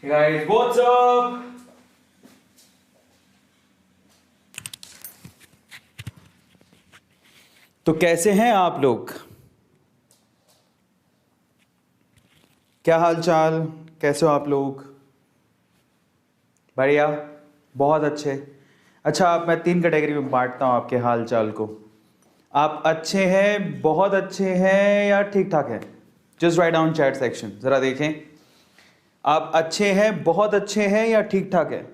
Hey guys, what's up? तो कैसे हैं आप लोग? क्या हाल चाल? कैसे हो आप लोग? बढ़िया, बहुत अच्छे। अच्छा, आप मैं 3 कैटेगरी में बांटता हूँ आपके हाल चाल को। आप अच्छे हैं, बहुत अच्छे हैं या ठीक ठाक हैं? Just write down chat section, ज़रा देखें। आप अच्छे हैं, बहुत अच्छे हैं या ठीक ठाक है?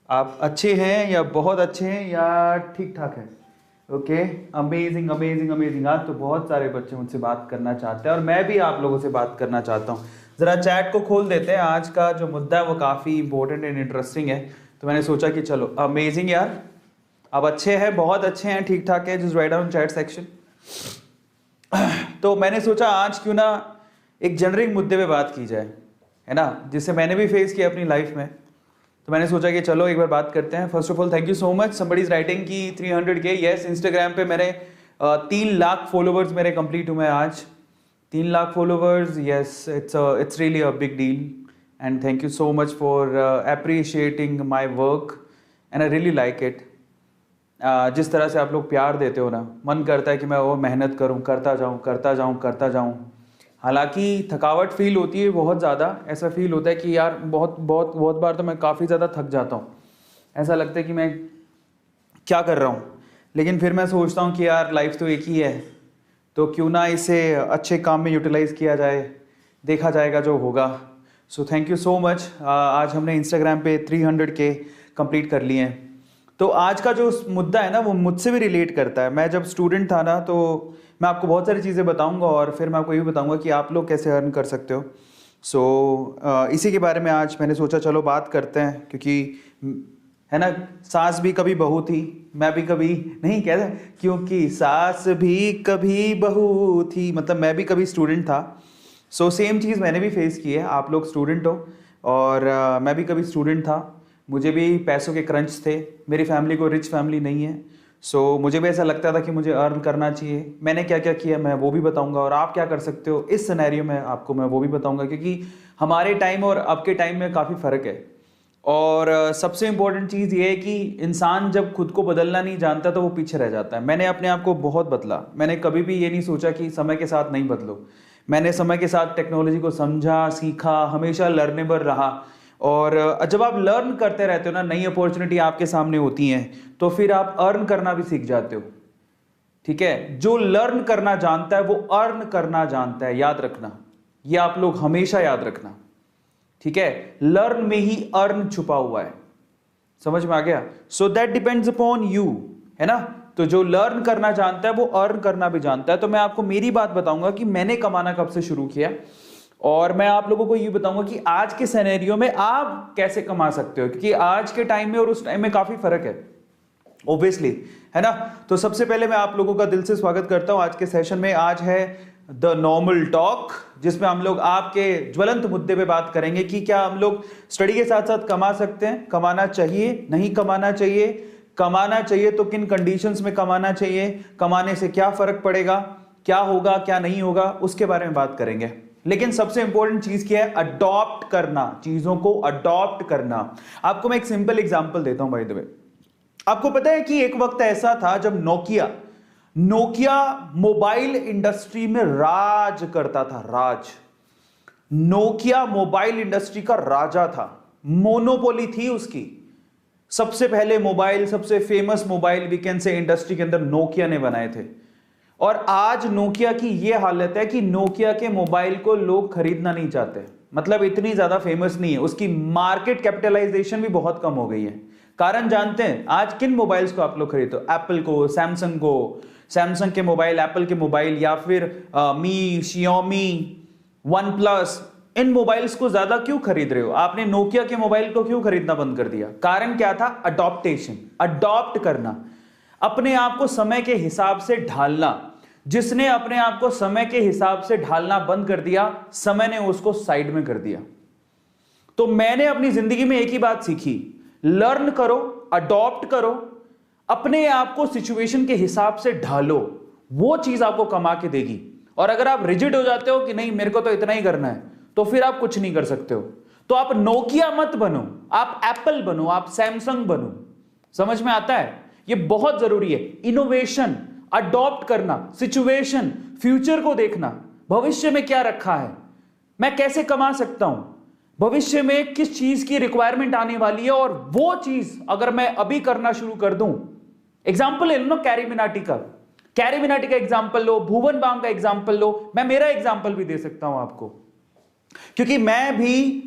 आप अच्छे हैं या बहुत अच्छे हैं या ठीक ठाक है? Okay, amazing amazing amazing. आज तो बहुत सारे बच्चे मुझसे बात करना चाहते हैं और मैं भी आप लोगों से बात करना चाहता हूँ। ज़रा चैट को खोल देते हैं। आज का जो मुद्दा है वो काफ़ी इंपॉर्टेंट एंड इंटरेस्टिंग है, तो मैंने सोचा कि चलो अमेजिंग यार, आप अच्छे हैं, बहुत अच्छे हैं, ठीक ठाक है, just write down chat section. तो मैंने सोचा आज क्यों ना एक जेनरिक मुद्दे पे बात की जाए, है ना, जिसे मैंने भी फेस किया अपनी लाइफ में। तो मैंने सोचा कि चलो एक बार बात करते हैं। First of all thank you so much, somebody is writing की 300K। यस, इंस्टाग्राम पे मेरे 3 लाख फॉलोवर्स मेरे कंप्लीट हुए आज। 3 lakh followers, yes, it's really a big deal and thank you so much for appreciating my work and I really like it. जिस तरह से आप लोग प्यार देते हो ना, मन करता है कि मैं और मेहनत करूं, करता जाऊं करता जाऊं करता जाऊं। हालांकि थकावट फील होती है बहुत ज़्यादा, ऐसा फील होता है कि यार बहुत बहुत बहुत बार तो मैं काफ़ी ज़्यादा थक जाता हूँ। ऐसा लगता है कि मैं क्या कर रहा हूँ, लेकिन फिर मैं सोचता हूँ कि यार लाइफ तो एक ही है, तो क्यों ना इसे अच्छे काम में यूटिलाइज़ किया जाए, देखा जाएगा जो होगा। So thank you so much. आज हमने इंस्टाग्राम पे 300K कंप्लीट कर लिए हैं। तो आज का जो मुद्दा है ना वो मुझसे भी रिलेट करता है। मैं जब स्टूडेंट था ना, तो मैं आपको बहुत सारी चीज़ें बताऊंगा और फिर मैं आपको ये भी बताऊंगा कि आप लोग कैसे अर्न कर सकते हो। सो इसी के बारे में आज मैंने सोचा चलो बात करते हैं, क्योंकि है ना, सास भी कभी बहू थी, मैं भी कभी नहीं कहते, क्योंकि सास भी कभी बहू थी, मतलब मैं भी कभी स्टूडेंट था। सो सेम चीज़ मैंने भी फेस की है। आप लोग स्टूडेंट हो और मैं भी कभी स्टूडेंट था। मुझे भी पैसों के क्रंच थे। मेरी फैमिली को रिच फैमिली नहीं है, सो मुझे भी ऐसा लगता था कि मुझे अर्न करना चाहिए। मैंने क्या क्या किया मैं वो भी बताऊंगा, और आप क्या कर सकते हो इस सिनेरियो में आपको मैं वो भी बताऊंगा, क्योंकि हमारे टाइम और अब के टाइम में काफ़ी फ़र्क है। और सबसे इम्पोर्टेंट चीज़ ये है कि इंसान जब खुद को बदलना नहीं जानता तो वो पीछे रह जाता है। मैंने अपने आप को बहुत बदला। मैंने कभी भी ये नहीं सोचा कि समय के साथ नहीं बदलो। मैंने समय के साथ टेक्नोलॉजी को समझा, सीखा, हमेशा लर्नेबल रहा। और जब आप लर्न करते रहते हो ना, नई अपॉर्चुनिटी आपके सामने होती हैं, तो फिर आप अर्न करना भी सीख जाते हो। ठीक है, जो लर्न करना जानता है वो अर्न करना जानता है, याद रखना, ये आप लोग हमेशा याद रखना। ठीक है, लर्न में ही अर्न छुपा हुआ है। समझ में आ गया? So that depends upon you, है ना। तो जो लर्न करना जानता है वो अर्न करना भी जानता है। तो मैं आपको मेरी बात बताऊंगा कि मैंने कमाना कब से शुरू किया, और मैं आप लोगों को ये बताऊंगा कि आज के सिनेरियो में आप कैसे कमा सकते हो, क्योंकि आज के टाइम में और उस टाइम में काफी फर्क है ओब्वियसली, है ना। तो सबसे पहले मैं आप लोगों का दिल से स्वागत करता हूं आज के सेशन में। आज है द नॉर्मल टॉक, जिसमें हम लोग आपके ज्वलंत मुद्दे पे बात करेंगे कि क्या हम लोग स्टडी के साथ साथ कमा सकते हैं, कमाना चाहिए, नहीं कमाना चाहिए, कमाना चाहिए तो किन कंडीशंस में कमाना चाहिए, कमाने से क्या फर्क पड़ेगा, क्या होगा क्या नहीं होगा, उसके बारे में बात करेंगे। लेकिन सबसे इंपॉर्टेंट चीज क्या है? अडॉप्ट करना, चीजों को अडॉप्ट करना। आपको मैं एक सिंपल एग्जांपल देता हूं बाय द वे। आपको पता है कि एक वक्त ऐसा था जब नोकिया नोकिया मोबाइल इंडस्ट्री में राज करता था। राज, नोकिया मोबाइल इंडस्ट्री का राजा था, मोनोपोली थी उसकी। सबसे पहले मोबाइल, सबसे फेमस मोबाइल वीकेंड से इंडस्ट्री के अंदर नोकिया ने बनाए थे। और आज नोकिया की यह हालत है कि नोकिया के मोबाइल को लोग खरीदना नहीं चाहते, मतलब इतनी ज्यादा फेमस नहीं है, उसकी मार्केट कैपिटलाइजेशन भी बहुत कम हो गई है। कारण जानते हैं आज किन मोबाइल्स को आप लोग खरीदते हो? एप्पल को, सैमसंग को, सैमसंग के मोबाइल, एप्पल के मोबाइल, या फिर मी, शियोमी, वन प्लस, इन मोबाइल्स को ज्यादा क्यों खरीद रहे हो? आपने नोकिया के मोबाइल को क्यों खरीदना बंद कर दिया? कारण क्या था? अडॉप्टेशन, अडॉप्ट करना, अपने आप को समय के हिसाब से ढालना। जिसने अपने आप को समय के हिसाब से ढालना बंद कर दिया, समय ने उसको साइड में कर दिया। तो मैंने अपनी जिंदगी में एक ही बात सीखी, लर्न करो, अडॉप्ट करो, अपने आप को सिचुएशन के हिसाब से ढालो, वो चीज आपको कमा के देगी। और अगर आप रिजिड हो जाते हो कि नहीं मेरे को तो इतना ही करना है, तो फिर आप कुछ नहीं कर सकते हो। तो आप नोकिया मत बनो, आप एप्पल बनो, आप सैमसंग बनो। समझ में आता है? ये बहुत जरूरी है। इनोवेशन, अडॉप्ट करना सिचुएशन, फ्यूचर को देखना, भविष्य में क्या रखा है, मैं कैसे कमा सकता हूं, भविष्य में किस चीज की रिक्वायरमेंट आने वाली है, और वो चीज अगर मैं अभी करना शुरू कर दूं। एग्जाम्पल ले लो ना कैरी मिनाटी का, कैरी मिनाटी का एग्जाम्पल लो, भुवन बाम का एग्जाम्पल लो, मैं मेरा एग्जाम्पल भी दे सकता हूं आपको, क्योंकि मैं भी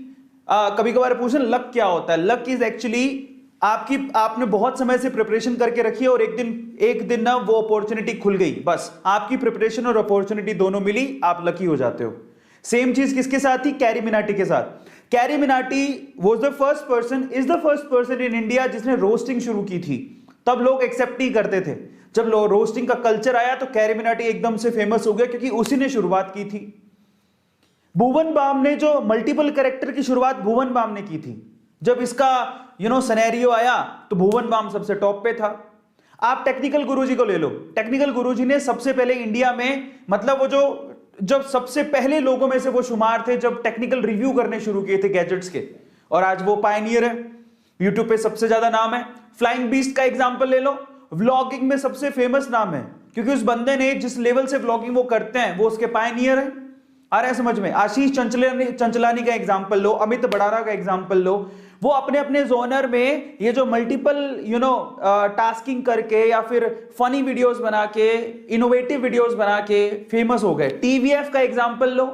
कभी कभार पूछें लक क्या होता है। लक इज एक्चुअली आपने बहुत समय से प्रिपरेशन करके रखी है और एक दिन ना वो अपॉर्चुनिटी खुल गई, बस आपकी प्रिपरेशन और अपॉर्चुनिटी दोनों मिली, आप लकी हो जाते हो। सेम चीज किसके साथ थी? कैरी मिनाटी के साथ। Carry Minati is the first person in India जिसने रोस्टिंग शुरू की थी। तब लोग एक्सेप्ट नहीं करते थे। जब रोस्टिंग का कल्चर आया तो कैरी मिनाटी एकदम से फेमस हो गया, क्योंकि उसी ने शुरुआत की थी। भुवन बाम ने जो मल्टीपल कैरेक्टर की शुरुआत भुवन बाम ने की थी, जब इसका सिनेरियो आया तो भुवन बाम सबसे टॉप पे था। आप टेक्निकल गुरुजी को ले लो, टेक्निकल गुरुजी ने सबसे पहले इंडिया में, मतलब वो जब सबसे पहले लोगों में से वो शुमार थे जब टेक्निकल रिव्यू करने शुरू किए थे गैजेट्स के, और आज वो पायनियर है, यूट्यूब पे सबसे ज्यादा नाम है। फ्लाइंग बीस्ट का एग्जांपल ले लो, व्लॉगिंग में सबसे फेमस नाम है, क्योंकि उस बंदे ने जिस लेवल से व्लॉगिंग वो करते हैं वो उसके पायनियर है। आ रहा है समझ में? आशीष चंचलानी का एग्जांपल लो, अमित बड़ारा का एग्जांपल लो, वो अपने अपने जोनर में ये जो मल्टीपल टास्किंग करके या फिर फनी वीडियोस बना के, इनोवेटिव वीडियोस बना के फेमस हो गए। टीवीएफ का एग्जांपल लो,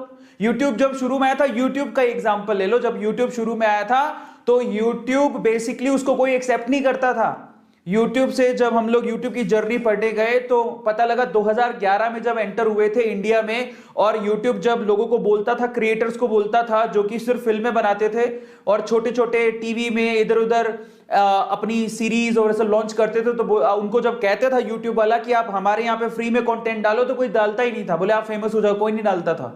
यूट्यूब जब शुरू में आया था, यूट्यूब का एग्जांपल ले लो, जब यूट्यूब शुरू में आया था तो यूट्यूब बेसिकली उसको कोई एक्सेप्ट नहीं करता था। यूट्यूब से जब हम लोग यूट्यूब की जर्नी पढ़ने गए तो पता लगा 2011 में जब एंटर हुए थे इंडिया में, और यूट्यूब जब लोगों को बोलता था, क्रिएटर्स को बोलता था जो कि सिर्फ फिल्में बनाते थे और छोटे छोटे टीवी में इधर उधर अपनी सीरीज और ऐसा लॉन्च करते थे, तो उनको जब कहते था यूट्यूब वाला कि आप हमारे यहाँ पे फ्री में कंटेंट डालो, तो कोई डालता ही नहीं था, बोले आप फेमस हो जाओ, कोई नहीं डालता था।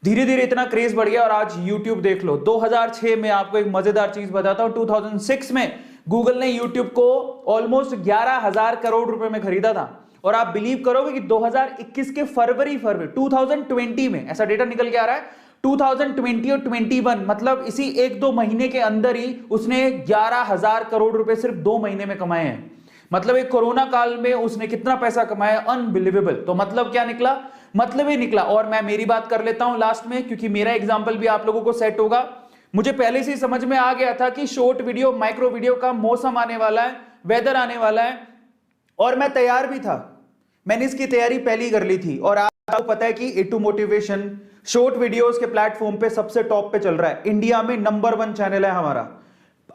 धीरे धीरे इतना क्रेज बढ़ गया और आज यूट्यूब देख लो। 2006 में आपको एक मजेदार चीज बताता हूं, 2006 में गूगल ने यूट्यूब को ऑलमोस्ट 11,000 करोड़ रुपए में खरीदा था, और आप बिलीव करोगे कि 2021 के फरवरी 2020 में ऐसा डेटा निकल के आ रहा है, 2020 और 21 मतलब इसी 1-2 महीने के अंदर ही उसने 11,000 करोड़ रुपए सिर्फ 2 महीने में कमाए हैं। मतलब एक कोरोना काल में उसने कितना पैसा कमाया, अनबिलीवेबल। तो मतलब क्या निकला? मतलब ये निकला, और मैं मेरी बात कर लेता हूं लास्ट में, क्योंकि मेरा एग्जांपल भी आप लोगों को सेट होगा। मुझे पहले से ही समझ में आ गया था कि शॉर्ट वीडियो, माइक्रो वीडियो का मौसम आने वाला है, वेदर आने वाला है, और मैं तैयार भी था। मैंने इसकी तैयारी पहले ही कर ली थी, और आपको पता है कि A2 मोटिवेशन शॉर्ट वीडियोस के प्लेटफॉर्म पे सबसे टॉप पे चल रहा है। इंडिया में नंबर 1 चैनल है हमारा।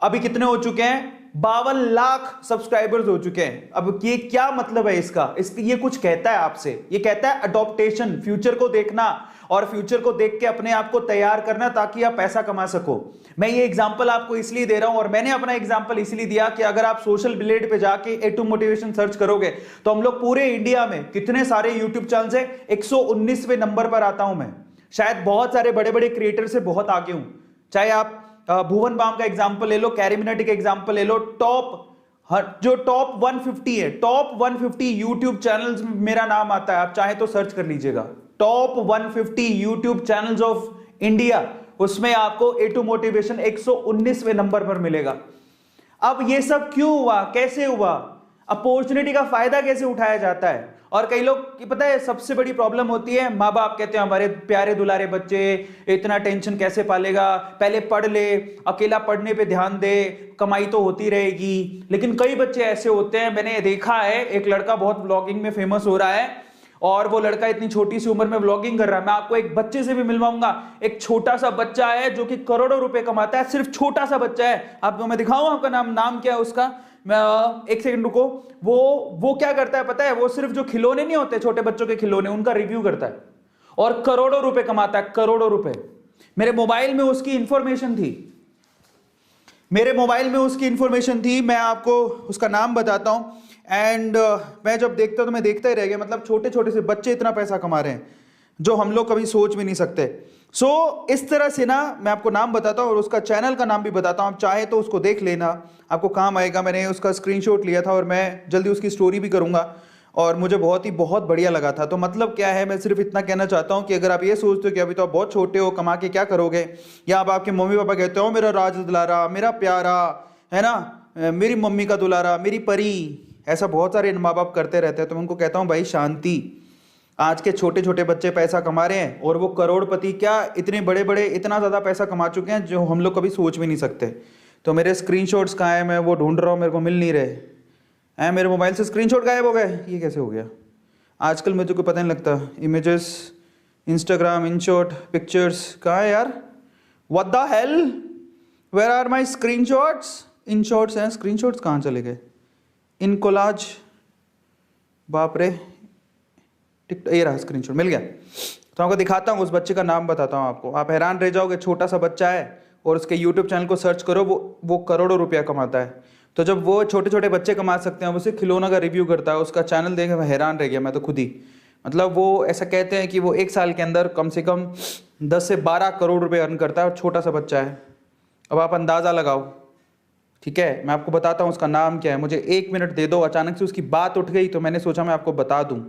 अभी कितने हो चुके हैं? 52 लाख सब्सक्राइबर्स हो चुके हैं। अब ये क्या मतलब है इसका? ये कुछ कहता है आपसे, ये कहता है अडॉप्टेशन, फ्यूचर को देखना और फ्यूचर को देख के अपने आप को तैयार करना ताकि आप पैसा कमा सको। मैं ये एग्जांपल आपको इसलिए दे रहा हूं, और मैंने अपना एग्जांपल इसलिए दिया कि अगर आप सोशल ब्लेड पे जाके A2 मोटिवेशन सर्च करोगे तो हम लोग पूरे इंडिया में कितने सारे यूट्यूब चैनल है, 119वें नंबर पर आता हूं मैं। शायद बहुत सारे बड़े बड़े क्रिएटर से बहुत आगे हूं। चाहे आप भुवन बाम का एग्जांपल ले लो, कैरी मिनाटी का एग्जांपल ले लो, जो टॉप 150 है, टॉप 150 यूट्यूब चैनल्स में मेरा नाम आता है। आप चाहे तो सर्च कर लीजिएगा, top 150 YouTube channels of India, उसमें आपको A2 मोटिवेशन 119वें नंबर पर मिलेगा। अब ये सब क्यों हुआ, कैसे हुआ, अपॉर्चुनिटी का फायदा कैसे उठाया जाता है? और कई लोग की पता है सबसे बड़ी प्रॉब्लम होती है, माँ बाप कहते हैं हमारे प्यारे दुलारे बच्चे इतना टेंशन कैसे पालेगा, पहले पढ़ ले, अकेला पढ़ने पे ध्यान दे, कमाई तो होती रहेगी। लेकिन कई बच्चे ऐसे होते हैं, मैंने देखा है, एक लड़का बहुत ब्लॉगिंग में फेमस हो रहा है, और वो लड़का इतनी छोटी सी उम्र में व्लॉगिंग कर रहा है। मैं आपको एक बच्चे से भी मिलवाऊंगा, एक छोटा सा बच्चा है जो कि करोड़ों रुपए कमाता है, सिर्फ छोटा सा बच्चा है। आपको मैं दिखाऊं आपका नाम क्या है उसका, मैं एक सेकंड रुको। वो क्या करता है पता है? वो सिर्फ जो खिलौने नहीं होते छोटे बच्चों के खिलौने, उनका रिव्यू करता है और करोड़ों रुपए कमाता है, करोड़ों रुपए। मेरे मोबाइल में उसकी इंफॉर्मेशन थी, मैं आपको उसका नाम बताता हूं। एंड मैं जब देखता तो मैं देखता ही रह गया। मतलब छोटे छोटे से बच्चे इतना पैसा कमा रहे हैं जो हम लोग कभी सोच भी नहीं सकते। इस तरह से ना मैं आपको नाम बताता हूँ और उसका चैनल का नाम भी बताता हूँ, आप चाहे तो उसको देख लेना, आपको काम आएगा। मैंने उसका स्क्रीनशॉट लिया था और मैं जल्दी उसकी स्टोरी भी करूँगा। और मुझे बहुत बढ़िया लगा था। तो मतलब क्या है, मैं सिर्फ इतना कहना चाहता हूँ कि अगर आप ये सोचते हो कि अभी तो आप बहुत छोटे हो, कमा के क्या करोगे, या अब आपके मम्मी पापा कहते हो मेरा राज दुलारा, मेरा प्यारा, है ना, मेरी मम्मी का दुलारा, मेरी परी, ऐसा बहुत सारे माँ बाप करते रहते हैं, तो मैं उनको कहता हूँ भाई शांति। आज के छोटे छोटे बच्चे पैसा कमा रहे हैं और वो करोड़पति, क्या इतने बड़े बड़े, इतना ज़्यादा पैसा कमा चुके हैं जो हम लोग कभी सोच भी नहीं सकते। तो मेरे स्क्रीनशॉट्स कहाँ हैं, मैं वो ढूंढ रहा हूँ, मेरे को मिल नहीं रहे हैं। मेरे मोबाइल से स्क्रीनशॉट गायब हो गए, ये कैसे हो गया? आजकल मुझे कोई पता नहीं लगता। इमेजेस, इंस्टाग्राम, इनशॉट, पिक्चर्स, कहाँ है यार? What the hell, where are my screenshots? इनशॉट्स हैं, स्क्रीनशॉट्स कहाँ चले गए? इन कोलाज, बाप रे, ये रहा स्क्रीनशॉट, मिल गया। तो आपको दिखाता हूँ, उस बच्चे का नाम बताता हूँ आपको, आप हैरान रह जाओगे। छोटा सा बच्चा है और उसके यूट्यूब चैनल को सर्च करो, वो करोड़ों रुपया कमाता है। तो जब वो छोटे छोटे बच्चे कमा सकते हैं, उसे खिलौना का रिव्यू करता है, उसका चैनल देख मैं हैरान रह गया, मैं तो खुद ही। मतलब वो ऐसा कहते हैं कि वो 1 साल के अंदर कम से कम 10 से 12 करोड़ रुपए अर्न करता है, और छोटा सा बच्चा है। अब आप अंदाज़ा लगाओ, ठीक है? मैं आपको बताता हूँ उसका नाम क्या है। मुझे 1 मिनट दे दो, अचानक से उसकी बात उठ गई तो मैंने सोचा मैं आपको बता दूँ,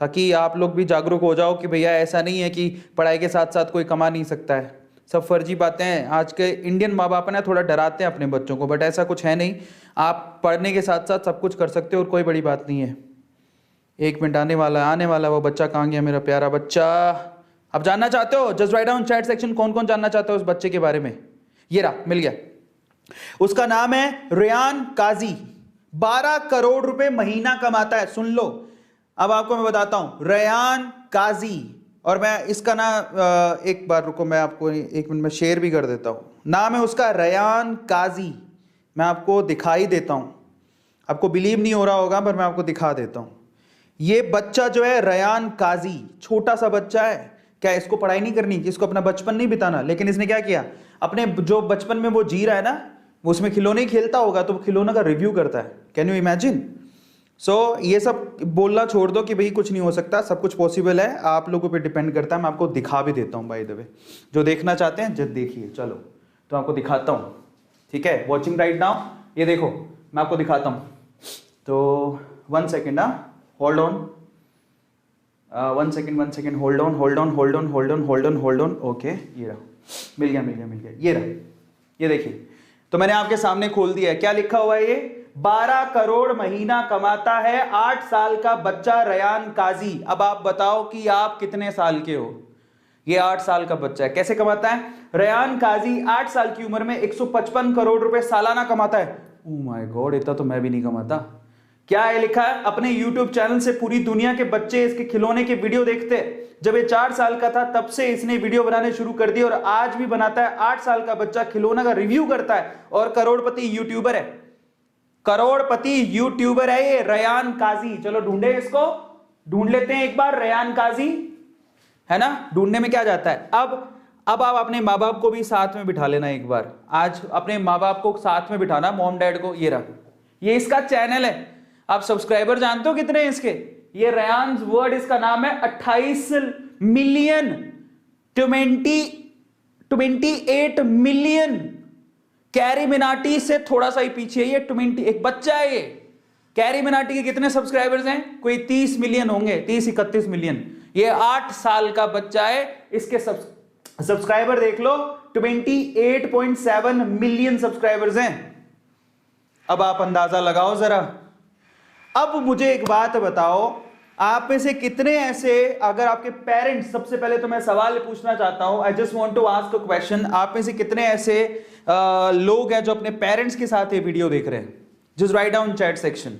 ताकि आप लोग भी जागरूक हो जाओ कि भैया ऐसा नहीं है कि पढ़ाई के साथ साथ कोई कमा नहीं सकता है। सब फर्जी बातें हैं। आज के इंडियन माँ बाप ना थोड़ा डराते हैं अपने बच्चों को, बट ऐसा कुछ है नहीं। आप पढ़ने के साथ साथ सब कुछ कर सकते हो और कोई बड़ी बात नहीं है। 1 मिनट आने वाला है। वो बच्चा कहाँ गया, मेरा प्यारा बच्चा? आप जानना चाहते हो? Just write down chat section, कौन कौन जानना चाहते हो उस बच्चे के बारे में। ये रहा, मिल गया। उसका नाम है रेयान काजी, 12 करोड़ रुपए महीना कमाता है। सुन लो, अब आपको मैं बताता हूं, रेयान काजी। और मैं इसका ना एक बार रुको, मैं आपको 1 मिनट में शेयर भी कर देता हूं। नाम है उसका रेयान काजी। मैं आपको दिखाई देता हूं, आपको बिलीव नहीं हो रहा होगा पर मैं आपको दिखा देता हूं। ये बच्चा जो है रेयान काजी, छोटा सा बच्चा है। क्या इसको पढ़ाई नहीं करनी, इसको अपना बचपन नहीं बिताना? लेकिन इसने क्या किया, अपने जो बचपन में वो जी रहा है ना, वो उसमें खिलौने ही खेलता होगा, तो वो खिलौना का रिव्यू करता है। Can you imagine? सो ये सब बोलना छोड़ दो कि भाई कुछ नहीं हो सकता, सब कुछ पॉसिबल है। आप लोगों पे डिपेंड करता है। मैं आपको दिखा भी देता हूँ बाय द वे, जो देखना चाहते हैं जब देखिए। चलो तो आपको दिखाता हूँ, ठीक है? वॉचिंग राइट नाउ, ये देखो मैं आपको दिखाता हूँ। तो 1 second, hold on, 1 second, hold on. Okay, ये रहा, मिल गया। ये रहा, ये देखिए। तो मैंने आपके सामने खोल दिया है। क्या लिखा हुआ है? ये 12 करोड़ महीना कमाता है, 8 साल का बच्चा रेयान काजी। अब आप बताओ कि आप कितने साल के हो? ये 8 साल का बच्चा है। कैसे कमाता है? रेयान काजी 8 साल की उम्र में 155 करोड़ रुपए सालाना कमाता है। ओह माय गॉड, इतना तो मैं भी नहीं कमाता। क्या है लिखा है? अपने YouTube चैनल से पूरी दुनिया के बच्चे इसके खिलौने के वीडियो देखते हैं। जब ये 4 साल का था तब से इसने वीडियो बनाने शुरू कर दिए और आज भी बनाता है। 8 साल का बच्चा खिलौना का रिव्यू करता है और करोड़पति यूट्यूबर है। करोड़पति यूट्यूबर है ये रेयान काजी। चलो ढूंढे इसको, ढूंढ लेते हैं एक बार रेयान काजी, है ना? ढूंढने में क्या जाता है। अब आप अपने माँ बाप को भी साथ में बिठा लेना एक बार। आज अपने माँ बाप को साथ में बिठाना, मॉम डैड को। ये रहा, ये इसका चैनल है। आप सब्सक्राइबर जानते हो कितने हैं इसके? ये रेयान वर्ल्ड इसका नाम है। 28 मिलियन, 28 मिलियन। कैरी मिनाटी से थोड़ा सा ही पीछे ये 20, एक बच्चा है ये। कैरी मिनाटी के कितने सब्सक्राइबर्स हैं? कोई 30 मिलियन होंगे, 30-31 मिलियन। ये 8 साल का बच्चा है। इसके सब्सक्राइबर देख लो, 28.7 मिलियन सब्सक्राइबर्स हैं। अब आप अंदाजा लगाओ जरा। अब मुझे एक बात बताओ, आप में से कितने ऐसे, अगर आपके पेरेंट्स, सबसे पहले तो मैं सवाल पूछना चाहता हूं, I just want to ask a question. आप में से कितने ऐसे लोग हैं जो अपने पेरेंट्स के साथ ये वीडियो देख रहे हैं? Just write down chat section.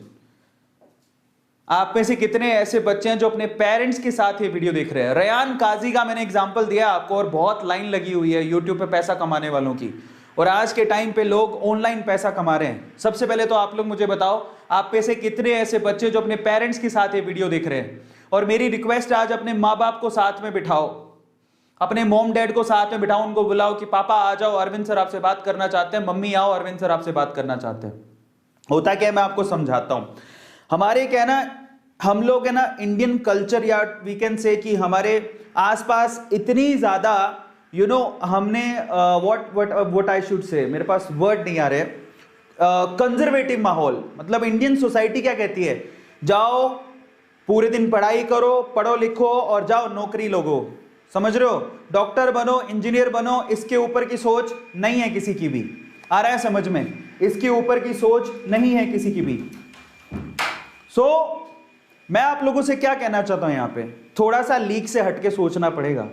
आप में से कितने ऐसे बच्चे हैं जो अपने पेरेंट्स के साथ ये वीडियो देख रहे हैं? रेयान काजी का मैंने एग्जांपल दिया आपको, और बहुत लाइन लगी हुई है यूट्यूब पे पैसा कमाने वालों की, और आज के टाइम पे लोग ऑनलाइन पैसा कमा रहे हैं। सबसे पहले तो आप लोग मुझे बताओ, आप में से कितने ऐसे बच्चे जो अपने पेरेंट्स के साथ ये वीडियो देख रहे हैं? और मेरी रिक्वेस्ट आज, अपने माँ बाप को साथ में बिठाओ, अपने मॉम डैड को साथ में बिठाओ, उनको बुलाओ कि पापा आ जाओ, अरविंद सर आपसे बात करना चाहते हैं, मम्मी आओ, अरविंद सर आपसे बात करना चाहते हैं। होता क्या है, मैं आपको समझाता हूं। हमारे क्या है ना, हम लोग है ना, इंडियन कल्चर, या वी कैन से कि हमारे आसपास इतनी ज्यादा हमने व्हाट आई शुड से, मेरे पास वर्ड नहीं आ रहे, कंजर्वेटिव माहौल। मतलब इंडियन सोसाइटी क्या कहती है, जाओ पूरे दिन पढ़ाई करो, पढ़ो लिखो और जाओ नौकरी लोगो, समझ रहे हो? डॉक्टर बनो, इंजीनियर बनो, इसके ऊपर की सोच नहीं है किसी की भी। आ रहा है समझ में? इसके ऊपर की सोच नहीं है किसी की भी। मैं आप लोगों से क्या कहना चाहता हूं, यहां पे थोड़ा सा लीक से हटके सोचना पड़ेगा,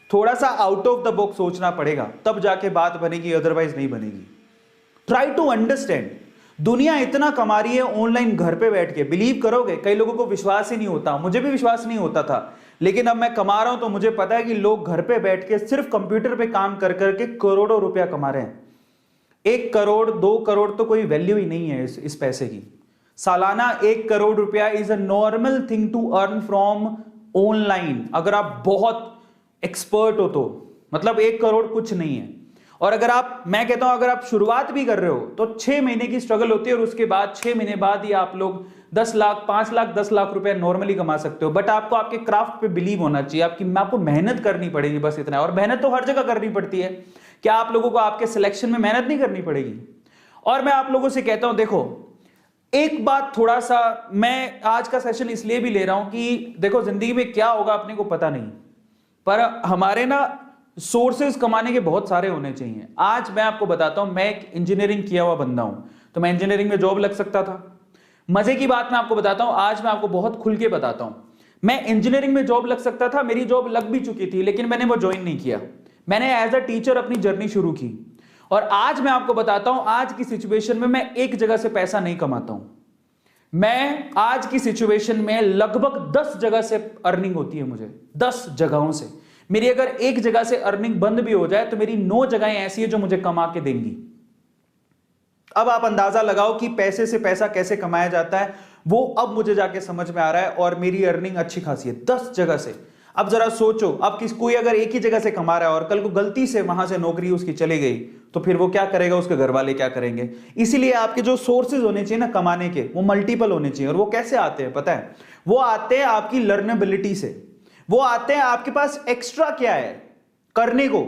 थोड़ा सा आउट ऑफ द बॉक्स सोचना पड़ेगा, तब जाके बात बनेगी, अदरवाइज नहीं बनेगी। ट्राई टू अंडरस्टैंड, दुनिया इतना कमा रही है ऑनलाइन घर पे बैठ के, बिलीव करोगे कई लोगों को विश्वास ही नहीं होता, मुझे भी विश्वास नहीं होता था, लेकिन अब मैं कमा रहा हूं तो मुझे पता है कि लोग घर पे बैठ के सिर्फ कंप्यूटर पे काम कर करके करोड़ों रुपया कमा रहे हैं। 1 करोड़ 2 करोड़ तो कोई वैल्यू ही नहीं है इस पैसे की। सालाना 1 करोड़ रुपया is a normal thing to earn from online, अगर आप बहुत एक्सपर्ट हो तो। मतलब 1 करोड़ कुछ नहीं है। और अगर आप, मैं कहता हूं अगर आप शुरुआत भी कर रहे हो तो 6 महीने की स्ट्रगल होती है और उसके बाद 6 महीने बाद ही आप लोग 10 लाख 5 लाख 10 लाख रुपए नॉर्मली कमा सकते हो। बट आपको आपके क्राफ्ट पे बिलीव होना चाहिए, आपको मेहनत करनी पड़ेगी, बस इतना है। और मेहनत तो हर जगह करनी पड़ती है, क्या आप लोगों को आपके सिलेक्शन में मेहनत नहीं करनी पड़ेगी? और मैं आप लोगों से कहता हूं, देखो एक बात, थोड़ा सा मैं आज का सेशन इसलिए भी ले रहा हूं कि देखो जिंदगी में क्या होगा अपने को पता नहीं, पर हमारे ना सोर्सेज कमाने के बहुत सारे होने चाहिए। आज मैं आपको बताता हूं, मैं एक इंजीनियरिंग किया हुआ बंदा हूं, तो मैं इंजीनियरिंग में जॉब लग सकता था। मजे की बात मैं आपको बताता हूं, आज मैं आपको बहुत खुल के बताता हूं, मैं इंजीनियरिंग में जॉब लग सकता था, मेरी जॉब लग भी चुकी थी, लेकिन मैंने वो ज्वाइन नहीं किया। मैंने एज अ टीचर अपनी जर्नी शुरू की। और आज मैं आपको बताता हूं, आज की सिचुएशन में मैं एक जगह से पैसा नहीं कमाता हूं, मैं आज की सिचुएशन में लगभग 10 जगह से अर्निंग होती है मुझे, 10 जगहों से। मेरी अगर एक जगह से अर्निंग बंद भी हो जाए तो मेरी 9 जगहें ऐसी है जो मुझे कमा के देंगी। अब आप अंदाजा लगाओ कि पैसे से पैसा कैसे कमाया जाता है, वो अब मुझे जाके समझ में आ रहा है। और मेरी अर्निंग अच्छी खासी है 10 जगह से। अब जरा सोचो, अब कोई अगर एक ही जगह से कमा रहा है और कल को गलती से वहां से नौकरी उसकी चली गई तो फिर वो क्या करेगा, उसके घर वाले क्या करेंगे? इसीलिए आपके जो सोर्सेज होने चाहिए ना कमाने के, वो मल्टीपल होने चाहिए। और वो कैसे आते हैं पता है? वो आते हैं आपकी लर्नेबिलिटी से, वो आते हैं आपके पास एक्स्ट्रा क्या है करने को।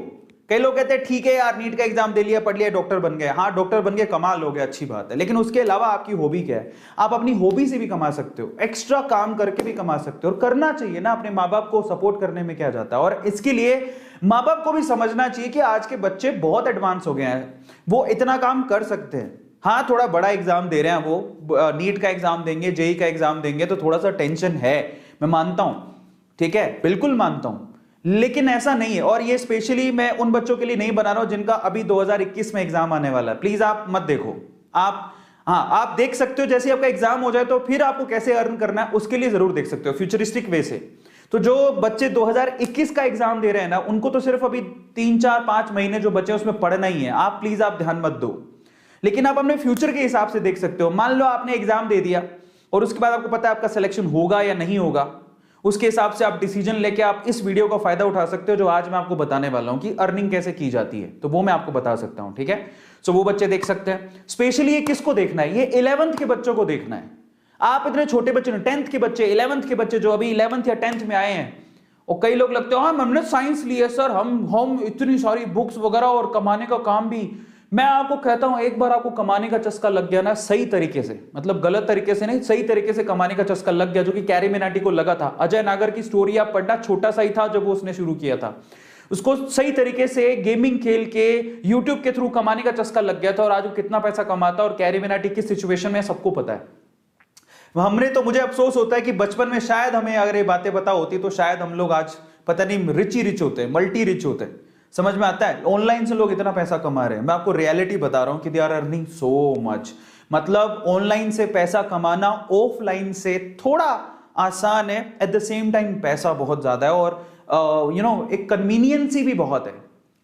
कई लोग कहते हैं ठीक है यार, नीट का एग्जाम दे लिया, पढ़ लिया, डॉक्टर बन गए। हाँ, डॉक्टर बन गए, कमाल हो गया, अच्छी बात है, लेकिन उसके अलावा आपकी हॉबी क्या है? आप अपनी हॉबी से भी कमा सकते हो, एक्स्ट्रा काम करके भी कमा सकते हो। और करना चाहिए ना, अपने माँ बाप को सपोर्ट करने में क्या जाता है। और इसके लिए माँ बाप को भी समझना चाहिए कि आज के बच्चे बहुत एडवांस हो गए हैं, वो इतना काम कर सकते हैं। हाँ, थोड़ा बड़ा एग्जाम दे रहे हैं, वो नीट का एग्जाम देंगे, जेई का एग्जाम देंगे, तो थोड़ा सा टेंशन है, मैं मानता हूं, ठीक है, बिल्कुल मानता हूं, लेकिन ऐसा नहीं है। और ये स्पेशली मैं उन बच्चों के लिए नहीं बना रहा हूं जिनका अभी 2021 में एग्जाम आने वाला है। प्लीज आप मत देखो, आप देख सकते हो जैसे आपका एग्जाम हो जाए तो फिर आपको कैसे अर्न करना है उसके लिए जरूर देख सकते हो, फ्यूचरिस्टिक वे से। तो जो बच्चे 2021 का एग्जाम दे रहे हैं ना, उनको तो सिर्फ अभी 3 4 5 महीने जो बचे उसमें पढ़ना ही है। आप प्लीज आप ध्यान मत दो, लेकिन आप अपने फ्यूचर के हिसाब से देख सकते हो। मान लो आपने एग्जाम दे दिया और उसके बाद आपको पता है आपका सिलेक्शन होगा या नहीं होगा, उसके हिसाब से आप डिसीजन लेके आप इस वीडियो का फायदा उठा सकते हो जो आज मैं आपको बताने वाला हूं कि अर्निंग कैसे की जाती है, तो वो मैं आपको बता सकता हूं, ठीक है। सो वो बच्चे देख सकते हैं। स्पेशली ये किसको देखना है? ये 11th के बच्चों को देखना है। आप इतने छोटे बच्चे, 10th के बच्चे, 11th के बच्चे जो अभी 11th या 10th में आए हैं, और कई लोग लगते हो हाँ हमने साइंस ली है सर, हम इतनी सारी बुक्स वगैरह और कमाने का काम भी। मैं आपको कहता हूं, एक बार आपको कमाने का चस्का लग गया ना सही तरीके से, मतलब गलत तरीके से नहीं, सही तरीके से कमाने का चस्का लग गया, जो कि कैरी मिनाटी को लगा था। अजय नागर की स्टोरी आप पढ़ना, छोटा सा ही था जब वो उसने शुरू किया था, उसको सही तरीके से गेमिंग खेल के यूट्यूब के थ्रू कमाने का चस्का लग गया था और आज वो कितना पैसा कमाता है और कैरी मिनाटी किस सिचुएशन में सबको पता है। हमने तो, मुझे अफसोस होता है कि बचपन में शायद हमें अगर ये बातें पता होती तो शायद हम लोग आज पता नहीं रिच ही रिच होते, मल्टी रिच होते। समझ में आता है? ऑनलाइन से लोग इतना पैसा कमा रहे हैं। मैं आपको रियलिटी बता रहा हूं कि they are earning so much. मतलब ऑनलाइन से पैसा कमाना ऑफलाइन से थोड़ा आसान है, एट द सेम टाइम पैसा बहुत ज्यादा है और एक कन्वीनियंसी भी बहुत है।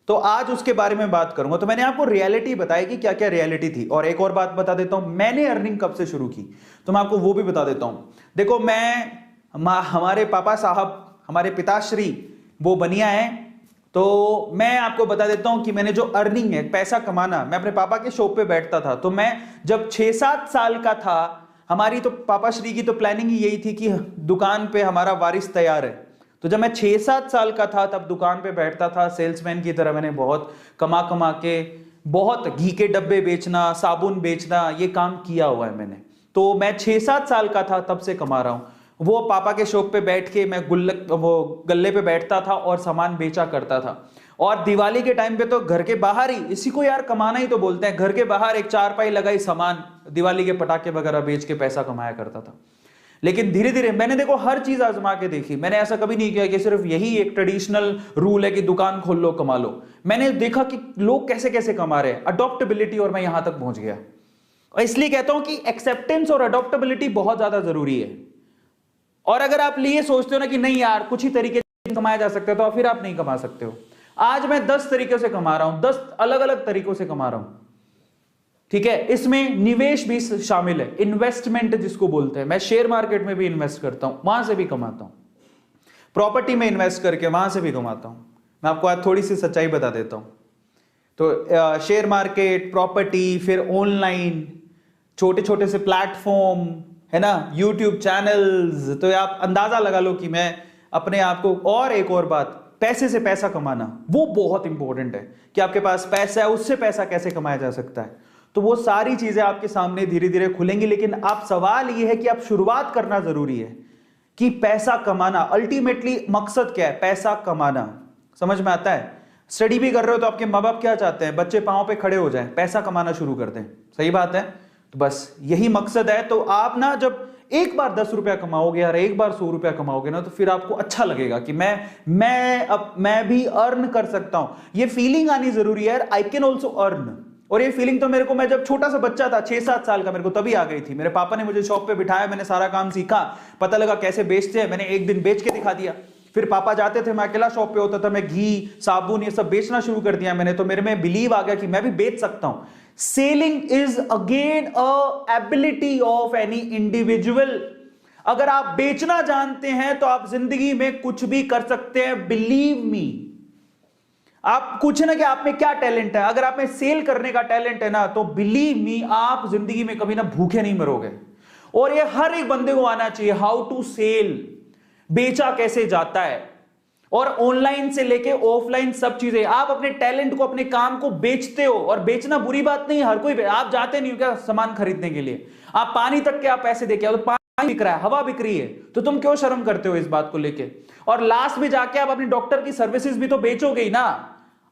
तो आज उसके बारे में बात करूंगा। तो मैंने आपको रियलिटी बताई कि क्या क्या रियलिटी थी। और एक और बात बता देता हूं, मैंने अर्निंग कब से शुरू की तो मैं आपको वो भी बता देता हूं। देखो, हमारे पापा साहब, हमारे पिताश्री वो बनिया है, तो मैं आपको बता देता हूं कि मैंने जो अर्निंग है, पैसा कमाना, मैं अपने पापा के शॉप पे बैठता था। तो मैं जब 6-7 साल का था, हमारी तो पापा श्री की तो प्लानिंग ही यही थी कि दुकान पे हमारा वारिस तैयार है। तो जब मैं 6-7 साल का था तब दुकान पे बैठता था सेल्समैन की तरह। मैंने बहुत कमा के, बहुत घी के डब्बे बेचना, साबुन बेचना, ये काम किया हुआ है मैंने। तो मैं 6-7 साल का था तब से कमा रहा हूं। वो पापा के शॉप पे बैठ के मैं वो गल्ले पे बैठता था और सामान बेचा करता था। और दिवाली के टाइम पे तो घर के बाहर ही, इसी को यार कमाना ही तो बोलते हैं, घर के बाहर एक चारपाई लगाई, सामान दिवाली के पटाखे वगैरह बेच के पैसा कमाया करता था। लेकिन धीरे धीरे मैंने देखो हर चीज आजमा के देखी। मैंने ऐसा कभी नहीं किया कि सिर्फ यही एक ट्रेडिशनल रूल है कि दुकान खोल लो कमा लो। मैंने देखा कि लोग कैसे कैसे कमा रहे हैं, अडॉप्टेबिलिटी, और मैं यहां तक पहुंच गया। और इसलिए कहता हूं कि एक्सेप्टेंस और अडॉप्टेबिलिटी बहुत ज्यादा जरूरी है। और अगर आप लिए सोचते हो ना कि नहीं यार कुछ ही तरीके से कमाया जा सकता है, तो फिर आप नहीं कमा सकते हो। आज मैं 10 तरीके से कमा रहा हूं, 10 अलग अलग तरीकों से कमा रहा हूं, ठीक है। इसमें निवेश भी शामिल है, इन्वेस्टमेंट जिसको बोलते हैं। मैं शेयर मार्केट में भी इन्वेस्ट करता हूं, वहां से भी कमाता हूं। प्रॉपर्टी में इन्वेस्ट करके वहां से भी कमाता हूं। मैं आपको आज थोड़ी सी सच्चाई बता देता हूं। तो शेयर मार्केट, प्रॉपर्टी, फिर ऑनलाइन छोटे छोटे से प्लेटफॉर्म है ना, यूट्यूब चैनल्स। तो आप अंदाजा लगा लो कि मैं अपने आप को, और एक और बात, पैसे से पैसा कमाना, वो बहुत इंपॉर्टेंट है कि आपके पास पैसा है, उससे पैसा कैसे कमाया जा सकता है। तो वो सारी चीजें आपके सामने धीरे धीरे खुलेंगी। लेकिन आप, सवाल ये है कि आप शुरुआत करना जरूरी है कि पैसा कमाना, अल्टीमेटली मकसद क्या है, पैसा कमाना। समझ में आता है? स्टडी भी कर रहे हो तो आपके माँ बाप क्या चाहते हैं, बच्चे पांव पे खड़े हो जाएं, पैसा कमाना शुरू कर दें। सही बात है? तो बस यही मकसद है। तो आप ना जब एक बार 10 रुपया कमाओगे यार, एक बार 100 रुपया कमाओगे ना, तो फिर आपको अच्छा लगेगा कि मैं भी अर्न कर सकता हूं। ये फीलिंग आनी जरूरी है, आई कैन ऑल्सो अर्न। और ये फीलिंग तो मेरे को, मैं जब छोटा सा बच्चा था 6-7 साल का, मेरे को तभी आ गई थी। मेरे पापा ने मुझे शॉप पे बिठाया, मैंने सारा काम सीखा, पता लगा कैसे बेचते हैं। मैंने एक दिन बेच के दिखा दिया। फिर पापा जाते थे, मैं अकेला शॉप पे होता था, मैं घी, साबुन, ये सब बेचना शुरू कर दिया मैंने। तो मेरे में बिलीव आ गया कि मैं भी बेच सकता हूं। Selling is again a ability of any individual. अगर आप बेचना जानते हैं तो आप जिंदगी में कुछ भी कर सकते हैं, बिलीव मी। आप कुछ ना कि आप में क्या टैलेंट है, अगर आप में सेल करने का टैलेंट है ना, तो बिलीव मी आप जिंदगी में कभी ना भूखे नहीं मरोगे। और ये हर एक बंदे को आना चाहिए, हाउ टू सेल, बेचा कैसे जाता है। और ऑनलाइन से लेके ऑफलाइन सब चीजें, आप अपने टैलेंट को, अपने काम को बेचते हो। और बेचना बुरी बात नहीं, हर कोई, आप जाते नहीं हो क्या सामान खरीदने के लिए, आप पानी तक के आप पैसे देके आओ, तो पानी बिक रहा है, हवा बिक रही है, तो तुम क्यों शर्म करते हो इस बात को लेके। और लास्ट में जाके आप अपनी डॉक्टर की सर्विसेज भी तो बेचोगे ही ना।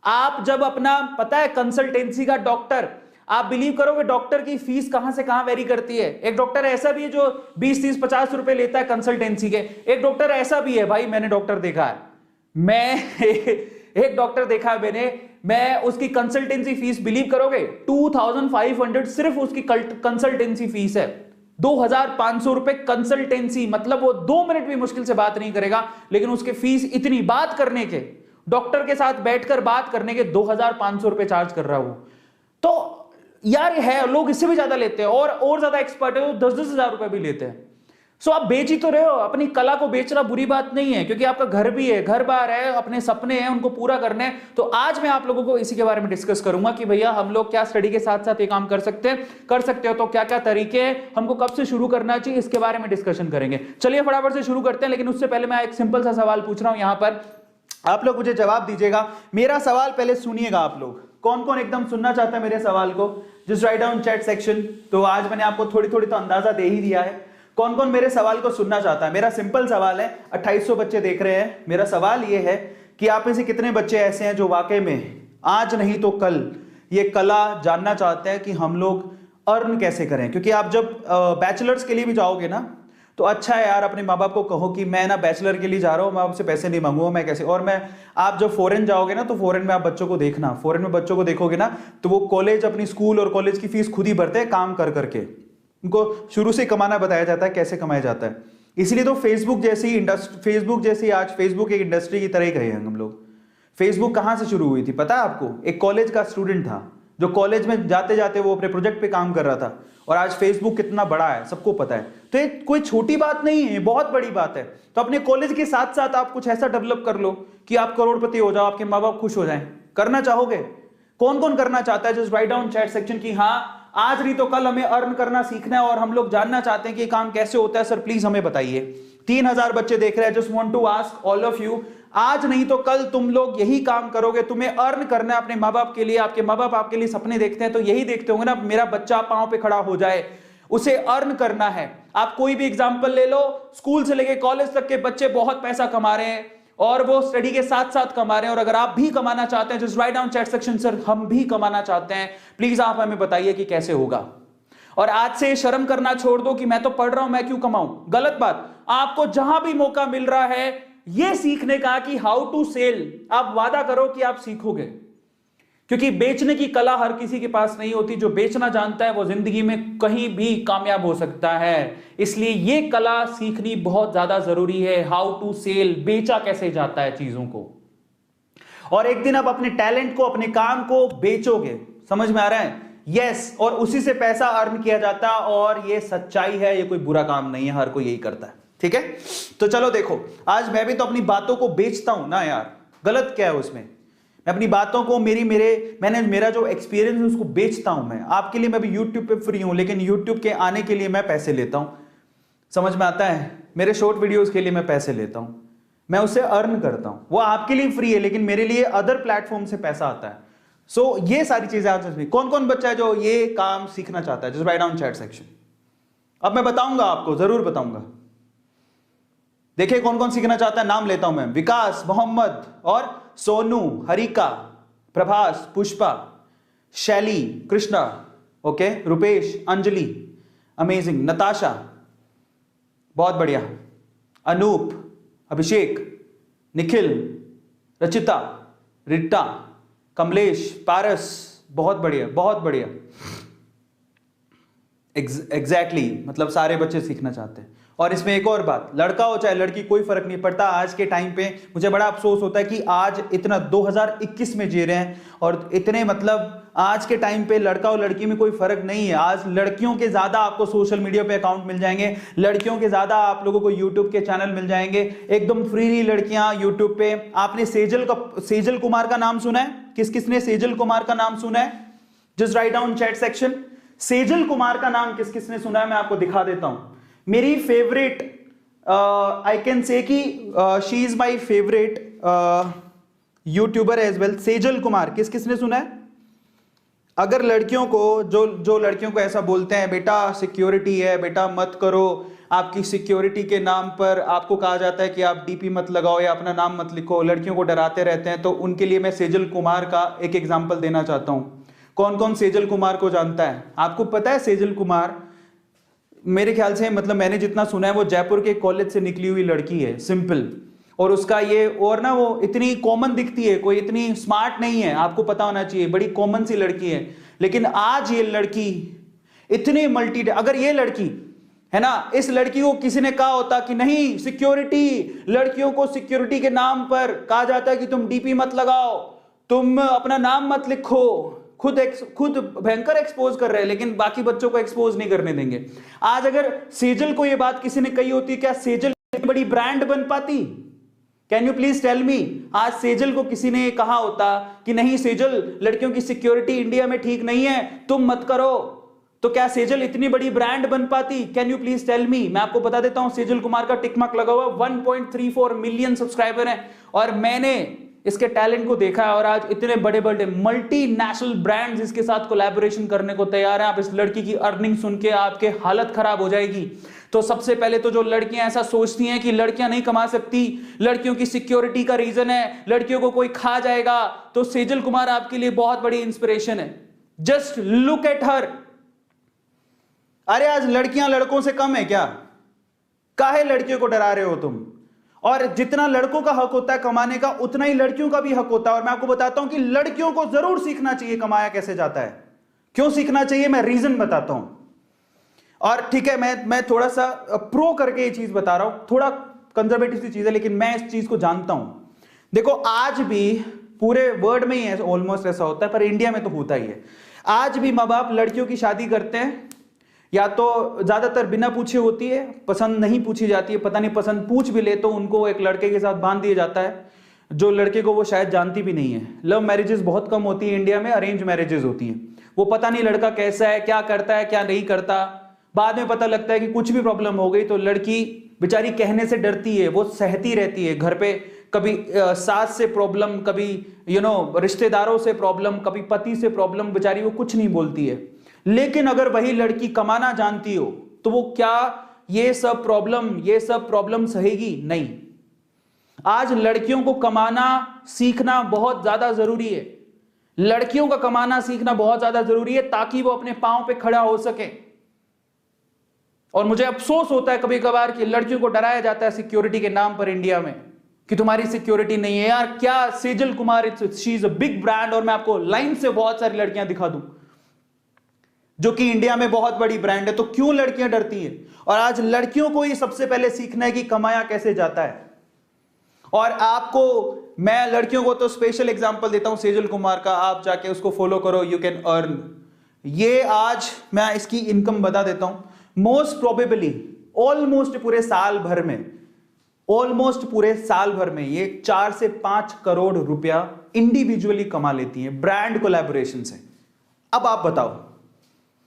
आप जब अपना, पता है कंसल्टेंसी का डॉक्टर, आप बिलीव करोगे डॉक्टर की फीस कहां से कहां वेरी करती है। एक डॉक्टर ऐसा भी है जो 20-30-50 रुपए लेता है कंसल्टेंसी के। एक डॉक्टर ऐसा भी है भाई, मैंने डॉक्टर देखा है, मैं एक डॉक्टर देखा है मैंने, मैं उसकी कंसल्टेंसी फीस बिलीव करोगे 2500 सिर्फ उसकी कंसल्टेंसी फीस है। 2500 रुपए कंसल्टेंसी, मतलब वो 2 मिनट भी मुश्किल से बात नहीं करेगा, लेकिन उसके फीस इतनी, बात करने के, डॉक्टर के साथ बैठकर बात करने के 2500 रुपए चार्ज कर रहा हूं। तो यार है, लोग इससे भी ज्यादा लेते हैं, और ज्यादा एक्सपर्ट है तो 10-10 हजार रुपए भी लेते हैं। सो आप बेच ही तो रहे हो, अपनी कला को बेचना बुरी बात नहीं है, क्योंकि आपका घर भी है, घर बार है, अपने सपने हैं, उनको पूरा करने हैं। तो आज मैं आप लोगों को इसी के बारे में डिस्कस करूंगा कि भैया हम लोग क्या स्टडी के साथ साथ ये काम कर सकते हो, तो क्या क्या तरीके हैं, हमको कब से शुरू करना चाहिए, इसके बारे में डिस्कशन करेंगे। चलिए फटाफट से शुरू करते हैं। लेकिन उससे पहले मैं एक सिंपल सा सवाल पूछ रहा हूं यहां पर, आप लोग मुझे जवाब दीजिएगा। मेरा सवाल पहले सुनिएगा आप लोग, कौन कौन एकदम सुनना चाहता है मेरे सवाल को, just write down chat section. तो आज मैंने आपको थोड़ी थोड़ी तो अंदाजा दे ही दिया है, कौन कौन मेरे सवाल को सुनना चाहता है। मेरा सिंपल सवाल है, 2800 बच्चे देख रहे हैं। मेरा सवाल यह है कि आप में से कितने बच्चे ऐसे हैं जो वाकई में आज नहीं तो कल ये कला जानना चाहते हैं कि हम लोग अर्न कैसे करें। क्योंकि आप जब बैचलर्स के लिए भी जाओगे ना, तो अच्छा है यार, अपने माँ बाप को कहो कि मैं ना बैचलर के लिए जा रहा हूँ, मैं आपसे पैसे नहीं मांगूंगा, मैं कैसे। और मैं, आप जब फॉरेन जाओगे ना, तो फॉरेन में आप बच्चों को देखना, फॉरेन में बच्चों को देखोगे ना, तो वो कॉलेज, अपनी स्कूल और कॉलेज की फीस खुद ही भरते हैं काम कर करके। उनको शुरू से कमाना बताया जाता है, कैसे कमाया जाता है। इसलिए तो फेसबुक जैसी आज फेसबुक एक इंडस्ट्री की तरह ही कहे हम लोग। फेसबुक कहाँ से शुरू हुई थी पता है आपको? एक कॉलेज का स्टूडेंट था, जो कॉलेज में जाते जाते वो अपने प्रोजेक्ट पे काम कर रहा था, और आज फेसबुक कितना बड़ा है सबको पता है। तो ये कोई छोटी बात नहीं है, बहुत बड़ी बात है। तो अपने कॉलेज के साथ साथ आप कुछ ऐसा डेवलप कर लो कि आप करोड़पति हो जाओ, आपके माँ बाप खुश हो जाएं। करना चाहोगे? कौन कौन करना चाहता है? Just write down chat section की हाँ, आज नहीं तो कल हमें अर्न करना सीखना है और हम लोग जानना चाहते हैं कि ये काम कैसे होता है। सर प्लीज हमें बताइए। 3000 बच्चे देख रहे हैं। Just want to ask all of you, आज नहीं तो कल तुम लोग यही काम करोगे, तुम्हें अर्न करना है अपने माँ बाप के लिए। आपके माँ बाप आपके लिए सपने देखते हैं, तो यही देखते होंगे ना, मेरा बच्चा पांव पे खड़ा हो जाए, उसे अर्न करना है। आप कोई भी एग्जाम्पल ले लो, स्कूल से लेके कॉलेज तक के बच्चे बहुत पैसा कमा रहे हैं और वो स्टडी के साथ साथ कमा रहे हैं। और अगर आप भी कमाना चाहते हैं, just write down chat section sir हम भी कमाना चाहते हैं, प्लीज आप हमें बताइए कि कैसे होगा। और आज से शर्म करना छोड़ दो कि मैं तो पढ़ रहा हूं, मैं क्यों कमाऊं, गलत बात। आपको जहां भी मौका मिल रहा है यह सीखने का कि हाउ टू सेल, आप वादा करो कि आप सीखोगे, क्योंकि बेचने की कला हर किसी के पास नहीं होती। जो बेचना जानता है वो जिंदगी में कहीं भी कामयाब हो सकता है। इसलिए ये कला सीखनी बहुत ज्यादा जरूरी है, हाउ टू सेल, बेचा कैसे जाता है चीजों को। और एक दिन आप अपने टैलेंट को, अपने काम को बेचोगे, समझ में आ रहा है? यस, और उसी से पैसा अर्न किया जाता है। और ये सच्चाई है, ये कोई बुरा काम नहीं है, हर कोई यही करता है, ठीक है। तो चलो देखो, आज मैं भी तो अपनी बातों को बेचता हूं ना यार, गलत क्या है उसमें? मैं अपनी बातों को, मैंने मेरा जो एक्सपीरियंस है उसको बेचता हूं मैं आपके लिए। मैं भी YouTube पे फ्री हूं, लेकिन YouTube के आने के लिए मैं पैसे लेता हूं, समझ में आता है? मेरे शॉर्ट वीडियोस के लिए मैं पैसे लेता हूं, मैं उससे अर्न करता हूं। वो आपके लिए फ्री है, लेकिन मेरे लिए अदर प्लेटफॉर्म से पैसा आता है। सो ये सारी चीजें आप समझिए। कौन कौन बच्चा है जो ये काम सीखना चाहता है? Just write down chat section. अब मैं बताऊंगा आपको, जरूर बताऊंगा। देखिए कौन कौन सीखना चाहता है, नाम लेता हूं मैं। विकास, मोहम्मद और सोनू, हरिका, प्रभास, पुष्पा, शैली, कृष्णा, ओके, रुपेश, अंजलि, अमेजिंग, नताशा, बहुत बढ़िया, अनूप, अभिषेक, निखिल, रचिता, रिटा, कमलेश, पारस, बहुत बढ़िया, बहुत बढ़िया। एग्जैक्टली, मतलब सारे बच्चे सीखना चाहते हैं। और इसमें एक और बात, लड़का हो चाहे लड़की, कोई फर्क नहीं पड़ता। आज के टाइम पे मुझे बड़ा अफसोस होता है कि आज इतना 2021 में जी रहे हैं और इतने, मतलब आज के टाइम पे लड़का और लड़की में कोई फर्क नहीं है। आज लड़कियों के ज्यादा आपको सोशल मीडिया पे अकाउंट मिल जाएंगे, लड़कियों के ज्यादा आप लोगों को यूट्यूब के चैनल मिल जाएंगे, एकदम फ्रीली लड़कियां यूट्यूब पे। आपने सेजल कुमार का नाम सुना है? किस किसने सेजल कुमार का नाम सुना है? Just write down chat section. Sejal Kumar का नाम किस किसने सुना है? मैं आपको दिखा देता हूं। मेरी favourite, I can say that she is my favourite YouTuber as well, Sejal Kumar. किस किसने सुना है? अगर लड़कियों को, जो लड़कियों को ऐसा बोलते हैं बेटा सिक्योरिटी है, बेटा मत करो, आपकी सिक्योरिटी के नाम पर आपको कहा जाता है कि आप डीपी मत लगाओ या अपना नाम मत लिखो, लड़कियों को डराते रहते हैं, तो उनके लिए मैं सेजल कुमार का एक एग्जाम्पल देना चाहता हूं। कौन कौन सेजल कुमार को जानता है? आपको पता है सेजल कुमार, मेरे ख्याल से, मतलब मैंने जितना सुना है, वो जयपुर के कॉलेज से निकली हुई लड़की है, सिंपल। और उसका ये, और ना वो इतनी कॉमन दिखती है, कोई इतनी स्मार्ट नहीं है, आपको पता होना चाहिए, बड़ी कॉमन सी लड़की है। लेकिन आज ये लड़की इतनी अगर ये लड़की है ना, इस लड़की को किसी ने कहा होता कि नहीं सिक्योरिटी, लड़कियों को सिक्योरिटी के नाम पर कहा जाता है कि तुम डीपी मत लगाओ, तुम अपना नाम मत लिखो, खुद भयंकर एक्सपोज कर रहे हैं, लेकिन बाकी बच्चों को एक्सपोज नहीं करने देंगे। आज अगर सेजल को यह बात किसी ने कही होती, क्या सेजल बड़ी ब्रांड बन पाती? Can you please tell me? आज सेजल को किसी ने कहा होता कि नहीं सेजल, लड़कियों की सिक्योरिटी इंडिया में ठीक नहीं है, तुम मत करो, तो क्या सेजल इतनी बड़ी ब्रांड बन पाती? Can you please tell me? मैं आपको बता देता हूं, सेजल कुमार का टिक मार्क लगा हुआ 1.34 मिलियन सब्सक्राइबर हैं, और मैंने इसके टैलेंट को देखा है। और आज इतने बड़े बड़े मल्टीनेशनल ब्रांड्स इसके साथ कोलैबोरेशन करने को तैयार हैं। आप इस लड़की की अर्निंग सुन के आपके हालत खराब हो जाएगी। तो सबसे पहले तो जो लड़कियां ऐसा सोचती हैं कि लड़कियां नहीं कमा सकती, लड़कियों की सिक्योरिटी का रीजन है, लड़कियों को कोई खा जाएगा, तो सेजल कुमार आपके लिए बहुत बड़ी इंस्पिरेशन है। Just look at her. अरे आज लड़कियां लड़कों से कम है क्या? काहे लड़कियों को डरा रहे हो तुम? और जितना लड़कों का हक होता है कमाने का, उतना ही लड़कियों का भी हक होता है। और मैं आपको बताता हूं कि लड़कियों को जरूर सीखना चाहिए कमाया कैसे जाता है। क्यों सीखना चाहिए, मैं रीजन बताता हूं। और ठीक है, मैं थोड़ा सा प्रो करके ये चीज बता रहा हूं, थोड़ा कंजर्वेटिव सी चीज है, लेकिन मैं इस चीज को जानता हूं। देखो आज भी पूरे वर्ल्ड में ही ऑलमोस्ट ऐसा होता है, पर इंडिया में तो होता ही है। आज भी माँ बाप लड़कियों की शादी करते हैं, या तो ज्यादातर बिना पूछे होती है, पसंद नहीं पूछी जाती है, पता नहीं पसंद पूछ भी ले तो उनको एक लड़के के साथ बांध दिया जाता है, जो लड़के को वो शायद जानती भी नहीं है। लव मैरिजेस बहुत कम होती है इंडिया में, अरेंज मैरिजेस होती हैं। वो पता नहीं लड़का कैसा है, क्या करता है, क्या नहीं करता, बाद में पता लगता है कि कुछ भी प्रॉब्लम हो गई तो लड़की बेचारी कहने से डरती है, वो सहती रहती है घर पे, कभी सास से प्रॉब्लम, कभी रिश्तेदारों से प्रॉब्लम, कभी पति से प्रॉब्लम, बेचारी वो कुछ नहीं बोलती है। लेकिन अगर वही लड़की कमाना जानती हो तो वो क्या ये सब प्रॉब्लम सहेगी नहीं। आज लड़कियों को कमाना सीखना बहुत ज्यादा जरूरी है। लड़कियों का कमाना सीखना बहुत ज्यादा जरूरी है ताकि वो अपने पांव पे खड़ा हो सके। और मुझे अफसोस होता है कभी कभार कि लड़कियों को डराया जाता है सिक्योरिटी के नाम पर इंडिया में कि तुम्हारी सिक्योरिटी नहीं है। यार क्या Sejal Kumar, she is a big brand, और मैं आपको लाइन से बहुत सारी लड़कियां दिखा दूं जो कि इंडिया में बहुत बड़ी ब्रांड है। तो क्यों लड़कियां डरती हैं? और आज लड़कियों को ही सबसे पहले सीखना है कि कमाया कैसे जाता है। और आपको, मैं लड़कियों को तो स्पेशल एग्जांपल देता हूं सेजल कुमार का, आप जाके उसको फॉलो करो, यू कैन अर्न। ये आज मैं इसकी इनकम बता देता हूं, मोस्ट प्रोबेबली ऑलमोस्ट पूरे साल भर में ये 4 से 5 करोड़ रुपया इंडिविजुअली कमा लेती हैं ब्रांड कोलैबोरेशन से। अब आप बताओ,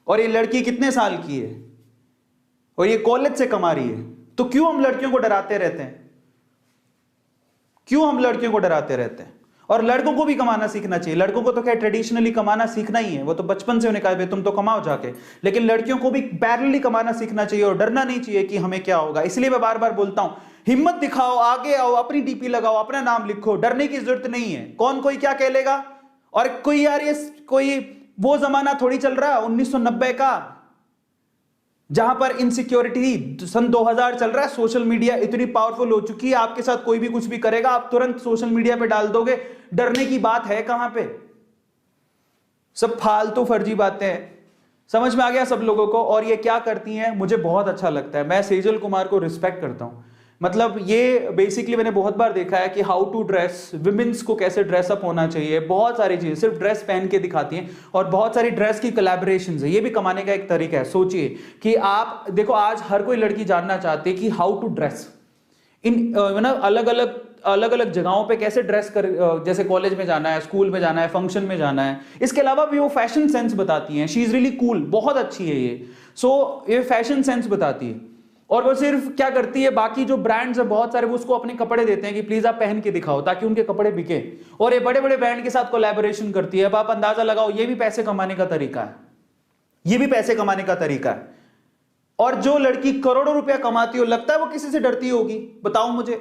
और ये लड़की कितने साल की है और ये कॉलेज से कमा रही है। तो क्यों हम लड़कियों को डराते रहते हैं? और लड़कों को भी कमाना सीखना चाहिए। लड़कों को तो खैर ट्रेडिशनली कमाना सीखना ही है, वो तो बचपन से उन्हें कहा तुम तो कमाओ जाके। लेकिन लड़कियों को भी पैरेलली कमाना सीखना चाहिए और डरना नहीं चाहिए कि हमें क्या होगा। इसलिए मैं बार बार बोलता हूं, हिम्मत दिखाओ, आगे आओ, अपनी डीपी लगाओ, अपना नाम लिखो, डरने की जरूरत नहीं है। कौन कोई क्या कह लेगा? और कोई यार ये कोई वो जमाना थोड़ी चल रहा है 1990 का जहां पर इनसिक्योरिटी, सन 2000 चल रहा है। सोशल मीडिया इतनी पावरफुल हो चुकी है, आपके साथ कोई भी कुछ भी करेगा, आप तुरंत सोशल मीडिया पे डाल दोगे। डरने की बात है कहां पे? सब फालतू फर्जी बातें हैं। समझ में आ गया सब लोगों को? और ये क्या करती हैं, मुझे बहुत अच्छा लगता है। मैं सेजल कुमार को रिस्पेक्ट करता हूं। मतलब ये बेसिकली मैंने बहुत बार देखा है कि हाउ टू ड्रेस, विमेंस को कैसे ड्रेसअप होना चाहिए, बहुत सारी चीजें सिर्फ ड्रेस पहन के दिखाती हैं। और बहुत सारी ड्रेस की कोलैबोरेशंस है, ये भी कमाने का एक तरीका है। सोचिए कि आप देखो, आज हर कोई लड़की जानना चाहती है कि हाउ टू ड्रेस इन अलग अलग जगहों पे कैसे ड्रेस कर, जैसे कॉलेज में जाना है, स्कूल में जाना है, फंक्शन में जाना है। इसके अलावा भी वो फैशन सेंस बताती हैं। शी इज रियली कूल, बहुत अच्छी है ये। सो ये फैशन सेंस बताती है। और वो सिर्फ क्या करती है, बाकी जो ब्रांड्स है बहुत सारे वो उसको अपने कपड़े देते हैं कि प्लीज आप पहन के दिखाओ ताकि उनके कपड़े बिके। और ये बड़े बड़े ब्रांड के साथ कोलैबोरेशन करती है। अब आप अंदाजा लगाओ, ये भी पैसे कमाने का तरीका है। और जो लड़की करोड़ों रुपया कमाती हो, लगता है वो किसी से डरती होगी? बताओ मुझे,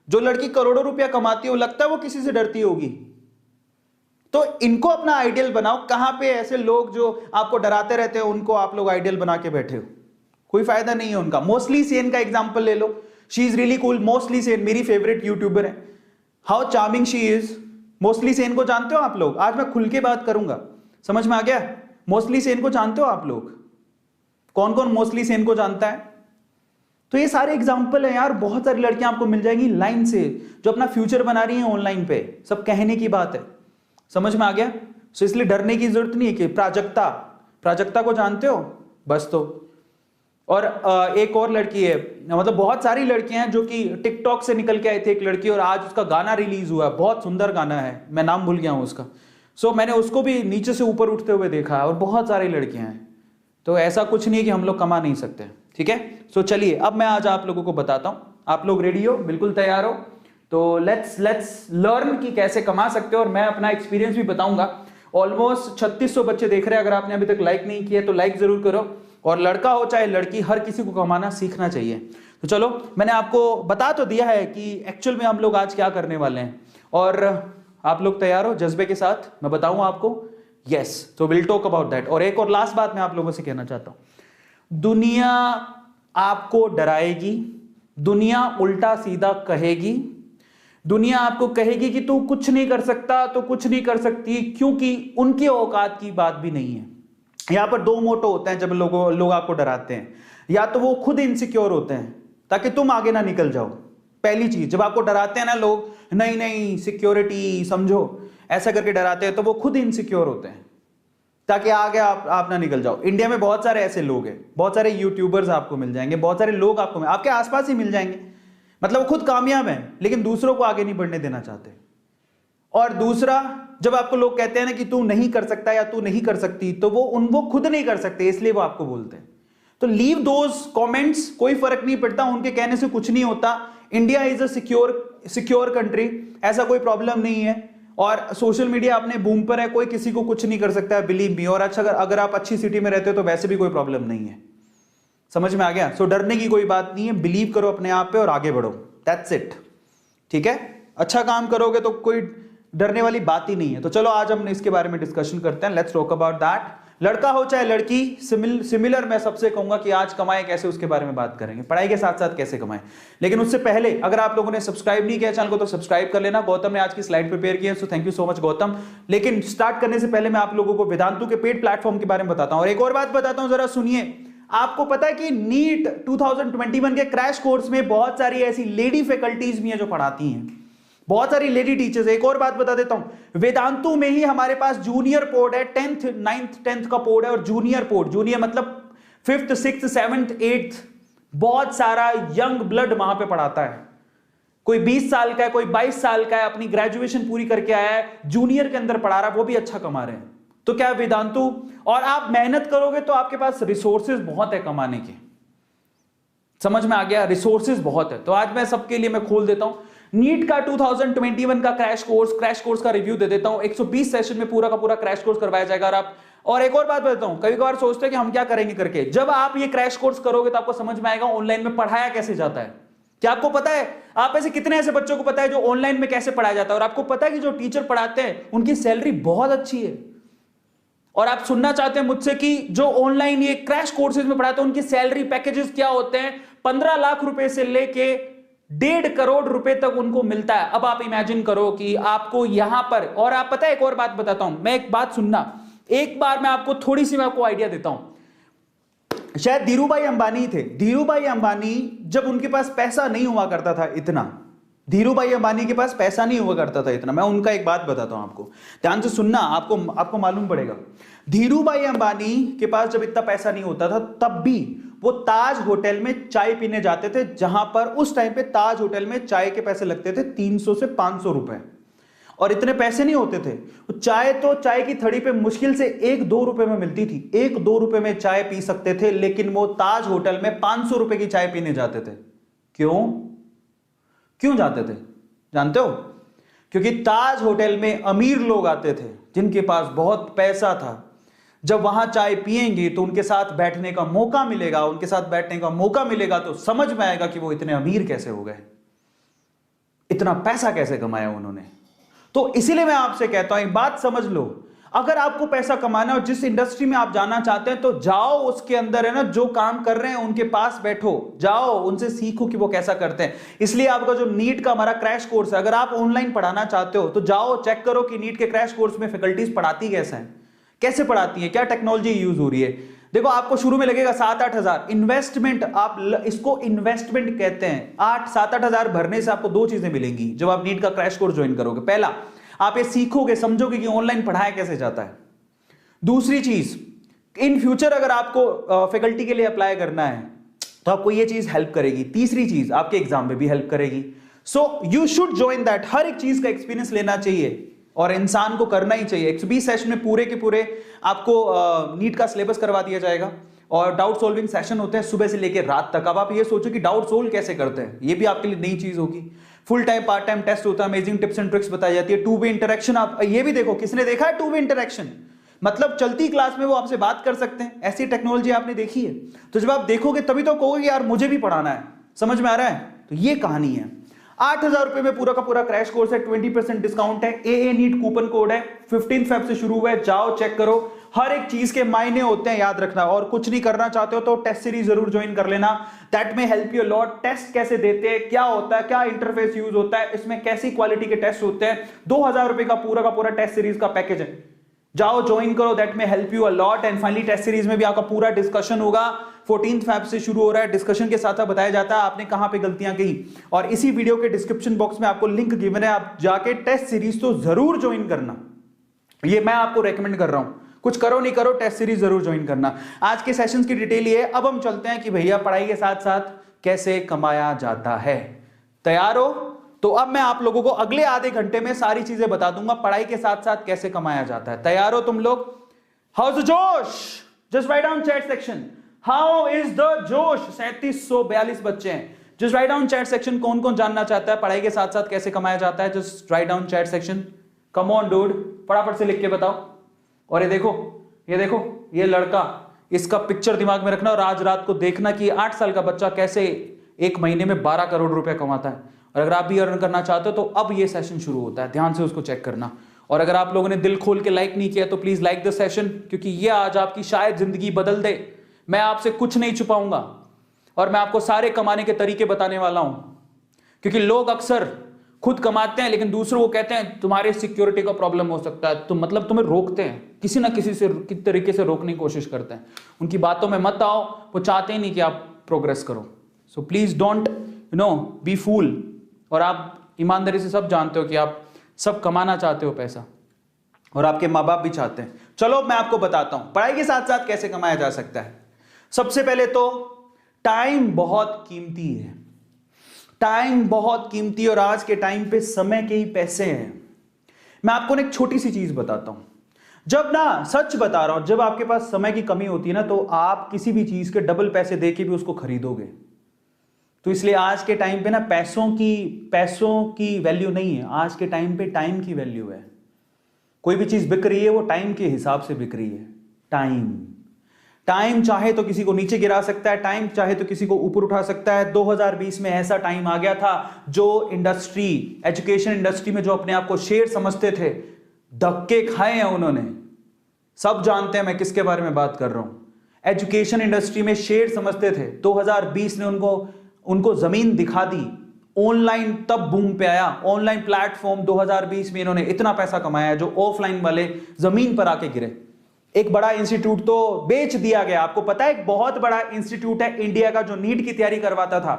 जो लड़की करोड़ों रुपया कमाती हो, लगता है वो किसी से डरती होगी? तो इनको अपना आइडियल बनाओ। कहां पे ऐसे लोग जो आपको डराते रहते हो, उनको आप लोग आइडियल बना के बैठे हो, कोई फायदा नहीं है उनका। मोस्टली सेन का एग्जांपल ले लो, she is really cool. Mostly sane मेरी फेवरेट यूट्यूबर है। How charming she is. Mostly sane को जानते हो आप लोग? आज मैं खुल के बात करूंगा, समझ में आ गया? मोस्टली सेन को जानते हो आप लोग? कौन कौन मोस्टली सेन को जानता है? तो ये सारे एग्जाम्पल है यार, बहुत सारी लड़कियां आपको मिल जाएंगी लाइन से जो अपना फ्यूचर बना रही हैं ऑनलाइन पे। सब कहने की बात है, समझ में आ गया? सो इसलिए डरने की जरूरत नहीं है। कि प्राजक्ता को जानते हो? बस तो। और एक और लड़की है, मतलब बहुत सारी लड़कियां हैं जो कि टिकटॉक से निकल के आई थी एक लड़की, और आज उसका गाना रिलीज हुआ है, बहुत सुंदर गाना है, मैं नाम भूल गया हूं उसका। सो मैंने उसको भी नीचे से ऊपर उठते हुए देखा है। और बहुत सारी लड़कियां हैं। तो ऐसा कुछ नहीं है कि हम लोग कमा नहीं सकते, ठीक है? सो चलिए अब मैं आज आप लोगों को बताता हूं। आप लोग रेडी हो? बिल्कुल तैयार हो? तो लेट्स लर्न कि कैसे कमा सकते हो। और मैं अपना एक्सपीरियंस भी बताऊंगा। ऑलमोस्ट 3600 बच्चे देख रहे हैं। अगर आपने अभी तक लाइक नहीं किया तो लाइक जरूर करो। और लड़का हो चाहे लड़की, हर किसी को कमाना सीखना चाहिए। तो चलो, मैंने आपको बता तो दिया है कि एक्चुअल में हम लोग आज क्या करने वाले हैं। और आप लोग तैयार हो जज्बे के साथ? मैं बताऊं आपको? यस, तो विल टॉक अबाउट दैट। और एक और लास्ट बात मैं आप लोगों से कहना चाहता हूं, दुनिया आपको डराएगी, दुनिया उल्टा सीधा कहेगी, दुनिया आपको कहेगी कि तू कुछ नहीं कर सकता, तो कुछ नहीं कर सकती, क्योंकि उनकी औकात की बात भी नहीं है। यहां पर दो मोटो होते हैं जब लोग आपको डराते हैं। या तो वो खुद इनसिक्योर होते हैं ताकि तुम आगे ना निकल जाओ। पहली चीज, जब आपको डराते हैं ना लोग, नहीं सिक्योरिटी समझो, ऐसा करके डराते हैं, तो वो खुद इनसिक्योर होते हैं ताकि आगे आप ना निकल जाओ। इंडिया में बहुत सारे ऐसे लोग हैं, बहुत सारे यूट्यूबर्स आपको मिल जाएंगे, बहुत सारे लोग आपके आसपास ही मिल जाएंगे। मतलब वो खुद कामयाब हैं लेकिन दूसरों को आगे नहीं बढ़ने देना चाहते। और दूसरा, जब आपको लोग कहते हैं ना कि तू नहीं कर सकता या तू नहीं कर सकती, तो वो खुद नहीं कर सकते, इसलिए वो आपको बोलते हैं। तो लीव दोज कमेंट्स, कोई फर्क नहीं पड़ता, उनके कहने से कुछ नहीं होता। India is a secure country, ऐसा कोई प्रॉब्लम नहीं है। और सोशल मीडिया अपने बूम पर है, कोई किसी को कुछ नहीं कर सकता है, बिलीव मी। और अच्छा, अगर आप अच्छी सिटी में रहते हो तो वैसे भी कोई प्रॉब्लम नहीं है। समझ में आ गया? सो डरने की कोई बात नहीं है, बिलीव करो अपने आप पे और आगे बढ़ो, दैट्स इट। ठीक है, अच्छा काम करोगे तो कोई डरने वाली बात ही नहीं है। तो चलो आज हम इसके बारे में डिस्कशन करते हैं, लेट्स टॉक अबाउट दैट। लड़का हो चाहे लड़की, सिमिलर मैं सबसे कहूंगा कि आज कमाए कैसे उसके बारे में बात करेंगे, पढ़ाई के साथ साथ कैसे कमाएं। लेकिन उससे पहले अगर आप लोगों ने सब्सक्राइब नहीं किया चैनल को तो सब्सक्राइब कर लेना। गौतम ने आज की स्लाइड प्रिपेयर की है, so thank you so much Gautam. लेकिन स्टार्ट करने से पहले मैं आप लोगों को वेदांतु के पेड प्लेटफॉर्म के बारे में बताता हूं। और एक और बात बताता हूं, जरा सुनिए। आपको पता है कि नीट 2021 के क्रैश कोर्स में बहुत सारी ऐसी लेडी फैकल्टीज भी हैं जो पढ़ाती हैं, बहुत सारी लेडी टीचर्स। एक और बात बता देता हूं, वेदांतु में ही हमारे पास जूनियर पोर्ड है, 10th 9th 10th का पोर्ड है, और जूनियर पोर्ड, जूनियर मतलब 5th 6th 7th 8th, बहुत सारा यंग ब्लड वहां पे पढ़ाता है। कोई 20 साल का है, कोई 22 साल का है, अपनी ग्रेजुएशन पूरी करके आया है, जूनियर के अंदर पढ़ा रहा है, वो भी अच्छा कमा रहे हैं। तो क्या वेदांतु, और आप मेहनत करोगे तो आपके पास रिसोर्सेज बहुत है कमाने के, समझ में आ गया? रिसोर्सेज बहुत है। तो आज मैं सबके लिए मैं खोल देता हूं नीट का 2021 का क्रैश कोर्स का रिव्यू दे देता हूं। 120 सेशन में पूरा का पूरा क्रैश कोर्स करवाया जाएगा। और एक और बात बताता हूं, कभी कभार सोचते हैं कि हम क्या करेंगे करके, जब आप ये क्रैश कोर्स करोगे तो आपको समझ में आएगा ऑनलाइन में पढ़ाया कैसे जाता है। क्या आपको पता है, आप ऐसे कितने ऐसे बच्चों को पता है जो ऑनलाइन में कैसे पढ़ाया जाता है? और आपको पता है कि जो टीचर पढ़ाते हैं उनकी सैलरी बहुत अच्छी है। और आप सुनना चाहते हैं मुझसे कि जो ऑनलाइन ये क्रैश कोर्सेज में पढ़ाते हैं उनकी सैलरी पैकेजेस क्या होते हैं? 15 लाख रुपए से लेके 1.5 करोड़ रुपए तक उनको मिलता है। अब आप इमेजिन करो कि आपको यहां पर, और आप पता है एक और बात बताता हूं, मैं एक बात सुनना, एक बार मैं आपको थोड़ी सी मैं आपको आइडिया देता हूं। शायद धीरूभाई अंबानी थे, धीरूभाई अंबानी जब उनके पास पैसा नहीं हुआ करता था इतना, धीरूभाई अंबानी के पास पैसा नहीं हुआ करता था इतना, मैं उनका एक बात बताता हूं आपको, ध्यान से सुनना, आपको मालूम पड़ेगा। धीरूभाई अंबानी के पास जब इतना पैसा नहीं होता था तब भी वो ताज होटल में चाय पीने जाते थे, जहां पर उस टाइम पे ताज होटल में चाय के पैसे लगते थे 300 से 500 रुपए, और इतने पैसे नहीं होते थे। चाय की थड़ी पे मुश्किल से 1-2 रुपए में मिलती थी, 1-2 रुपए में चाय पी सकते थे, लेकिन वो ताज होटल में 500 रुपए की चाय पीने जाते थे। क्यों जाते थे जानते हो? क्योंकि ताज होटल में अमीर लोग आते थे जिनके पास बहुत पैसा था। जब वहां चाय पिएंगे तो उनके साथ बैठने का मौका मिलेगा, उनके साथ बैठने का मौका मिलेगा तो समझ में आएगा कि वो इतने अमीर कैसे हो गए, इतना पैसा कैसे कमाया उन्होंने। तो इसीलिए मैं आपसे कहता हूं, एक बात समझ लो, अगर आपको पैसा कमाना है और जिस इंडस्ट्री में आप जाना चाहते हैं तो जाओ, उसके अंदर है ना जो काम कर रहे हैं उनके पास बैठो, जाओ उनसे सीखो कि वो कैसा करते हैं। इसलिए आपका जो नीट का हमारा क्रैश कोर्स है, अगर आप ऑनलाइन पढ़ाना चाहते हो तो जाओ चेक करो कि नीट के क्रैश कोर्स में फैकल्टीज पढ़ाती कैसे हैं, कैसे पढ़ाती है, क्या टेक्नोलॉजी यूज हो रही है। देखो आपको शुरू में लगेगा 7-8 हजार इन्वेस्टमेंट, आप इसको इन्वेस्टमेंट कहते हैं। 8-7-8 हजार भरने से आपको 2 चीजें मिलेंगी जब आप नीट का क्रैश कोर्स ज्वाइन करोगे। पहला, आप ये सीखोगे, समझोगे कि ऑनलाइन पढ़ाया कैसे जाता है। दूसरी चीज, इन फ्यूचर अगर आपको फैकल्टी के लिए अप्लाई करना है तो आपको ये चीज हेल्प करेगी। तीसरी चीज, आपके एग्जाम में भी हेल्प करेगी। So you should join that. हर एक चीज का एक्सपीरियंस लेना चाहिए और इंसान को करना ही चाहिए। 120 सेशन में पूरे के पूरे आपको नीट का सिलेबस करवा दिया जाएगा और डाउट सॉल्विंग सेशन होते हैं सुबह से लेकर रात तक। अब आप ये सोचो कि डाउट सोल्व कैसे करते हैं, ये भी आपके लिए नई चीज होगी। Full time part time test होता है, अमेजिंग टिप्स एंड ट्रिक्स बताई जाती है, 2 वे इंटरेक्शन। आप ये भी देखो, किसने देखा है 2 वे इंटरेक्शन? मतलब चलती क्लास में वो आपसे बात कर सकते हैं, ऐसी टेक्नोलॉजी आपने देखी है? तो जब आप देखोगे तभी तो कहोगे यार मुझे भी पढ़ाना है। समझ में आ रहा है? तो ये कहानी है। 8,000 रुपए में पूरा का पूरा क्रैश कोर्स है, 20% डिस्काउंट है, AA नीट कूपन कोड है, 15 फेब से शुरू हुआ है, जाओ चेक करो। हर एक चीज के मायने होते हैं, याद रखना। और कुछ नहीं करना चाहते हो तो टेस्ट सीरीज जरूर ज्वाइन कर लेना, that may help you lot. Test कैसे देते हैं, क्या होता है, क्या इंटरफेस यूज होता है, इसमें कैसी क्वालिटी के टेस्ट होते हैं, 2,000 रुपए का पूरा टेस्ट सीरीज का पैकेज है, जाओ ज्वाइन करो, that may help you a lot. And finally test series में भी आपका पूरा डिस्कशन होगा, 14 फेब से शुरू हो रहा है। डिस्कशन के साथ बताया जाता है आपने कहां पे गलतियां की, और इसी वीडियो के डिस्क्रिप्शन बॉक्स में आपको लिंक गिवन है, आप जाके टेस्ट सीरीज तो जरूर ज्वाइन करना, ये मैं आपको रेकमेंड कर रहा हूं। कुछ करो नहीं करो, टेस्ट सीरीज जरूर ज्वाइन करना। आज के सेशंस की डिटेल ये है। अब हम चलते हैं कि भैया पढ़ाई के साथ साथ कैसे कमाया जाता है। तैयार हो? तो अब मैं आप लोगों को अगले आधे घंटे में सारी चीजें बता दूंगा पढ़ाई के साथ साथ कैसे कमाया जाता है। तैयार हो तुम लोग? हाउ इज द जोश? Just write down chat section, how is the जोश? 3742 बच्चे हैं। Just write down chat section, कौन कौन जानना चाहता है पढ़ाई के साथ साथ कैसे कमाया जाता है? Just write down chat section, come on dude, फटाफट से लिख के बताओ। और ये देखो, ये लड़का, इसका पिक्चर दिमाग में रखना और आज रात को देखना कि 8 साल का बच्चा कैसे एक महीने में 12 करोड़ रुपए कमाता है। और अगर आप भी अर्न करना चाहते हो तो अब ये सेशन शुरू होता है, ध्यान से उसको चेक करना। और अगर आप लोगों ने दिल खोल के लाइक नहीं किया तो प्लीज लाइक द सेशन, क्योंकि ये आज आपकी शायद जिंदगी बदल दे। मैं आपसे कुछ नहीं छुपाऊंगा और मैं आपको सारे कमाने के तरीके बताने वाला हूं, क्योंकि लोग अक्सर खुद कमाते हैं लेकिन दूसरों को कहते हैं तुम्हारे सिक्योरिटी का प्रॉब्लम हो सकता है, तो मतलब तुम्हें रोकते हैं, किसी ना किसी से तरीके से रोकने की कोशिश करते हैं। उनकी बातों में मत आओ, वो चाहते ही नहीं कि आप प्रोग्रेस करो। So please don't B full. और आप ईमानदारी से सब जानते हो कि आप सब कमाना चाहते हो पैसा, और आपके माँ बाप भी चाहते हैं। चलो मैं आपको बताता हूं पढ़ाई के साथ साथ कैसे कमाया जा सकता है। सबसे पहले तो टाइम बहुत कीमती है, टाइम बहुत कीमती, और आज के टाइम पे समय के ही पैसे हैं। मैं आपको ना एक छोटी सी चीज बताता हूं, जब ना सच बता रहा हूं, जब आपके पास समय की कमी होती है ना, तो आप किसी भी चीज के डबल पैसे दे के भी उसको खरीदोगे। तो इसलिए आज के टाइम पे ना पैसों की वैल्यू नहीं है, आज के टाइम पे टाइम की वैल्यू है। कोई भी चीज बिक रही है वो टाइम के हिसाब से बिक रही है। टाइम चाहे तो किसी को नीचे गिरा सकता है, टाइम चाहे तो किसी को ऊपर उठा सकता है। 2020 में ऐसा टाइम आ गया था, जो इंडस्ट्री, एजुकेशन इंडस्ट्री में जो अपने आप को शेर समझते थे, धक्के खाए हैं उन्होंने। सब जानते हैं मैं किसके बारे में बात कर रहा हूं। एजुकेशन इंडस्ट्री में शेर समझते थे, 2020 ने उनको जमीन दिखा दी। ऑनलाइन तब बूम पे आया, ऑनलाइन प्लेटफॉर्म 2020 में इन्होंने इतना पैसा कमाया जो ऑफलाइन वाले जमीन पर आके गिरे। एक बड़ा इंस्टीट्यूट तो बेच दिया गया। आपको पता है एक बहुत बड़ा इंस्टीट्यूट है इंडिया का जो नीट की तैयारी करवाता था,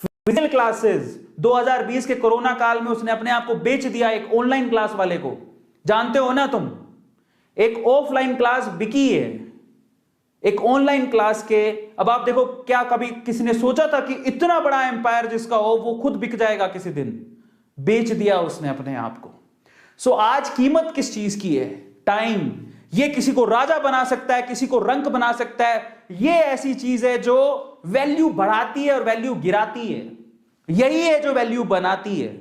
फिजिकल क्लासेस, 2020 के कोरोना काल में उसने अपने आप को बेच दिया एक ऑनलाइन क्लास वाले को। जानते हो ना तुम, एक ऑफलाइन क्लास बिकी है एक ऑनलाइन क्लास के। अब आप देखो, क्या कभी किसी ने सोचा था कि इतना बड़ा एम्पायर जिसका हो वो खुद बिक जाएगा किसी दिन? बेच दिया उसने अपने आप को। सो आज कीमत किस चीज की है? टाइम। ये किसी को राजा बना सकता है, किसी को रंक बना सकता है। ये ऐसी चीज है जो वैल्यू बढ़ाती है और वैल्यू गिराती है। यही है जो वैल्यू बनाती है।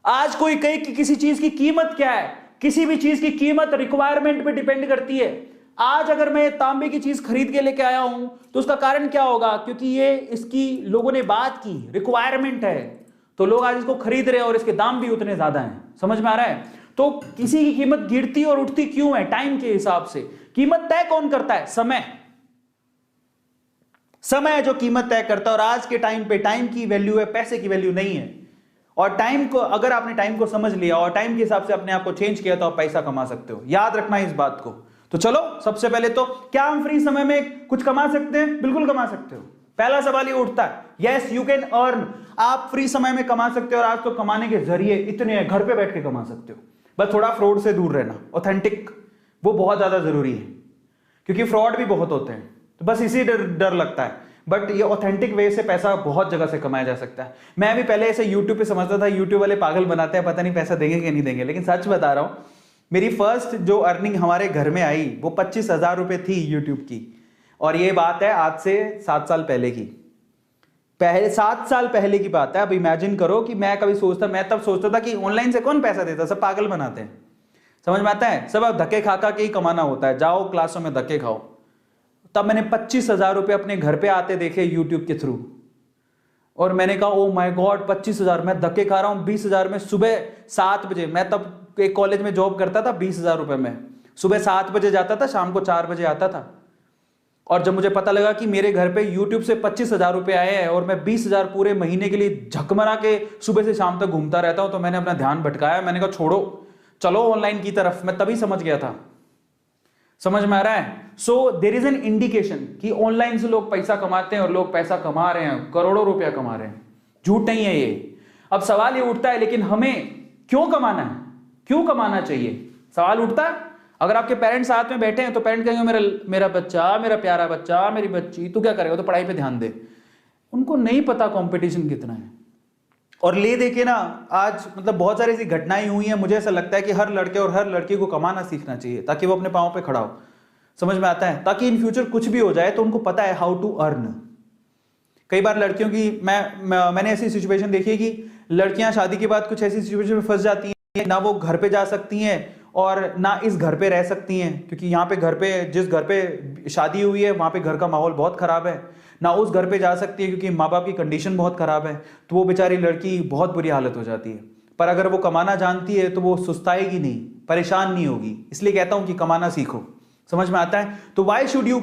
आज कोई कहे कि किसी चीज की कीमत क्या है, किसी भी चीज की कीमत रिक्वायरमेंट पे डिपेंड करती है। आज अगर मैं तांबे की चीज खरीद के लेके आया हूं तो उसका कारण क्या होगा? क्योंकि ये इसकी लोगों ने बात की, रिक्वायरमेंट है, तो लोग आज इसको खरीद रहे हैं और इसके दाम भी उतने ज्यादा हैं। समझ में आ रहा है? तो किसी की कीमत गिरती और उठती क्यों है? टाइम के हिसाब से। कीमत तय कौन करता है? समय। समय जो कीमत तय करता है, और आज के टाइम पे टाइम की वैल्यू है, पैसे की वैल्यू नहीं है। और टाइम को, अगर आपने टाइम को समझ लिया और टाइम के हिसाब से अपने आप को चेंज किया तो आप पैसा कमा सकते हो। याद रखना इस बात को। तो चलो सबसे पहले तो, क्या हम फ्री समय में कुछ कमा सकते हैं? बिल्कुल कमा सकते हो। पहला सवाल ये उठता है, यस यू कैन अर्न। आप फ्री समय में कमा सकते हो, और आज तो कमाने के जरिए इतने हैं, घर पे बैठ के कमा सकते हो। बस थोड़ा फ्रॉड से दूर रहना, ऑथेंटिक, वो बहुत ज्यादा जरूरी है, क्योंकि फ्रॉड भी बहुत होते हैं। तो बस इसी डर लगता है, बट ये ऑथेंटिक वे से पैसा बहुत जगह से कमाया जा सकता है। मैं भी पहले ऐसे यूट्यूब पे समझता था यूट्यूब वाले पागल बनाते हैं, पता नहीं पैसा देंगे कि नहीं देंगे, लेकिन सच बता रहा हूं, मेरी फर्स्ट जो अर्निंग हमारे घर में आई वो 25,000 रुपए थी यूट्यूब की। और ये बात है आज से 7 साल पहले की, 7 साल पहले की बात है। अब इमेजिन करो कि मैं तब सोचता था कि ऑनलाइन से कौन पैसा देता, सब पागल बनाते हैं। समझ में आता है? सब अब धक्के खा के ही कमाना होता है, जाओ क्लासों में धक्के खाओ। तब मैंने 25,000 रुपए अपने घर पे आते देखे यूट्यूब के थ्रू, और मैंने कहा ओ माय गॉड 25,000 मैं धक्के खा रहा हूं। 20,000 में सुबह 7 बजे, मैं तब एक कॉलेज में जॉब करता था, 20,000 रुपए में सुबह 7 बजे जाता था, शाम को 4 बजे आता था। और जब मुझे पता लगा कि मेरे घर पे यूट्यूब से 25,000 रुपए आए हैं और मैं 20,000 पूरे महीने के लिए झकमरा के सुबह से शाम तक घूमता रहता हूं, तो मैंने अपना ध्यान भटकाया। मैंने कहा छोड़ो, चलो ऑनलाइन की तरफ। मैं तभी समझ गया था। समझ में आ रहा है? So there is an indication कि ऑनलाइन से लोग पैसा कमाते हैं, और लोग पैसा कमा रहे हैं, करोड़ों रुपया कमा रहे हैं। झूठ नहीं है ये। अब सवाल ये उठता है, लेकिन हमें क्यों कमाना है, क्यों कमाना चाहिए? सवाल उठता है। अगर आपके पेरेंट्स साथ में बैठे हैं तो पेरेंट्स कहेंगे मेरा बच्चा, मेरा प्यारा बच्चा, मेरी बच्ची, तू क्या करेगा? तो पढ़ाई पे ध्यान दे। उनको नहीं पता कंपटीशन कितना है। और ले दे के ना आज मतलब बहुत सारी ऐसी घटनाएं हुई हैं। मुझे ऐसा लगता है कि हर लड़के और हर लड़की को कमाना सीखना चाहिए, ताकि वो अपने पांव पे खड़ा हो। समझ में आता है? ताकि इन फ्यूचर कुछ भी हो जाए तो उनको पता है हाउ टू अर्न। कई बार लड़कियों की मैंने ऐसी सिचुएशन देखी है कि लड़कियां शादी के बाद कुछ ऐसी सिचुएशन में फंस जाती हैं, ना वो घर पे जा सकती हैं और ना इस घर पे रह सकती हैं, क्योंकि यहाँ पे घर पे, जिस घर पे शादी हुई है वहाँ पे घर का माहौल बहुत ख़राब है, ना उस घर पे जा सकती है क्योंकि माँ बाप की कंडीशन बहुत ख़राब है। तो वो बेचारी लड़की बहुत बुरी हालत हो जाती है। पर अगर वो कमाना जानती है तो वो सुस्ताएगी नहीं, परेशान नहीं होगी। इसलिए कहता हूँ कि कमाना सीखो। समझ में आता है? तो वाई शुड यू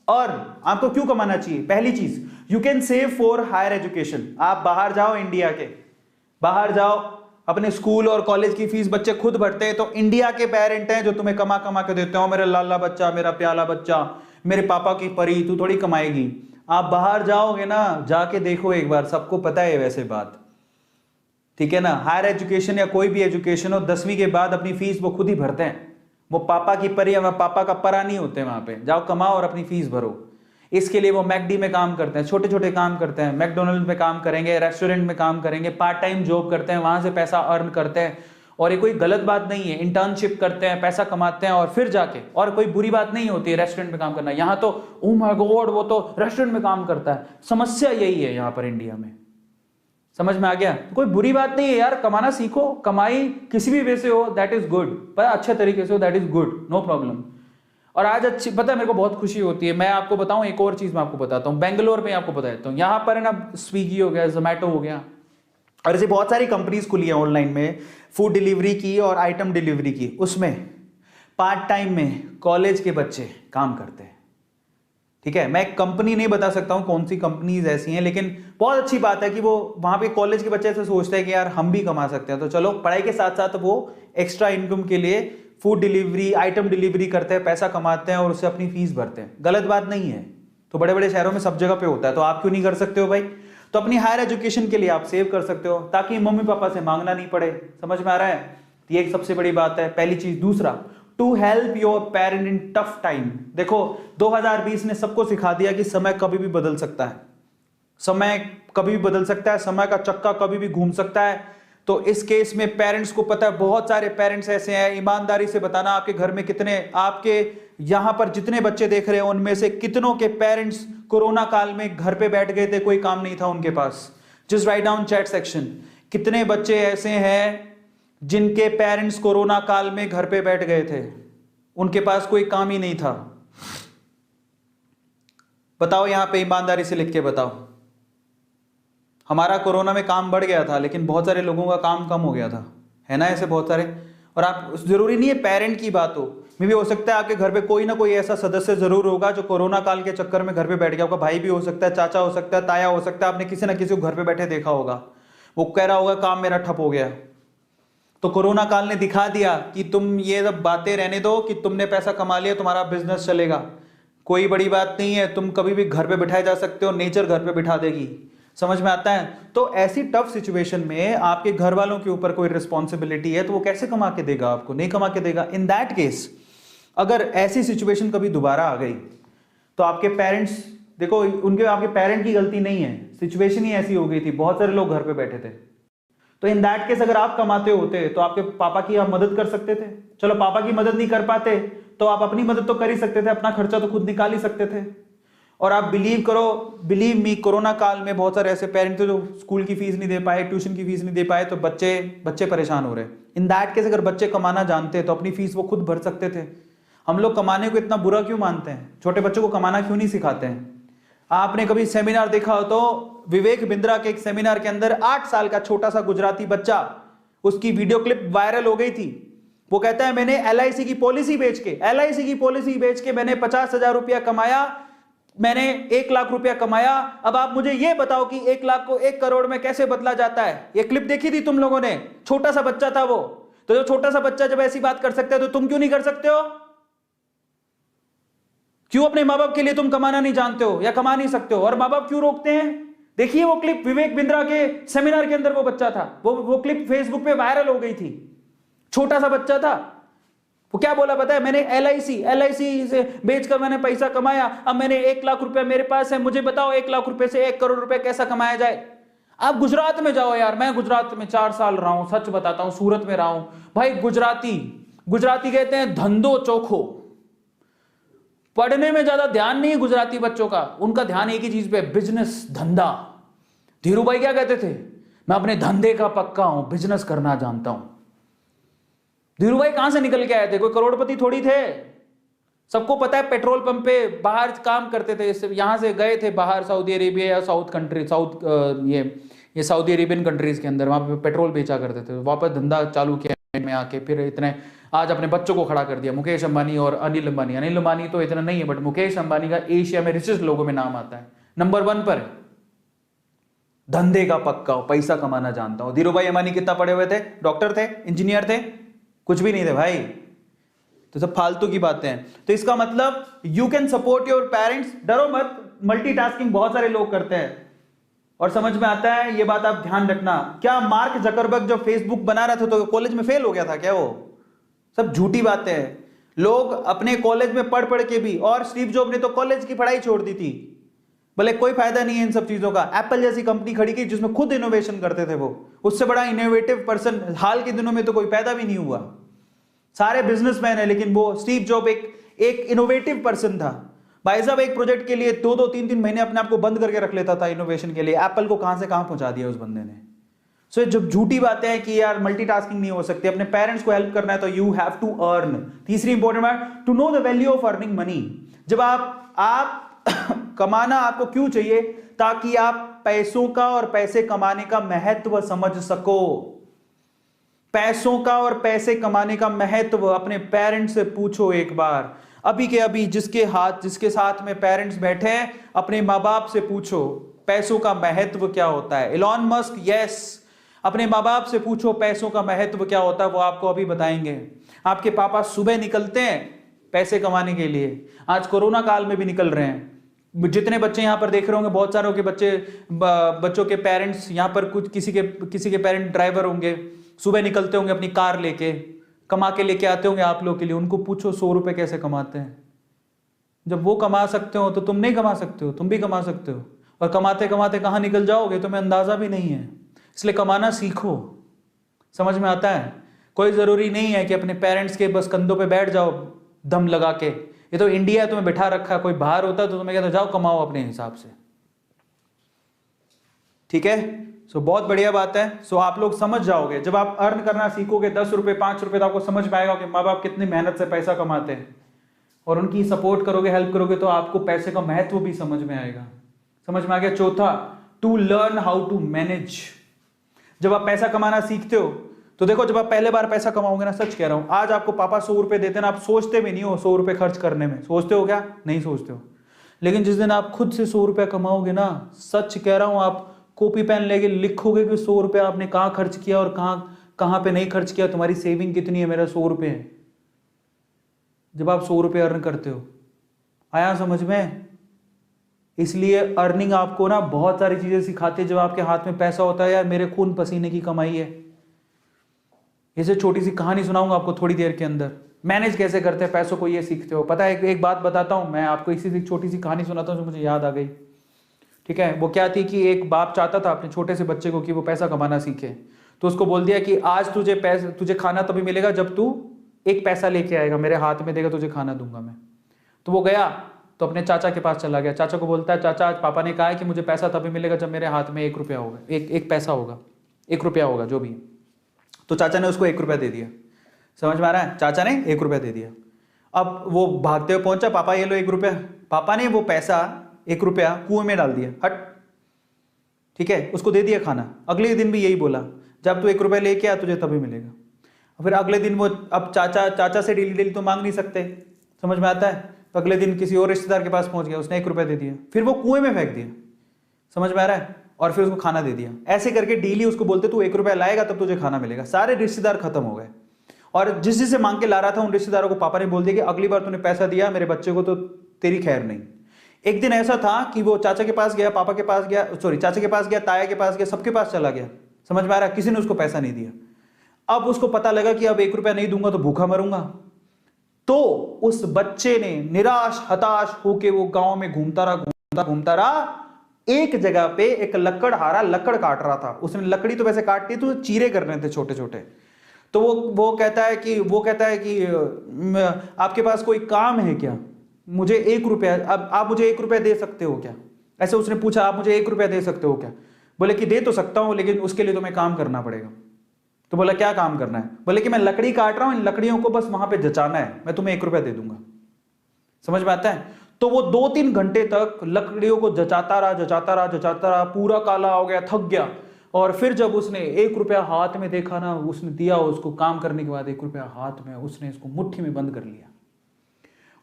अर्न? आपको क्यों कमाना चाहिए? पहली चीज, you can save for higher education. आप बाहर जाओ, इंडिया के बाहर जाओ, अपने स्कूल और कॉलेज की फीस बच्चे खुद भरते हैं, तो इंडिया के पेरेंट हैं जो तुम्हें कमा कमा के देते हो, मेरा लाला बच्चा, मेरा प्याला बच्चा, मेरे पापा की परी, तू थोड़ी कमाएगी। आप बाहर जाओगे ना, जाके देखो एक बार, सबको पता है वैसे बात, ठीक है ना। हायर एजुकेशन या कोई भी एजुकेशन हो, 10वीं के बाद अपनी फीस वो खुद ही भरते हैं। वो पापा की परी या पापा का परा नहीं होते। वहां पे जाओ, कमाओ और अपनी फीस भरो। इसके लिए वो मैकडी में काम करते हैं, छोटे छोटे काम करते हैं, मैकडोनल्ड में काम करेंगे, रेस्टोरेंट में काम करेंगे, पार्ट टाइम जॉब करते हैं, वहां से पैसा अर्न करते हैं। और ये कोई गलत बात नहीं है, इंटर्नशिप करते हैं, पैसा कमाते हैं और फिर जाके, और कोई बुरी बात नहीं होती है रेस्टोरेंट में काम करना। यहाँ तो ओह माय गॉड, वो तो रेस्टोरेंट में काम करता है। समस्या यही है यहाँ पर इंडिया में। समझ में आ गया? कोई बुरी बात नहीं है यार, कमाना सीखो। कमाई किसी भी वे से हो, दैट इज गुड, पर अच्छे तरीके से हो, that is good, no problem. और आज अच्छी, पता है मेरे को बहुत खुशी होती है। मैं आपको बताऊं एक और चीज, मैं आपको बताता हूं, बेंगलोर में आपको बता देता हूं। यहां पर है ना, स्विगी हो गया, जोमैटो हो गया, और ऐसे बहुत सारी कंपनीज खुली है ऑनलाइन में, फूड डिलीवरी की और आइटम डिलीवरी की। उसमें पार्ट टाइम में कॉलेज के बच्चे काम करते हैं, ठीक है। मैं कंपनी नहीं बता सकता हूं कौन सी कंपनीज ऐसी हैं, लेकिन बहुत अच्छी बात है कि वो वहां पे कॉलेज के बच्चे ऐसे सोचते हैं कि यार हम भी कमा सकते हैं, तो चलो पढ़ाई के साथ साथ वो एक्स्ट्रा इनकम के लिए फूड डिलीवरी, आइटम डिलीवरी करते हैं, पैसा कमाते हैं और उससे अपनी फीस भरते हैं। गलत बात नहीं है, तो बड़े बड़े शहरों में सब जगह पे होता है, तो आप क्यों नहीं कर सकते हो भाई? तो अपनी हायर एजुकेशन के लिए आप सेव कर सकते हो, ताकि मम्मी पापा से मांगना नहीं पड़े। समझ में आ रहा है? ये एक सबसे बड़ी बात है, पहली चीज। दूसरा, to help your parent in tough time. देखो 2020 ने सबको सिखा दिया कि समय कभी भी बदल सकता है, समय कभी भी बदल सकता है, समय का चक्का कभी भी घूम सकता है। तो इस केस में पेरेंट्स को पता है, बहुत सारे पेरेंट्स ऐसे हैं, ईमानदारी से बताना आपके घर में कितने, आपके यहां पर जितने बच्चे देख रहे हैं उनमें से कितनों के पेरेंट्स कोरोना काल में घर पे बैठ गए थे, कोई काम नहीं था उनके पास। Just write down chat section, कितने बच्चे ऐसे हैं जिनके पेरेंट्स कोरोना काल में घर पे बैठ गए थे, उनके पास कोई काम ही नहीं था। बताओ यहां पे, ईमानदारी से लिख के बताओ। हमारा कोरोना में काम बढ़ गया था, लेकिन बहुत सारे लोगों का काम कम हो गया था, है ना, ऐसे बहुत सारे। और आप, जरूरी नहीं है पेरेंट की बात हो, मे भी हो सकता है आपके घर पे कोई ना कोई ऐसा सदस्य जरूर होगा जो कोरोना काल के चक्कर में घर पे बैठ गया होगा। भाई भी हो सकता है, चाचा हो सकता है, ताया हो सकता है, आपने किसी ना किसी को घर पे बैठे देखा होगा, वो कह रहा होगा काम मेरा ठप हो गया। तो कोरोना काल ने दिखा दिया कि तुम ये सब बातें रहने दो, कि तुमने पैसा कमा लिया, तुम्हारा बिजनेस चलेगा, कोई बड़ी बात नहीं है, तुम कभी भी घर पे बिठाए जा सकते हो, नेचर घर पे बिठा देगी। समझ में आता है? तो ऐसी टफ सिचुएशन में आपके घर वालों के ऊपर कोई रिस्पॉन्सिबिलिटी है, तो वो कैसे कमा के देगा आपको? नहीं कमा के देगा। इन दैट केस, अगर ऐसी सिचुएशन कभी दोबारा आ गई, तो आपके पेरेंट्स, देखो उनके, आपके पेरेंट की गलती नहीं है, सिचुएशन ही ऐसी हो गई थी, बहुत सारे लोग घर पे बैठे थे। तो इन दैट केस अगर आप कमाते होते तो आपके पापा की आप मदद कर सकते थे। चलो पापा की मदद नहीं कर पाते तो आप अपनी मदद तो कर ही सकते थे, अपना खर्चा तो खुद निकाल ही सकते थे। और आप बिलीव करो, बिलीव मी, कोरोना काल में बहुत सारे ऐसे पेरेंट थे जो स्कूल की फीस नहीं दे पाए, ट्यूशन की फीस नहीं दे पाए, तो बच्चे परेशान हो रहे। इन दैट केस अगर बच्चे कमाना जानते तो अपनी फीस वो खुद भर सकते थे। हम लोग कमाने को इतना बुरा क्यों मानते हैं? छोटे बच्चों को कमाना क्यों नहीं सिखाते हैं? आपने कभी सेमिनार देखा हो तो विवेक बिंद्रा के एक सेमिनार के अंदर 8 साल का छोटा सा गुजराती बच्चा, उसकी वीडियो क्लिप वायरल हो गई थी। वो कहता है मैंने LIC की पॉलिसी बेच के मैंने 50,000 रुपया कमाया, मैंने 1 लाख रुपया कमाया। अब आप मुझे ये बताओ कि 1 लाख को 1 करोड़ में कैसे बदला जाता है? ये क्लिप देखी थी तुम लोगों ने? छोटा सा बच्चा था वो। तो जो छोटा सा बच्चा जब ऐसी बात कर सकता है, तो तुम क्यों नहीं कर सकते हो? क्यों अपने माँ बाप के लिए तुम कमाना नहीं जानते हो या कमा नहीं सकते हो? और माँ बाप क्यों रोकते हैं? देखिए वो क्लिप विवेक बिंद्रा के सेमिनार के अंदर वो बच्चा था, वो क्लिप फेसबुक पे वायरल हो गई थी। छोटा सा बच्चा था, वो क्या बोला पता है? मैंने LIC से बेचकर मैंने पैसा कमाया, अब मैंने 1 लाख रुपया मेरे पास है, मुझे बताओ 1 लाख रुपए से 1 करोड़ रुपए कैसा कमाया जाए? आप गुजरात में जाओ यार, मैं गुजरात में 4 साल रहा हूं, सच बताता हूं, सूरत में रहा हूं भाई। गुजराती कहते हैं धंधो चोखो। पढ़ने में ज्यादा ध्यान नहीं है गुजराती बच्चों का, उनका ध्यान एक ही चीज पे, बिजनेस, धंधा। धीरू भाई क्या कहते थे? मैं अपने धंधे का पक्का हूं, बिजनेस करना जानता हूं। धीरू भाई कहां से निकल के आए थे, कोई करोड़पति थोड़ी थे। सबको पता है पेट्रोल पंप पे बाहर काम करते थे, यहां से गए थे बाहर सऊदी अरेबिया या साउथ कंट्री, ये सऊदी अरेबियन कंट्रीज के अंदर, वहां पे पेट्रोल बेचा करते थे, वापस धंधा चालू किया में आके, फिर इतने आज अपने बच्चों को खड़ा कर दिया। मुकेश अंबानी और अनिल अंबानी, अनिल अंबानी तो इतना नहीं है बट मुकेश अंबानी का एशिया में रिचेस्ट लोगों में नाम आता है, नंबर 1 पर है। धंधे का पक्का हो, पैसा कमाना जानता हो। धीरू भाई अंबानी कितना पढ़े हुए थे, डॉक्टर थे, इंजीनियर थे, कुछ भी नहीं थे भाई, तो सब फालतू की बातें हैं। तो इसका मतलब you can support your parents, डरो मत, मल्टीटास्किंग बहुत सारे लोग करते हैं और समझ में आता है, ये बात आप ध्यान रखना। क्या मार्क जकरबर्ग जब फेसबुक बना रहा था तो कॉलेज में फेल हो गया था क्या? वो सब झूठी बातें हैं। लोग अपने कॉलेज में पढ़ पढ़ के भी, और स्टीव जॉब ने तो कॉलेज की पढ़ाई छोड़ दी थी, बोले कोई फायदा नहीं है इन सब चीजों का। एप्पल जैसी कंपनी खड़ी की जिसमें खुद इनोवेशन करते थे वो, उससे बड़ा इनोवेटिव पर्सन हाल के दिनों में तो कोई पैदा भी नहीं हुआ। सारे बिजनेसमैन है, लेकिन वो स्टीव जॉब एक इनोवेटिव पर्सन था भाई साहब। एक प्रोजेक्ट के लिए 2-2, 3-3 महीने अपने आप को बंद करके रख लेता था इनोवेशन के लिए। एप्पल को कहां से कहां पहुंचा दिया उस बंदे ने। सो जब झूठी बातें हैं कि यार मल्टीटास्किंग नहीं हो सकती, अपने पेरेंट्स को हेल्प करना है तो यू हैव टू अर्न। तीसरी इंपॉर्टेंट बात, to know the value of earning money. जब आप कमाना आपको क्यों चाहिए? ताकि आप पैसों का और पैसे कमाने का महत्व समझ सको। पैसों का और पैसे कमाने का महत्व अपने पेरेंट्स से पूछो एक बार। अभी के अभी जिसके साथ में पेरेंट्स बैठे हैं, अपने माँ बाप से पूछो पैसों का महत्व क्या होता है। इलॉन मस्क, यस, अपने माँ बाप से पूछो पैसों का महत्व क्या होता है, वो आपको अभी बताएंगे। आपके पापा सुबह निकलते हैं पैसे कमाने के लिए, आज कोरोना काल में भी निकल रहे हैं। जितने बच्चे यहाँ पर देख रहे होंगे, बहुत सारों के बच्चों के पेरेंट्स यहाँ पर, कुछ किसी के पेरेंट ड्राइवर होंगे, सुबह निकलते होंगे अपनी कार लेके, कमा के लेके आते होंगे आप लोग के लिए। उनको पूछो 100 रुपए कैसे कमाते हैं। जब वो कमा सकते हो तो तुम नहीं कमा सकते हो, तुम भी कमा सकते हो। और कमाते कमाते कहाँ निकल जाओगे तुम्हें अंदाजा भी नहीं है। इसलिए कमाना सीखो, समझ में आता है। कोई जरूरी नहीं है कि अपने पेरेंट्स के बस कंधों पे बैठ जाओ दम लगा के। ये तो इंडिया तुम्हें बिठा रखा है, कोई बाहर होता तो तुम्हें कहता जाओ कमाओ अपने हिसाब से, ठीक है। सो बहुत बढ़िया बात है। सो आप लोग समझ जाओगे, जब आप अर्न करना सीखोगे 10 रुपए 5 रुपए, तो आपको समझ में आएगा कि माँ बाप कितनी मेहनत से पैसा कमाते हैं, और उनकी सपोर्ट करोगे, हेल्प करोगे, तो आपको पैसे का महत्व भी समझ में आएगा। समझ में आ गया। चौथा, to learn how to manage. जब आप पैसा कमाना सीखते हो तो देखो, जब आप पहले बार पैसा कमाओगे ना, सच कह रहा हूं, आज आपको पापा 100 रुपए देते ना, आप सोचते भी नहीं हो 100 रुपए खर्च करने में। सोचते हो क्या? नहीं सोचते हो। लेकिन जिस दिन आप खुद से 100 रुपया कमाओगे ना, सच कह रहा हूं, आप कॉपी पेन लेके लिखोगे कि 100 रुपया आपने कहां खर्च किया और कहां पे नहीं खर्च किया, तुम्हारी सेविंग कितनी है। मेरा 100 रुपये है। जब आप 100 रुपये अर्न करते हो, आया समझ में? इसलिए अर्निंग आपको ना बहुत सारी चीजें सिखाती है। जब आपके हाथ में पैसा होता है, यार मेरे खून पसीने की कमाई है। इसे छोटी सी कहानी सुनाऊंगा आपको थोड़ी देर के अंदर, मैनेज कैसे करते हैं पैसों को, ये सीखते हो। पता है, एक बात बताता हूं मैं आपको, इसी से छोटी सी कहानी सुनाता हूं जो मुझे याद आ गई, ठीक है। वो क्या थी कि एक बाप चाहता था अपने छोटे से बच्चे को कि वो पैसा कमाना सीखे। तो उसको बोल दिया कि आज तुझे खाना तभी मिलेगा जब तू 1 पैसा लेके आएगा, मेरे हाथ में देगा, तुझे खाना दूंगा मैं। तो वो गया तो अपने चाचा के पास चला गया। चाचा को बोलता है, चाचा आज पापा ने कहा है कि मुझे पैसा तभी मिलेगा जब मेरे हाथ में 1 रुपया होगा, एक पैसा होगा, 1 रुपया होगा जो भी। तो चाचा ने उसको 1 रुपया दे दिया। समझ में आ रहा है? चाचा ने 1 रुपया दे दिया। अब वो भागते हुए पहुंचा, पापा ये लो 1 रुपया। पापा ने वो पैसा 1 रुपया कुएं में डाल दिया, हट, ठीक है, उसको दे दिया खाना। अगले दिन भी यही बोला, जब तू 1 रुपया लेके आ तुझे तभी मिलेगा। फिर अगले दिन वो, अब चाचा से डेली डेली तो मांग नहीं सकते, समझ में आता है। तो अगले दिन किसी और रिश्तेदार के पास पहुंच गया, उसने 1 रुपया दे दिया, फिर वो कुएं में फेंक दिया। समझ में आ रहा है? और फिर उसको खाना दे दिया। ऐसे करके डेली उसको बोलते तू 1 रुपया लाएगा तब तुझे खाना मिलेगा। सारे रिश्तेदार खत्म हो गए, और जिससे मांग के ला रहा था उन रिश्तेदारों को पापा ने बोल दिया कि अगली बार तूने पैसा दिया मेरे बच्चे को तो तेरी खैर नहीं। एक दिन ऐसा था कि वो चाचा के पास गया, पापा के पास गया, चाचा के पास गया, ताया के पास गया, सबके पास चला गया। समझ में आ रहा है? किसी ने उसको पैसा नहीं दिया। अब उसको पता लगा कि अब 1 रुपया नहीं दूंगा तो भूखा मरूंगा। तो उस बच्चे ने निराश हताश होके वो गांव में घूमता रहा। एक जगह पे एक लकड़हारा लकड़ काट रहा था। उसने लकड़ी तो वैसे काटती तो चीरे करने थे छोटे छोटे। तो वो कहता है कि आपके पास कोई काम है क्या? मुझे 1 रुपया, अब आप मुझे 1 रुपया दे सकते हो क्या? ऐसे उसने पूछा, आप मुझे 1 रुपया दे सकते हो क्या? बोले कि दे तो सकता हूं, लेकिन उसके लिए तुम्हें काम करना पड़ेगा। तो बोला क्या काम करना है? बोले कि मैं लकड़ी काट रहा हूं, इन लकड़ियों को बस वहां पे जचाना है, मैं तुम्हें 1 रुपया दे दूंगा। समझ में आता है? तो वो 2-3 घंटे तक लकड़ियों को जचाता रहा, पूरा काला हो गया, थक गया। और फिर जब उसने 1 रुपया हाथ में देखा ना, उसने दिया उसको, काम करने के बाद 1 रुपया हाथ में, उसने इसको मुट्ठी में बंद कर लिया।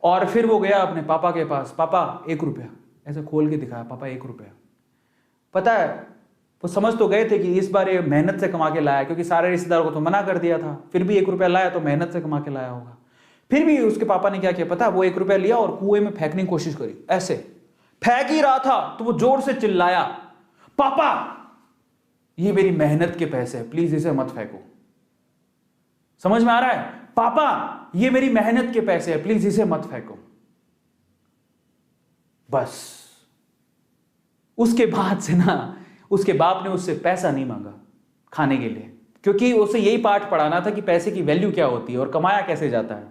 और फिर वो गया अपने पापा के पास, पापा 1 रुपया, ऐसे खोल के दिखाया, पापा 1 रुपया। पता है वो समझ तो गए थे कि इस बार ये मेहनत से कमा के लाया, क्योंकि सारे रिश्तेदारों को तो मना कर दिया था, फिर भी 1 रुपया लाया तो मेहनत से कमा के लाया होगा। फिर भी उसके पापा ने क्या किया पता, वो 1 रुपया लिया और कुएं में फेंकने की कोशिश करी। ऐसे फेंक ही रहा था तो वो जोर से चिल्लाया, पापा ये मेरी मेहनत के पैसे हैं, प्लीज इसे मत फेंको। समझ में आ रहा है? पापा ये मेरी मेहनत के पैसे हैं, प्लीज इसे मत फेंको। बस उसके बाद से ना उसके बाप ने उससे पैसा नहीं मांगा खाने के लिए, क्योंकि उसे यही पाठ पढ़ाना था कि पैसे की वैल्यू क्या होती है और कमाया कैसे जाता है।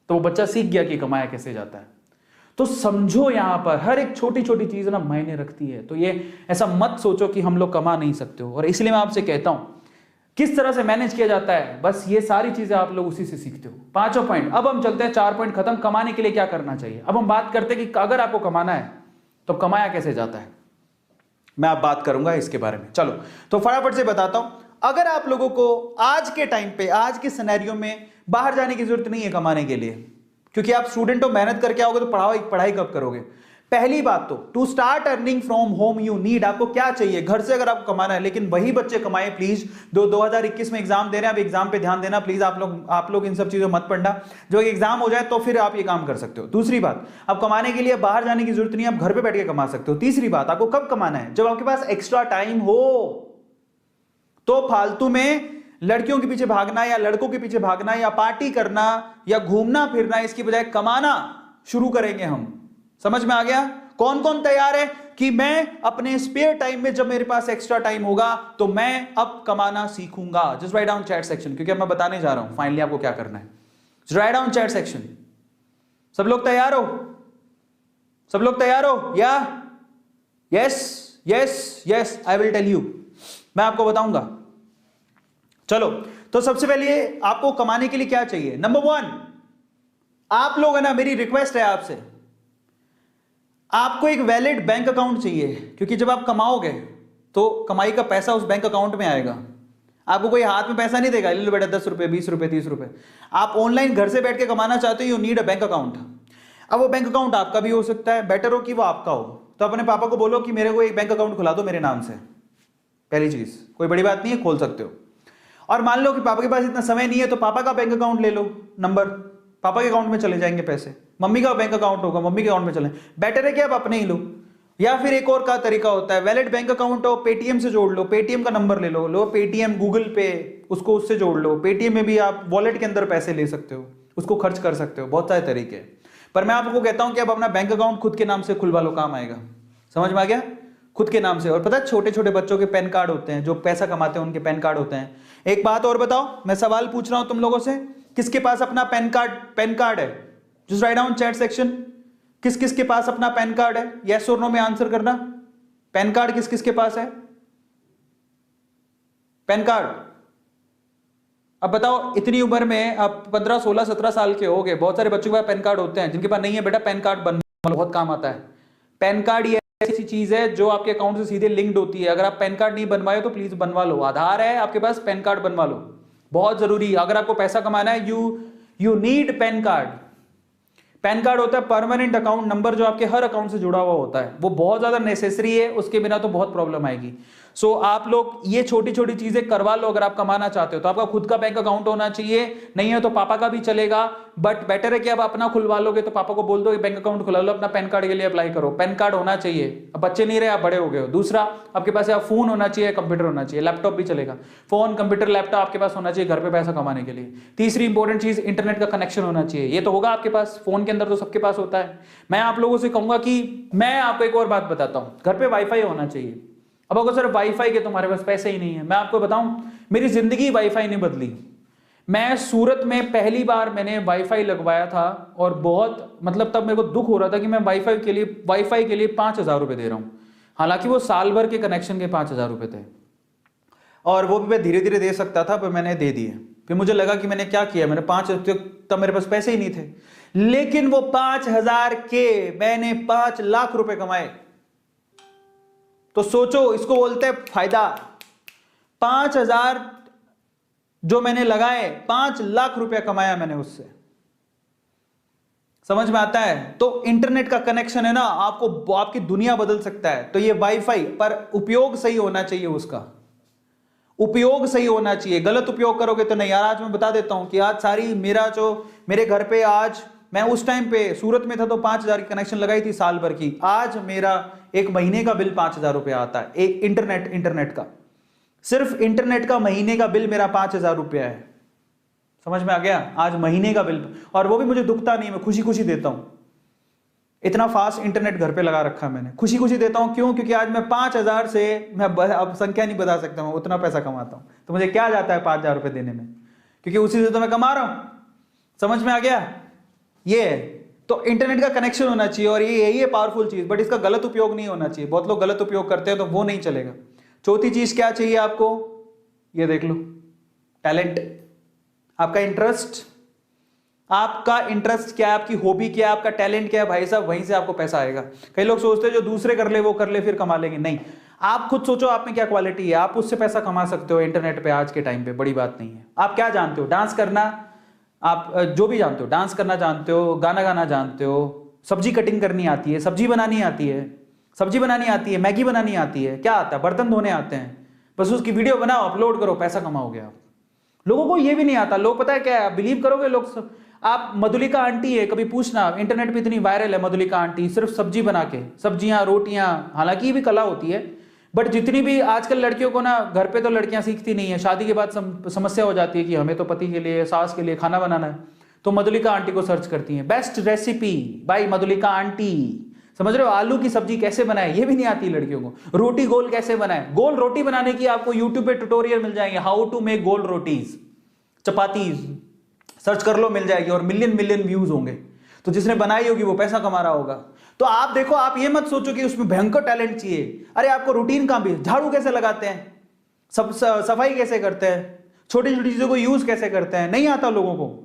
तो वो बच्चा सीख गया कि कमाया कैसे जाता है। तो समझो यहां पर हर एक छोटी छोटी चीज ना मायने रखती है। तो ये ऐसा मत सोचो कि हम लोग कमा नहीं सकते हो। और इसलिए मैं आपसे कहता हूं किस तरह से मैनेज किया जाता है, बस ये सारी चीजें आप लोग उसी से सीखते हो। 5 पॉइंट। अब हम चलते हैं 4 पॉइंट खत्म। कमाने के लिए क्या करना चाहिए। अब हम बात करते हैं कि अगर आपको कमाना है तो कमाया कैसे जाता है, मैं आप बात करूंगा इसके बारे में। चलो तो फटाफट से बताता हूं। अगर आप लोगों को आज के टाइम पे, आज के सिनेरियो में बाहर जाने की जरूरत नहीं है कमाने के लिए, क्योंकि आप स्टूडेंट हो, मेहनत करके आओगे तो पढ़ाई कब करोगे। पहली बात तो to start earning from home you need, आपको क्या चाहिए घर से अगर आपको कमाना है। लेकिन वही बच्चे कमाएं प्लीज 2021 में एग्जाम दे रहे हैं, आप एग्जाम पे ध्यान देना प्लीज। आप लोग इन सब चीजों मत पढ़ना, जो एग्जाम हो जाए तो फिर आप ये काम कर सकते हो। दूसरी बात, अब कमाने के लिए बाहर जाने की जरूरत नहीं है, आप घर पे बैठ के कमा सकते हो। तीसरी बात, आपको कब कमाना है, जब आपके पास एक्स्ट्रा टाइम हो। तो फालतू में लड़कियों के पीछे भागना या लड़कों के पीछे भागना या पार्टी करना या घूमना फिरना, इसकी बजाय कमाना शुरू करेंगे हम। समझ में आ गया? कौन कौन तैयार है कि मैं अपने स्पेयर टाइम में, जब मेरे पास एक्स्ट्रा टाइम होगा तो मैं अब कमाना सीखूंगा। Just write down chat section, क्योंकि अब मैं बताने जा रहा हूं फाइनली आपको क्या करना है। Just write down chat section. सब लोग तैयार हो? सब लोग तैयार हो? या yes yes yes, I will tell you, मैं आपको बताऊंगा। चलो तो सबसे पहले आपको कमाने के लिए क्या चाहिए। नंबर 1, आप लोग है ना, मेरी रिक्वेस्ट है आपसे, आपको एक वैलिड बैंक अकाउंट चाहिए। क्योंकि जब आप कमाओगे तो कमाई का पैसा उस बैंक अकाउंट में आएगा। आपको कोई हाथ में पैसा नहीं देगा, ले लो बेटा 10 रुपए 20 रुपए 30 रुपए। आप ऑनलाइन घर से बैठ के कमाना चाहते हो, you need a bank account. अब वो बैंक अकाउंट आपका भी हो सकता है, बेटर हो कि वो आपका हो। तो अपने पापा को बोलो कि मेरे को एक बैंक अकाउंट खुला दो मेरे नाम से। पहली चीज, कोई बड़ी बात नहीं है, खोल सकते हो। और मान लो कि पापा के पास इतना समय नहीं है, तो पापा का बैंक अकाउंट ले लो, नंबर पापा के अकाउंट में चले जाएंगे पैसे। मम्मी का बैंक अकाउंट होगा, मम्मी के अकाउंट में चले। बेटर है कि आप अपने ही लो। या फिर एक और का तरीका होता है, वैलिड बैंक अकाउंट हो, पेटीएम से जोड़ लो, पेटीएम का नंबर ले लो पेटीएम, गूगल पे, उसको उससे जोड़ लो। पेटीएम में भी आप वॉलेट के अंदर पैसे ले सकते हो, उसको खर्च कर सकते हो। बहुत सारे तरीके। पर मैं आपको कहता हूं कि आप अपना बैंक अकाउंट खुद के नाम से खुलवा लो, काम आएगा। समझ में आ गया? खुद के नाम से। और पता है छोटे छोटे बच्चों के पैन कार्ड होते हैं, जो पैसा कमाते हैं उनके पैन कार्ड होते हैं। एक बात और बताओ, मैं सवाल पूछ रहा हूं तुम लोगों से, किसके पास अपना पैन कार्ड है? Just write down chat section, किस किस के पास अपना पैन कार्ड है? यस और नो में आंसर करना। पैन कार्ड किस किस के पास है? Pan card. अब बताओ, इतनी उम्र में आप 15 16 17 साल के हो गए, बहुत सारे बच्चों के पास पैन कार्ड होते हैं। जिनके पास नहीं है, बेटा पैन कार्ड बनवा लो, बहुत काम आता है। पैन कार्ड ये ऐसी चीज है जो आपके अकाउंट से सीधे लिंक्ड होती है। अगर आप पैन कार्ड नहीं बनवाए तो प्लीज बनवा लो। आधार है आपके पास, पैन कार्ड बनवा लो, बहुत जरूरी है। अगर आपको पैसा कमाना है, you need pan card. Pan card होता है परमानेंट अकाउंट नंबर, जो आपके हर अकाउंट से जुड़ा हुआ होता है। वो बहुत ज्यादा नेसेसरी है, उसके बिना तो बहुत प्रॉब्लम आएगी। सो आप लोग ये छोटी छोटी चीजें करवा लो। अगर आप कमाना चाहते हो तो आपका खुद का बैंक अकाउंट होना चाहिए, नहीं है तो पापा का भी चलेगा। बट बेटर है कि आप अपना खुलवा लोगे तो पापा को बोल दो कि बैंक अकाउंट खुला लो, अपना पैन कार्ड के लिए अप्लाई करो। पैन कार्ड होना चाहिए। अब बच्चे नहीं रहे, आप बड़े हो गए हो। दूसरा, आपके पास या फोन होना चाहिए, कंप्यूटर होना चाहिए, लैपटॉप भी चलेगा। फोन, कंप्यूटर, लैपटॉप आपके पास होना चाहिए घर पे पैसा कमाने के लिए। तीसरी इंपॉर्टेंट चीज, इंटरनेट का कनेक्शन होना चाहिए। ये तो होगा आपके पास, फोन के अंदर तो सबके पास होता है। मैं आप लोगों से कहूंगा कि मैं आपको एक और बात बताता हूं, घर पे वाईफाई होना चाहिए। अब अगर सर वाईफाई के तुम्हारे पास पैसे ही नहीं है, मैं आपको बताऊं, मेरी जिंदगी वाईफाई ने बदली। मैं सूरत में पहली बार मैंने वाईफाई लगवाया था और बहुत मतलब तब मेरे को दुख हो रहा था कि मैं वाईफाई के लिए 5,000 रुपए दे रहा हूं। हालांकि वो साल भर के कनेक्शन के 5,000 रुपए थे। और वो भी मैं धीरे धीरे दे सकता था, पर मैंने दे दिए। फिर मुझे लगा कि मैंने क्या किया, मैंने 5, तब मेरे पास पैसे ही नहीं थे, लेकिन वो 5,000 के मैंने 5 लाख रुपए कमाए। तो सोचो, इसको बोलते हैं फायदा। 5,000 जो मैंने लगाए, 5 लाख रुपया कमाया मैंने उससे। समझ में आता है? तो इंटरनेट का कनेक्शन है ना, आपको आपकी दुनिया बदल सकता है। तो ये वाईफाई, पर उपयोग सही होना चाहिए, उसका उपयोग सही होना चाहिए। गलत उपयोग करोगे तो नहीं। यार आज मैं बता देता हूं कि आज सारी मेरे घर पे, आज मैं उस टाइम पे सूरत में था तो 5,000 की कनेक्शन लगाई थी साल भर की। आज मेरा एक महीने का बिल 5,000 रुपया आता है, एक इंटरनेट का, सिर्फ इंटरनेट का महीने का बिल मेरा 5,000 रुपया है। समझ में आ गया? आज महीने का बिल, और वो भी मुझे दुखता नहीं, मैं खुशी खुशी देता हूं। इतना फास्ट इंटरनेट घर पे लगा रखा मैंने, खुशी खुशी देता हूं। क्यों? क्योंकि आज मैं 5,000 से, मैं अब संख्या नहीं बता सकता, मैं उतना पैसा कमाता हूं। तो मुझे क्या जाता है 5,000 रुपए देने में, क्योंकि उसी से तो मैं कमा रहा हूं। समझ में आ गया? ये है। तो इंटरनेट का कनेक्शन होना चाहिए, और ये यही है पावरफुल चीज, बट इसका गलत उपयोग नहीं होना चाहिए। बहुत लोग गलत उपयोग करते हैं, तो वो नहीं चलेगा। चौथी चीज क्या चाहिए आपको, ये देख लो, टैलेंट। आपका इंटरेस्ट, आपका इंटरेस्ट क्या है, आपकी हॉबी क्या है, आपका टैलेंट क्या है, भाई साहब, वहीं से आपको पैसा आएगा। कई लोग सोचते हैं जो दूसरे कर ले वो कर ले फिर कमा लेंगे। नहीं, आप खुद सोचो आप में क्या क्वालिटी है, आप उससे पैसा कमा सकते हो इंटरनेट पे आज के टाइम पे। बड़ी बात नहीं है। आप क्या जानते हो, डांस करना, आप जो भी जानते हो, डांस करना जानते हो, गाना गाना जानते हो, सब्जी कटिंग करनी आती है, सब्जी बनानी आती है, सब्जी बनानी आती है, मैगी बनानी आती है, क्या आता है, बर्तन धोने आते हैं, बस उसकी वीडियो बनाओ, अपलोड करो, पैसा कमाओगे आप। लोगों को ये भी नहीं आता। लोग पता है क्या है, बिलीव करोगे लोग, आप मधुलिका आंटी है, कभी पूछना, इंटरनेट पे इतनी वायरल है मधुलिका आंटी, सिर्फ सब्जी बना के, सब्जियां, रोटियां, हालांकि ये भी कला होती है, बट जितनी भी आजकल लड़कियों को ना, घर पे तो लड़कियां सीखती नहीं है, शादी के बाद समस्या हो जाती है कि हमें तो पति के लिए, सास के लिए खाना बनाना है, तो मधुलिका आंटी को सर्च करती हैं, best recipe by Madhulika aunty. समझ रहे हो? आलू की सब्जी कैसे बनाए, ये भी नहीं आती लड़कियों को। रोटी गोल कैसे बनाए, गोल रोटी बनाने की आपको यूट्यूब पे ट्यूटोरियल मिल जाएंगे, हाउ टू मेक गोल रोटीज, चपातीज, सर्च कर लो, मिल जाएगी, और मिलियन व्यूज होंगे। तो जिसने बनाई होगी वो पैसा कमा रहा होगा। तो आप देखो, आप ये मत सोचो कि उसमें भयंकर टैलेंट चाहिए। अरे आपको रूटीन काम भी, झाड़ू कैसे लगाते हैं, सब सफाई कैसे करते हैं, छोटी छोटी चीजों को यूज कैसे करते हैं, नहीं आता लोगों को।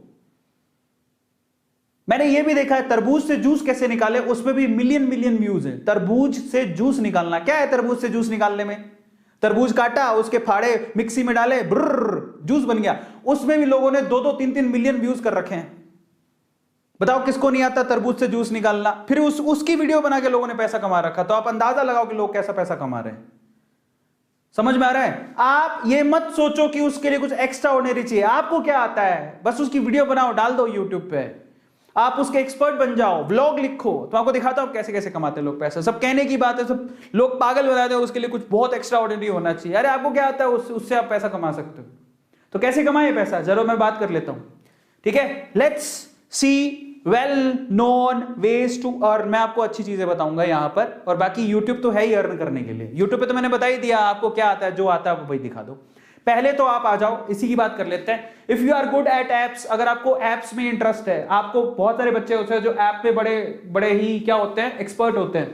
मैंने ये भी देखा है, तरबूज से जूस कैसे निकाले, उसमें भी मिलियन व्यूज है। तरबूज से जूस निकालना, क्या है तरबूज से जूस निकालने में, तरबूज काटा, उसके फाड़े मिक्सी में डाले, ब्रर, जूस बन गया। उसमें भी लोगों ने 2-2, 3-3 मिलियन व्यूज कर रखे हैं। बताओ किसको नहीं आता तरबूज से जूस निकालना। फिर उसकी वीडियो बना के लोगों ने पैसा कमा रखा। तो आप अंदाजा लगाओ कि लोग कैसा पैसा कमा रहे हैं। समझ में आ रहा है? आप ये मत सोचो कि उसके लिए कुछ एक्स्ट्रा ऑर्डिनरी चाहिए। आपको क्या आता है, बस उसकी वीडियो बनाओ, डाल दो यूट्यूब पे, आप उसके एक्सपर्ट बन जाओ, व्लॉग लिखो, तो आपको दिखाता हूं कैसे कैसे कमाते हैं लोग पैसा। सब कहने की बात है, सब लोग पागल बनाते हैं, उसके लिए कुछ बहुत एक्स्ट्रा ऑर्डिनरी होना चाहिए। अरे आपको क्या आता है, उससे आप पैसा कमा सकते हो। तो कैसे कमाए पैसा, जरूर मैं बात कर लेता हूं, ठीक है। Let's see well known ways to earn. मैं आपको अच्छी चीजें बताऊंगा यहां पर, और बाकी यूट्यूब तो है ही अर्न करने के लिए। यूट्यूब पे तो मैंने बता ही दिया आपको क्या आता है, जो आता है वो वही दिखा दो। पहले तो आप आ जाओ, इसी की बात कर लेते हैं। If you are good at apps, अगर आपको एप्स में इंटरेस्ट है, आपको बहुत सारे बच्चे होते हैं जो ऐप पे बड़े बड़े ही क्या होते हैं, एक्सपर्ट होते हैं,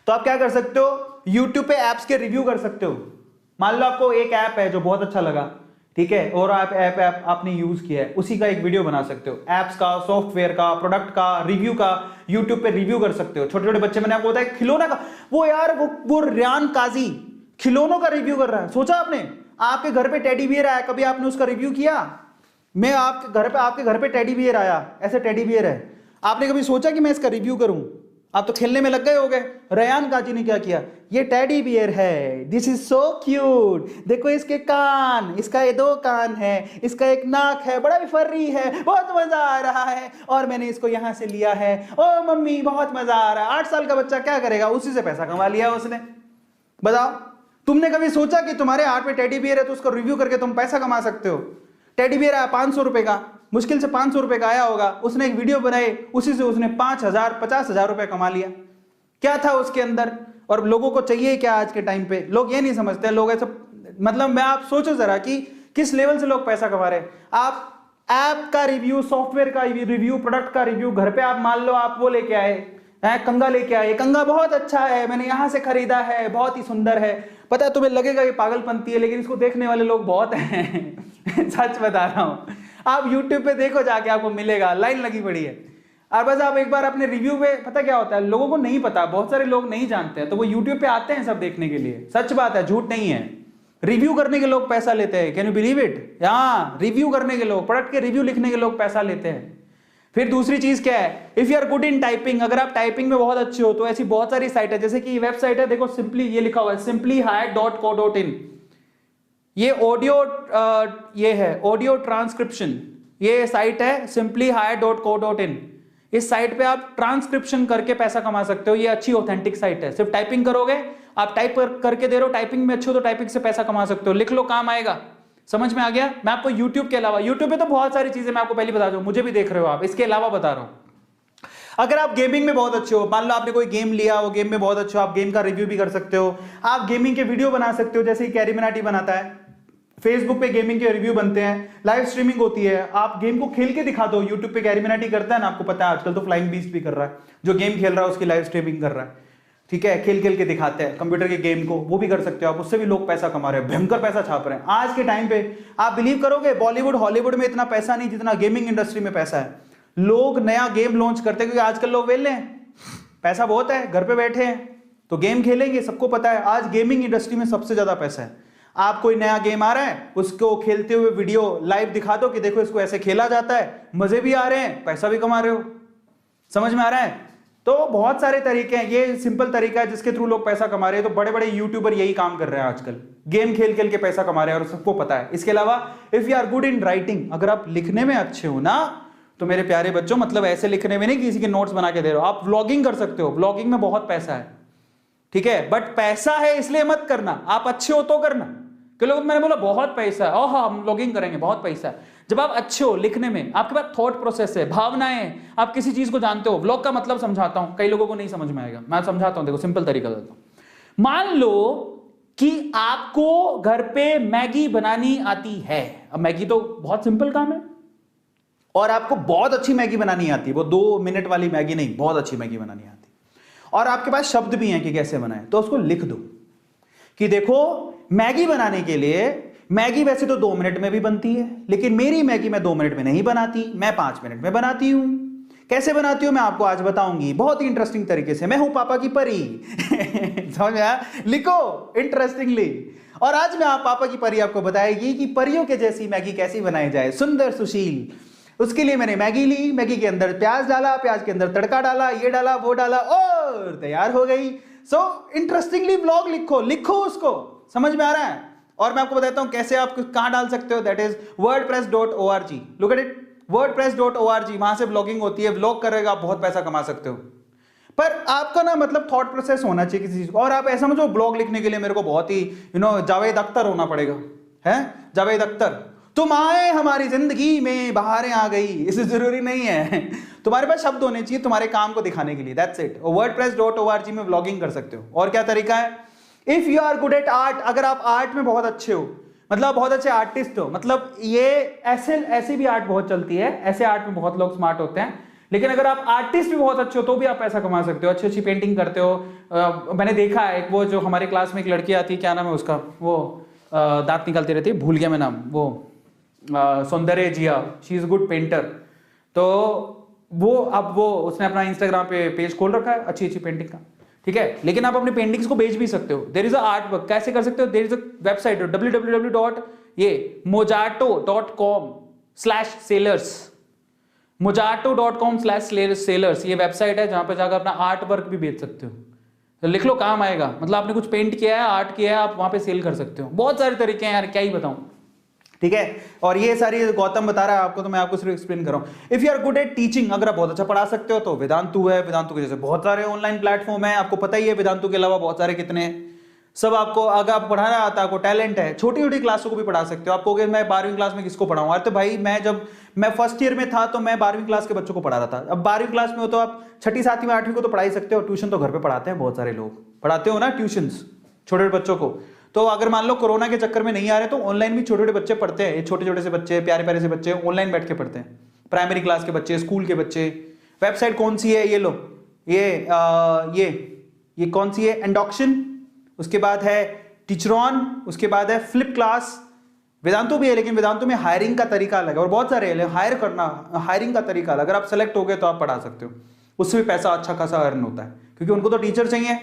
तो आप क्या कर सकते हो, यूट्यूब पे एप्स के रिव्यू कर सकते हो। मान लो आपको एक ऐप है जो बहुत अच्छा लगा, ठीक है, और आप ऐप आपने यूज किया है, उसी का एक वीडियो बना सकते हो। एप्स का, सॉफ्टवेयर का, प्रोडक्ट का रिव्यू का यूट्यूब पे रिव्यू कर सकते हो। छोटे छोटे बच्चे, मैंने आपको बताया खिलौना का, वो यार वो रियान काजी खिलौनों का रिव्यू कर रहा है। सोचा आपने, आपके घर पे टेडी बियर आया, कभी आपने उसका रिव्यू किया? मैं आपके घर पे टेडी बियर आया, ऐसे टेडी बियर है, आपने कभी सोचा कि मैं इसका रिव्यू करूं? आप तो खेलने में लग गए होगे। रेयान काजी ने क्या किया, ये टेडी बियर है, दिस इज सो क्यूट, देखो इसके कान, इसका ये 2 कान है, इसका एक नाक है, बड़ा ही फर्री है, बहुत मजा आ रहा है, और मैंने इसको यहां से लिया है, ओ मम्मी बहुत मजा आ रहा है। 8 साल का बच्चा क्या करेगा, उसी से पैसा कमा लिया उसने। बताओ, तुमने कभी सोचा कि तुम्हारे हाथ में टेडी बियर है तो उसको रिव्यू करके तुम पैसा कमा सकते हो? टेडी बियर आया 500 रुपए का, मुश्किल से 500 रुपए का आया होगा, उसने एक वीडियो बनाई, उसी से उसने 5,000 50,000 रुपए कमा लिया। क्या था उसके अंदर? और लोगों को चाहिए क्या आज के टाइम पे, लोग ये नहीं समझते। लोग ऐसा, मतलब मैं, आप सोचो जरा कि किस लेवल से लोग पैसा कमा रहे हैं। आप ऐप का रिव्यू, सॉफ्टवेयर का रिव्यू, प्रोडक्ट का रिव्यू, घर पे आप मान लो आप वो लेके आए, कंगा लेके आए, कंगा बहुत अच्छा है, मैंने यहाँ से खरीदा है, बहुत ही सुंदर है। पता है तुम्हें लगेगा ये पागलपंती है, लेकिन इसको देखने वाले लोग बहुत हैं। सच बता रहा हूँ, आप यूट्यूब पे देखो जाके, आपको मिलेगा, लाइन लगी पड़ी है। और बस आप एक बार अपने रिव्यू पे, पता क्या होता है, लोगों को नहीं पता, बहुत सारे लोग नहीं जानते हैं, तो वो यूट्यूब पे आते हैं सब देखने के लिए। सच बात है, झूठ नहीं है। रिव्यू करने के लोग पैसा लेते हैं, कैन यू बिलीव इट? हाँ, रिव्यू करने के लोग, प्रोडक्ट के रिव्यू लिखने के लोग पैसा लेते हैं। फिर दूसरी चीज क्या है, if you are good in typing, अगर आप टाइपिंग में बहुत अच्छे हो तो ऐसी बहुत सारी साइट है, जैसे कि वेबसाइट है, देखो सिंपली, ये लिखा हुआ है simplyhire.co.in। ये ऑडियो, ये है ऑडियो ट्रांसक्रिप्शन, ये साइट है simplyhire.co.in। इस साइट पे आप ट्रांसक्रिप्शन करके पैसा कमा सकते हो। ये अच्छी ऑथेंटिक साइट है, सिर्फ टाइपिंग करोगे, आप टाइप करके दे रहे हो, टाइपिंग में अच्छे हो तो टाइपिंग से पैसा कमा सकते हो। लिख लो, काम आएगा। समझ में आ गया? मैं आपको YouTube के अलावा, YouTube पे तो बहुत सारी चीजें मैं आपको पहले बता दूं, मुझे भी देख रहे हो आप, इसके अलावा बता रहा हूं। अगर आप गेमिंग में बहुत अच्छे हो, मान लो आपने कोई गेम लिया, वो गेम में बहुत अच्छे हो, आप गेम का रिव्यू भी कर सकते हो, आप गेमिंग के वीडियो बना सकते हो, जैसे कैरी मिनाटी बनाता है, फेसबुक पे गेमिंग के रिव्यू बनते हैं, लाइव स्ट्रीमिंग होती है, आप गेम को खेल के दिखा दो। यूट्यूब पे कैरी मिनाटी करता है ना, आपको पता है आजकल तो फ्लाइंग बीस्ट भी कर रहा है, जो गेम खेल रहा है उसकी लाइव स्ट्रीमिंग कर रहा है, ठीक है, खेल खेल के दिखाते हैं कंप्यूटर के गेम को, वो भी कर सकते हो आप, उससे भी लोग पैसा कमा रहे हैं, भयंकर पैसा छाप रहे हैं आज के टाइम पे। आप बिलीव करोगे, बॉलीवुड हॉलीवुड में इतना पैसा नहीं जितना गेमिंग इंडस्ट्री में पैसा है। लोग नया गेम लॉन्च करते हैं, क्योंकि आजकल लोग वेले हैं, पैसा बहुत है, घर पे बैठे हैं, तो गेम खेलेंगे। सबको पता है आज गेमिंग इंडस्ट्री में सबसे ज्यादा पैसा है। आप कोई नया गेम आ रहा है, उसको खेलते हुए वीडियो लाइव दिखा दो कि देखो इसको ऐसे खेला जाता है, मजे भी आ रहे हैं, पैसा भी कमा रहे हो। समझ में आ रहा है? तो बहुत सारे तरीके हैं, ये सिंपल तरीका है जिसके थ्रू लोग पैसा कमा रहे हैं। तो बड़े बड़े यूट्यूबर यही काम कर रहे हैं आजकल, गेम खेल खेल के पैसा कमा रहे हैं, और सबको पता है। इसके अलावा if you are good in writing, अगर आप लिखने में अच्छे हो ना, तो मेरे प्यारे बच्चों, मतलब ऐसे लिखने में नहीं किसी के नोट्स बना के दे रहे हो, आप व्लॉगिंग कर सकते हो, व्लॉगिंग में बहुत पैसा है, ठीक है, बट पैसा है इसलिए मत करना, आप अच्छे हो तो करना। कि लोग, मैंने बोला बहुत पैसा है, ओह हम व्लॉगिंग करेंगे, बहुत पैसा है। जब आप अच्छे हो लिखने में, आपके पास थॉट प्रोसेस है, भावनाएं, आप किसी चीज को जानते हो। व्लॉग का मतलब समझाता हूं, कई लोगों को नहीं समझ में आएगा, मैं समझाता हूं, देखो सिंपल तरीका देता हूं। मान लो कि आपको घर पे मैगी बनानी आती है, अब मैगी तो बहुत सिंपल काम है, और आपको बहुत अच्छी मैगी बनानी आती है, वो 2 मिनट वाली मैगी नहीं, बहुत अच्छी मैगी बनानी आती है, और आपके पास शब्द भी हैं कि कैसे बनाए, तो उसको लिख दो कि देखो मैगी बनाने के लिए, मैगी वैसे तो 2 मिनट में भी बनती है, लेकिन मेरी मैगी मैं 2 मिनट में नहीं बनाती, मैं 5 मिनट में बनाती हूं। कैसे बनाती हूं मैं आपको आज बताऊंगी, बहुत ही इंटरेस्टिंग तरीके से। मैं हूं पापा की परी। समझ में आया? लिखो इंटरेस्टिंगली। और आज मैं पापा की परी आपको बताएगी कि परियों के जैसी मैगी कैसी बनाई जाए, सुंदर सुशील। उसके लिए मैंने मैगी ली, मैगी के अंदर प्याज डाला, प्याज के अंदर तड़का डाला, ये डाला वो डाला, और तैयार हो गई। सो इंटरेस्टिंगली व्लॉग लिखो, लिखो उसको। समझ में आ रहा है? और मैं आपको बताता हूं कैसे आप कहां डाल सकते हो, that is wordpress.org। Look at it, wordpress.org, वहां से ब्लॉगिंग होती है, व्लॉग करेगा, आप बहुत पैसा कमा सकते हो। पर आपका ना मतलब थॉट प्रोसेस होना चाहिए किसी चीज को। और आप ऐसा समझो ब्लॉग लिखने के लिए मेरे को बहुत ही जावेद अख्तर होना पड़ेगा, है जावेद अख्तर, तुम आए हमारी जिंदगी में, बहारें आ गई, इसे जरूरी नहीं है। तुम्हारे पास शब्द होने चाहिए तुम्हारे काम को दिखाने के लिए, दैट्स इट। wordpress.org में ब्लॉगिंग कर सकते हो। और क्या तरीका है, if you are good at art, अगर आप आर्ट में बहुत अच्छे हो, मतलब बहुत अच्छे आर्टिस्ट हो, मतलब ये ऐसे भी आर्ट बहुत चलती है, ऐसे आर्ट में बहुत लोग स्मार्ट होते हैं, लेकिन अगर आप आर्टिस्ट भी बहुत अच्छे हो तो भी आप पैसा कमा सकते हो। अच्छी अच्छी पेंटिंग करते हो। मैंने देखा है एक, वो जो हमारे क्लास में एक लड़की आती है, क्या नाम है उसका, वो दांत निकालती रहती है, भूल गया मैं नाम, वो सौंदर्य जिया, शी इज गुड पेंटर। तो वो उसने अपना इंस्टाग्राम पे पेज खोल रखा है अच्छी अच्छी पेंटिंग का, ठीक है, लेकिन आप अपनी पेंटिंग्स को बेच भी सकते हो। There is a art work, कैसे कर सकते हो, there is a website www.mojato.com/sellers, mojato.com/sellers, ये वेबसाइट है जहां पे जाकर अपना आर्ट वर्क भी बेच सकते हो। तो लिख लो, काम आएगा। मतलब आपने कुछ पेंट किया है, आर्ट किया है, आप वहां पे सेल कर सकते हो। बहुत सारे तरीके हैं यार, क्या ही बताऊं, ठीक है। और ये सारी गौतम बता रहा है आपको, तो मैं आपको सिर्फ एक्सप्लेन कर रहा हूं। If you are good at teaching, अगर आप बहुत अच्छा पढ़ा सकते हो तो वेदांतु है। वेदांतु के जैसे बहुत सारे ऑनलाइन प्लेटफॉर्म है, आपको पता ही है वेदांतु के अलावा बहुत सारे कितने हैं। सब आपको, अगर आप पढ़ाना आता है, आपको टैलेंट है, छोटी छोटी क्लासों को भी पढ़ा सकते हो। आप कहोगे मैं 12वीं क्लास में किसको पढ़ाऊं, अरे तो भाई मैं फर्स्ट ईयर में था तो मैं 12वीं क्लास के बच्चों को पढ़ा रहा था। अब 12वीं क्लास में हो तो आप 6ठी 7वीं 8वीं को तो पढ़ा ही सकते हो। ट्यूशन तो घर पे पढ़ाते हैं, बहुत सारे लोग पढ़ाते हो ना ट्यूशंस छोटे बच्चों को। तो अगर मान लो कोरोना के चक्कर में नहीं आ रहे तो ऑनलाइन भी छोटे छोटे बच्चे पढ़ते हैं। ये छोटे छोटे से बच्चे, प्यारे प्यारे से बच्चे ऑनलाइन बैठ के पढ़ते हैं। प्राइमरी क्लास के बच्चे, स्कूल के बच्चे। वेबसाइट कौन सी है, ये लो, ये कौन सी है, एंडोक्शन, उसके बाद है टीचरॉन, उसके बाद है फ्लिप क्लास। वेदांतु भी है, लेकिन वेदांतु में हायरिंग का तरीका अलग है और बहुत सारे हायरिंग का तरीका अलग। अगर आप सेलेक्ट हो गए तो आप पढ़ा सकते हो, उससे भी पैसा अच्छा खासा अर्न होता है, क्योंकि उनको तो टीचर चाहिए।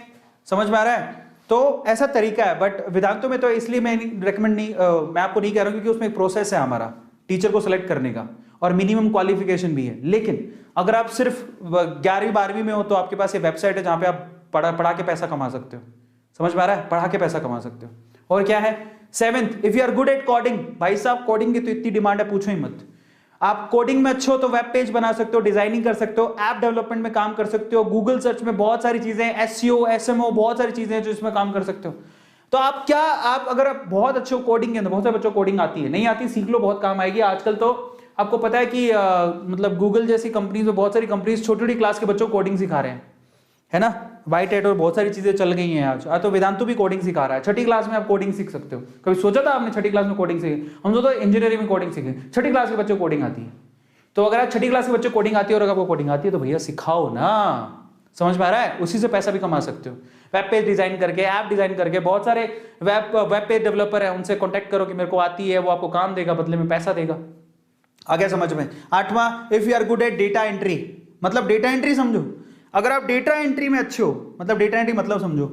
समझ में आ रहा है? तो ऐसा तरीका है। बट वेदांतु में तो इसलिए मैं रेकमेंड नहीं, मैं आपको नहीं कह रहा हूं, क्योंकि उसमें एक प्रोसेस है हमारा टीचर को सिलेक्ट करने का और मिनिमम क्वालिफिकेशन भी है। लेकिन अगर आप सिर्फ 11वीं 12वीं में हो तो आपके पास ये वेबसाइट है जहां पे आप पढ़ा के पैसा कमा सकते हो। समझ में आ रहा है? पढ़ा के पैसा कमा सकते हो। और क्या है, 7th, if you are good at coding. भाई साहब कोडिंग की तो इतनी डिमांड है, पूछो ही मत। आप कोडिंग में अच्छे हो तो वेब पेज बना सकते हो, डिजाइनिंग कर सकते हो, ऐप डेवलपमेंट में काम कर सकते हो, गूगल सर्च में बहुत सारी चीजें, एसईओ, एसएमओ, बहुत सारी चीजें हैं जो इसमें काम कर सकते हो। तो आप अगर आप बहुत अच्छे हो कोडिंग के अंदर, बहुत सारे बच्चों को कोडिंग आती है, नहीं आती सीख लो, बहुत काम आएगी। आजकल तो आपको पता है कि मतलब गूगल जैसी कंपनीज में बहुत सारी कंपनीज छोटी छोटी क्लास के बच्चों को कोडिंग सिखा रहे हैं, है ना। व्हाइट हैट और बहुत सारी चीजें चल गई हैं आज। तो वेदांतु भी कोडिंग सिखा रहा है, 6ठी क्लास में आप कोडिंग सीख सकते हो। कभी सोचा था आपने 6ठी क्लास में कोडिंग सीखे? हम तो इंजीनियरिंग में कोडिंग सीखे, 6ठी क्लास के बच्चों को कोडिंग आती है। तो अगर आप 6ठी क्लास के बच्चे कोडिंग आती है और अगर आपको कोडिंग आती है तो भैया सिखाओ ना। समझ में आ रहा है? उसी से पैसा भी कमा सकते हो, वेब पेज डिजाइन करके, ऐप डिजाइन करके। बहुत सारे वेब पेज डेवलपर है, उनसे कॉन्टेक्ट करो कि मेरे को आती है, वो आपको काम देगा, बदले में पैसा देगा। आ गया समझ में? 8वां, if you are good at data entry. मतलब डेटा एंट्री समझो, अगर आप डेटा एंट्री में अच्छे हो, मतलब डेटा एंट्री मतलब समझो,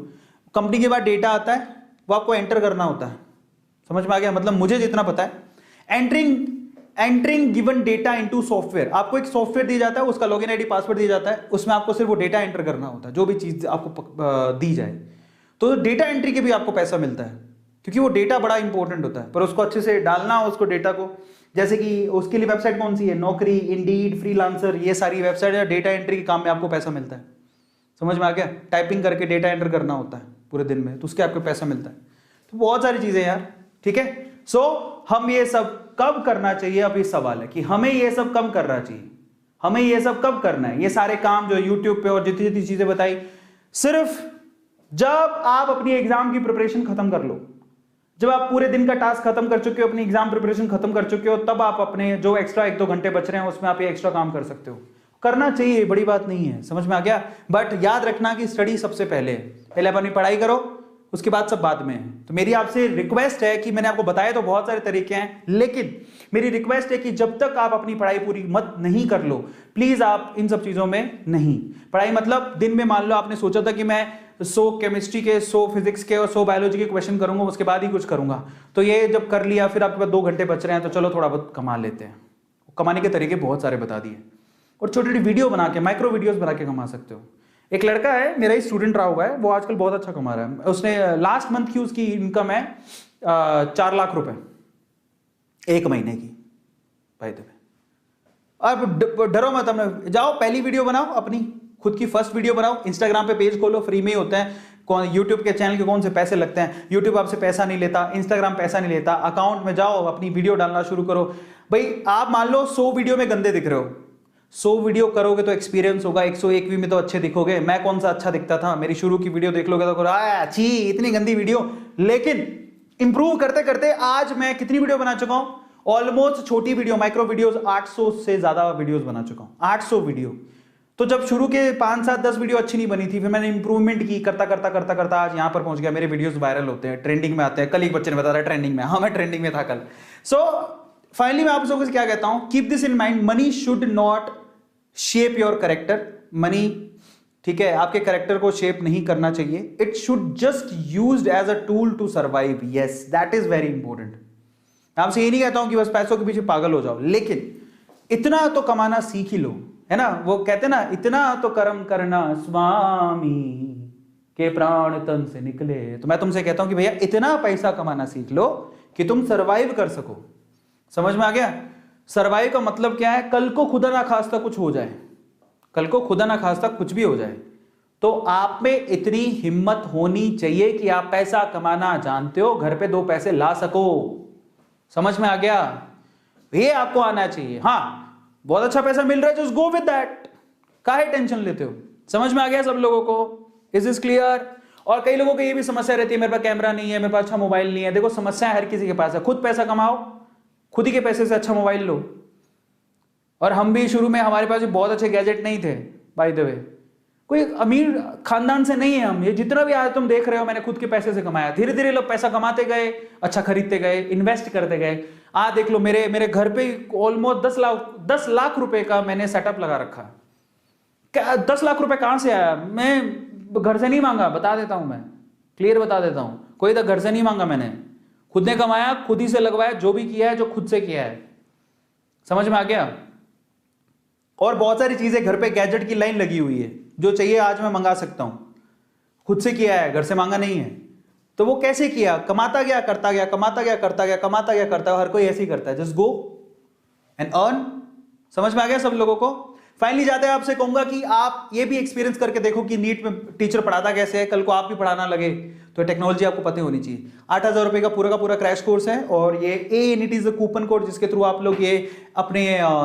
कंपनी के बाद डेटा आता है, वो आपको एंटर करना होता है। समझ में आ गया? मतलब मुझे जितना पता है, entering given data into software. आपको एक सॉफ्टवेयर दिया जाता है, उसका लॉगिन आईडी पासवर्ड दिया जाता है, उसमें आपको सिर्फ वो डेटा एंटर करना होता है, जो भी चीज आपको दी जाए। तो डेटा एंट्री के भी आपको पैसा मिलता है, क्योंकि वो डेटा बड़ा इंपॉर्टेंट होता है, पर उसको अच्छे से डालना हो, उसको डेटा को। जैसे कि उसके लिए वेबसाइट कौन सी है, नौकरी, इंडीड, फ्रीलांसर, ये सारी वेबसाइट है। डेटा एंट्री के काम में आपको पैसा मिलता है। समझ में आ गया? टाइपिंग करके डेटा एंटर करना होता है पूरे दिन में, तो उसके आपको पैसा मिलता है। तो बहुत सारी चीजें यार, ठीक है। सो हम ये सब कब करना चाहिए, अब ये सवाल है कि हमें ये सब कब करना चाहिए, हमें ये सब कब करना है। ये सारे काम जो यूट्यूब पे और जितनी जितनी चीजें बताई, सिर्फ जब आप अपनी एग्जाम की प्रिपरेशन खत्म कर लो, जब आप पूरे दिन का टास्क खत्म कर चुके हो, अपनी एग्जाम प्रिपरेशन खत्म कर चुके हो, तब आप अपने जो एक्स्ट्रा 1-2 घंटे बच रहे हैं उसमें आप ये एक्स्ट्रा काम कर सकते हो। करना चाहिए, बड़ी बात नहीं है। समझ में आ गया? बट याद रखना कि स्टडी सबसे पहले है। पहले अपनी पढ़ाई करो, उसके बाद सब बाद में है। तो मेरी आपसे रिक्वेस्ट है कि मैंने आपको बताया तो बहुत सारे तरीके हैं, लेकिन मेरी रिक्वेस्ट है कि जब तक आप अपनी पढ़ाई पूरी मत नहीं कर लो, प्लीज आप इन सब चीजों में नहीं। पढ़ाई मतलब दिन में मान लो आपने सोचा था कि मैं 100 केमिस्ट्री के, 100 फिजिक्स के और 100 बायोलॉजी के क्वेश्चन करूंगा, उसके बाद ही कुछ करूंगा। तो ये जब कर लिया, फिर आपके पास 2 घंटे बच रहे हैं, तो चलो थोड़ा बहुत कमा लेते हैं। कमाने के तरीके बहुत सारे बता दिए, और छोटी छोटी वीडियो बना के, माइक्रो वीडियोस बना के कमा सकते हो। एक लड़का है, मेरा ही स्टूडेंट रहा हुआ है, वो आजकल बहुत अच्छा कमा रहा है। उसने लास्ट मंथ की उसकी इनकम है 4 लाख रुपए 1 महीने की। भाई द वे, अब डरो मत, हमने जाओ पहली वीडियो बनाओ, अपनी खुद की फर्स्ट वीडियो बनाओ, इंस्टाग्राम पे पेज खोलो, फ्री में ही होता है। कौन यूट्यूब के चैनल के कौन से पैसे लगते हैं? यूट्यूब आपसे पैसा नहीं लेता, इंस्टाग्राम पैसा नहीं लेता। अकाउंट में जाओ, अपनी वीडियो डालना शुरू करो। भाई आप मान लो 100 वीडियो में गंदे दिख रहे हो, 100 वीडियो करोगे तो एक्सपीरियंस होगा, 101वीं में तो अच्छे दिखोगे। मैं कौन सा अच्छा दिखता था? मेरी शुरू की वीडियो देख लोगे तो अच्छी, इतनी गंदी वीडियो। लेकिन इंप्रूव करते करते आज मैं कितनी वीडियो बना चुका हूं? ऑलमोस्ट छोटी वीडियो, माइक्रो वीडियोस 800 से ज्यादा वीडियोस बना चुका हूं, 800 वीडियो। तो जब शुरू के 5, 7, 10 वीडियो अच्छी नहीं बनी थी, फिर मैंने इंप्रूवमेंट की, करता करता करता करता आज यहां पर पहुंच गया। मेरे वीडियोस वायरल होते हैं, ट्रेंडिंग में आते हैं। कल एक बच्चे ने बताया ट्रेंडिंग में, हाँ मैं ट्रेंडिंग में था कल। सो फाइनली मैं आप लोगों से क्या कहता हूं, keep this in mind, money should not shape your character. Money, ठीक है, आपके कैरेक्टर को शेप नहीं करना चाहिए। It should just used as a tool to survive. Yes, that is very important. आपसे ये नहीं कहता हूं कि बस पैसों के पीछे पागल हो जाओ, लेकिन इतना तो कमाना सीख ही लो, है ना। वो कहते ना, इतना तो कर्म करना स्वामी के प्राण तन से निकले। तो मैं तुमसे कहता हूं कि भैया इतना पैसा कमाना सीख लो कि तुम सर्वाइव कर सको। समझ में आ गया? सर्वाइव का मतलब क्या है? कल को खुदा ना खास्ता कुछ हो जाए, कल को खुदा ना खास्ता कुछ भी हो जाए, तो आप में इतनी हिम्मत होनी चाहिए कि आप पैसा कमाना जानते हो, घर पे 2 पैसे ला सको। समझ में आ गया? ये आपको आना चाहिए। हाँ, बहुत अच्छा पैसा मिल रहा है, जस्ट गो विद दैट, काहे टेंशन लेते हो? समझ में आ गया सब लोगों को? Is this clear? और कई लोगों को ये भी समस्या रहती है, मेरे पास कैमरा नहीं है, मेरे पास अच्छा मोबाइल नहीं है। देखो, समस्या हर किसी के पास है। खुद पैसा कमाओ, खुद ही के पैसे से अच्छा मोबाइल लो। और हम भी शुरू में, हमारे पास भी बहुत अच्छे गैजेट नहीं थे बाय द वे, कोई अमीर खानदान से नहीं है हम। ये जितना भी आज तुम देख रहे हो मैंने खुद के पैसे से कमाया। धीरे धीरे लोग पैसा कमाते गए, अच्छा खरीदते गए, इन्वेस्ट करते गए। आज देख लो मेरे घर पे ऑलमोस्ट 10 लाख रुपए का मैंने सेटअप लगा रखा है। 10 लाख रुपए कहां से आया? मैं घर से नहीं मांगा, बता देता हूं, मैं क्लियर बता देता हूं। कोई तो घर से नहीं मांगा, मैंने खुद ने कमाया, खुद ही से लगवाया, जो भी किया है जो खुद से किया है। समझ में आ गया? और बहुत सारी चीजें घर पे गैजेट की लाइन लगी हुई है, जो चाहिए आज मैं मंगा सकता हूं, खुद से किया है, घर से मांगा नहीं है। तो वो कैसे किया? कमाता गया, करता गया, कमाता गया, करता गया, कमाता गया, करता गया। हर कोई ऐसे ही करता है, जस्ट गो एंड अर्न। समझ में आ गया सब लोगों को? फाइनली जाते हैं आपसे कहूंगा कि आप ये भी एक्सपीरियंस करके देखो कि नीट में टीचर पढ़ाता कैसे है। कल को आप भी पढ़ाना लगे तो टेक्नोलॉजी आपको पता होनी चाहिए। 8,000 रुपए का पूरा क्रैश कोर्स है, और ये ANET इज कूपन कोड जिसके थ्रू आप लोग ये अपने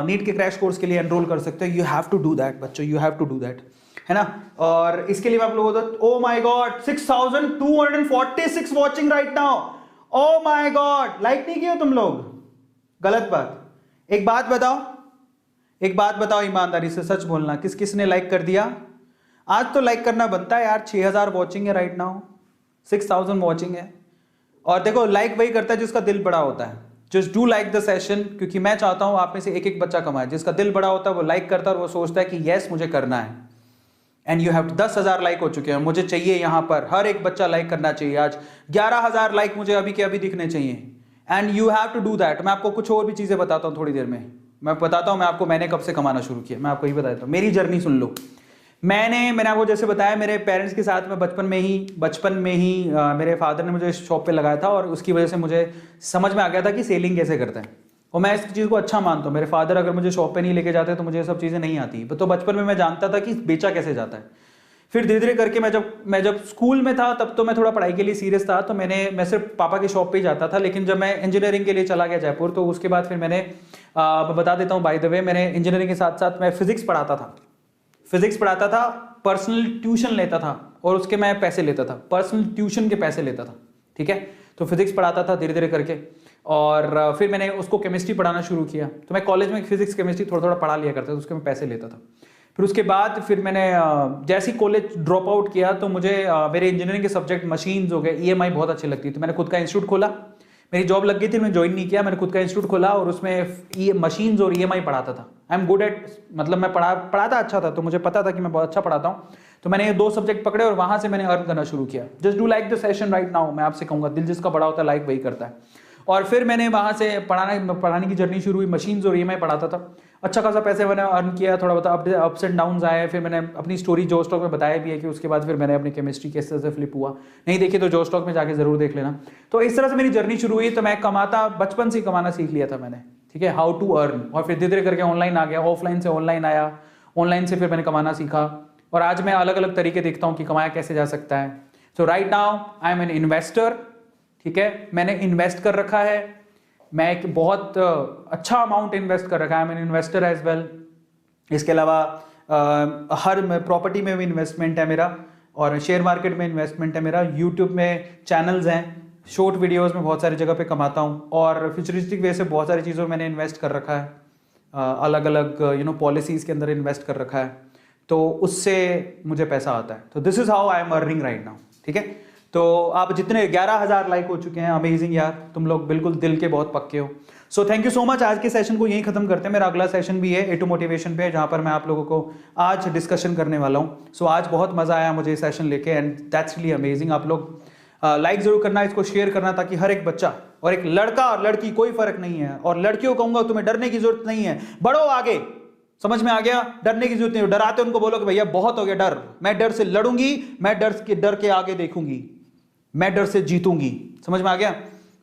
नीट के क्रैश कोर्स के लिए एनरोल कर सकते हो। You have to do that बच्चों, you have to do that, है ना। और इसके लिए आप लोगों को, oh my god 6,246 watching right now. Oh my god, like नहीं किया तुम लोग? गलत बात। एक बात बताओ ईमानदारी से, सच बोलना, किस किस ने लाइक कर दिया? आज तो लाइक करना बनता है यार। 6,000 वॉचिंग है राइट नाउ, 6,000 वॉचिंग है। और देखो लाइक वही करता है जिसका दिल बड़ा होता है। Just do like the session, क्योंकि मैं चाहता हूं आप में से एक बच्चा कमाए। जिसका दिल बड़ा होता है वो लाइक करता है और वो सोचता है कि यस मुझे करना है। एंड यू हैव 10,000 लाइक हो चुके हैं, मुझे चाहिए यहां पर हर एक बच्चा लाइक करना चाहिए। आज 11,000 लाइक मुझे अभी के अभी दिखने चाहिए। And you have to do that. मैं आपको कुछ और भी चीजें बताता हूं थोड़ी देर में। मैं बताता हूं मैंने कब से कमाना शुरू किया। मैं आपको ये बताता हूं, मेरी जर्नी सुन लो। मैंने आपको जैसे बताया, मेरे पेरेंट्स के साथ में बचपन में ही मेरे फादर ने मुझे शॉप पे लगाया था, और उसकी वजह से मुझे समझ में आ गया था कि सेलिंग कैसे करते हैं। और मैं इस चीज़ को अच्छा मानता हूँ। मेरे फादर अगर मुझे शॉप पे नहीं लेके जाते तो मुझे ये सब चीज़ें नहीं आती। तो बचपन में मैं जानता था कि बेचा कैसे जाता है। फिर धीरे धीरे करके मैं जब स्कूल में था तब तो मैं थोड़ा पढ़ाई के लिए सीरियस था, तो मैं सिर्फ पापा की शॉप पे ही जाता था। लेकिन जब मैं इंजीनियरिंग के लिए चला गया जयपुर, तो उसके बाद फिर मैंने बता देता हूँ बाय द वे, मैंने इंजीनियरिंग के साथ साथ मैं फिजिक्स पढ़ाता था, पर्सनल ट्यूशन लेता था, और उसके मैं पैसे लेता था, पर्सनल ट्यूशन के पैसे लेता था। ठीक है, तो फिजिक्स पढ़ाता था धीरे धीरे करके। और फिर मैंने उसको केमिस्ट्री पढ़ाना शुरू किया। तो मैं कॉलेज में फिजिक्स केमिस्ट्री थोड़ा पढ़ा लिया करता था, उसके मैं पैसे लेता था। फिर उसके बाद फिर मैंने जैसे ही कॉलेज ड्रॉप आउट किया तो मुझे मेरे इंजीनियरिंग के सब्जेक्ट मशीन्स हो गए, EMI बहुत अच्छी लगती थी। मैंने खुद का इंस्टीट्यूट खोला, मेरी जॉब लग गई थी, मैं ज्वाइन नहीं किया, मैंने खुद का इंस्टीट्यूट खोला और उसमें मशीन्स और EMI पढ़ाता था। आई एम गुड एट, मतलब मैं पढ़ाता अच्छा था, तो मुझे पता था कि मैं बहुत अच्छा पढ़ाता हूँ। तो मैंने ये 2 सब्जेक्ट पकड़े और वहां से मैंने अर्न करना शुरू किया। Just do like the session right now. मैं आपसे कहूँगा, दिल जिसका बड़ा होता है लाइक वही करता है। और फिर मैंने वहाँ से पढ़ाने की जर्नी शुरू हुई, मशीन्स और EMI पढ़ाता था। अच्छा खासा पैसे मैंने अर्न किया, थोड़ा बहुत अप्स एंड डाउन्स आए। फिर मैंने अपनी स्टोरी जो स्टॉक में बताया भी है कि उसके बाद फिर मैंने अपनी केमिस्ट्री किस तरह से फ्लिप हुआ। नहीं देखी तो जो स्टॉक में जाके जरूर देख लेना। तो इस तरह से मेरी जर्नी शुरू हुई। तो मैं बचपन से कमाना सीख लिया था मैंने, ठीक है, हाउ टू अर्न। और फिर धीरे धीरे करके ऑनलाइन आ गया, ऑफलाइन से ऑनलाइन आया, ऑनलाइन से फिर मैंने कमाना सीखा। और आज मैं अलग अलग तरीके देखता हूँ कि कमाया कैसे जा सकता है। So right now I am an investor, ठीक है, मैंने इन्वेस्ट कर रखा है। मैं एक बहुत अच्छा अमाउंट इन्वेस्ट कर रखा है, I am an investor as well. इसके अलावा हर प्रॉपर्टी में भी इन्वेस्टमेंट है मेरा, और शेयर मार्केट में इन्वेस्टमेंट है मेरा। यूट्यूब में चैनल्स हैं, शॉर्ट वीडियोस में बहुत सारी जगह पे कमाता हूँ, और फ्यूचरिस्टिक वे से बहुत सारी चीज़ों में मैंने इन्वेस्ट कर रखा है। अलग अलग पॉलिसीज़ के अंदर इन्वेस्ट कर रखा है, तो उससे मुझे पैसा आता है। तो this is how I am earning right now, ठीक है। तो आप जितने 11,000 लाइक हो चुके हैं, अमेजिंग यार, तुम लोग बिल्कुल दिल के बहुत पक्के हो। So thank you so much. आज के सेशन को यहीं खत्म करते हैं। मेरा अगला सेशन भी है A2 मोटिवेशन पे, जहां पर मैं आप लोगों को आज डिस्कशन करने वाला हूं। सो आज बहुत मजा आया मुझे सेशन लेके, एंड दैट्स रियली अमेजिंग। आप लोग लाइक जरूर करना, इसको शेयर करना, ताकि हर एक बच्चा, और एक लड़का और लड़की कोई फर्क नहीं है, और लड़कियों कहूंगा तुम्हें डरने की जरूरत नहीं है, बढ़ो आगे। समझ में आ गया? डरने की जरूरत नहीं। डराते उनको बोलो कि भैया बहुत हो गया डर, मैं डर से लड़ूंगी, मैं डर के आगे देखूंगी, मैं डर से जीतूंगी। समझ में आ गया?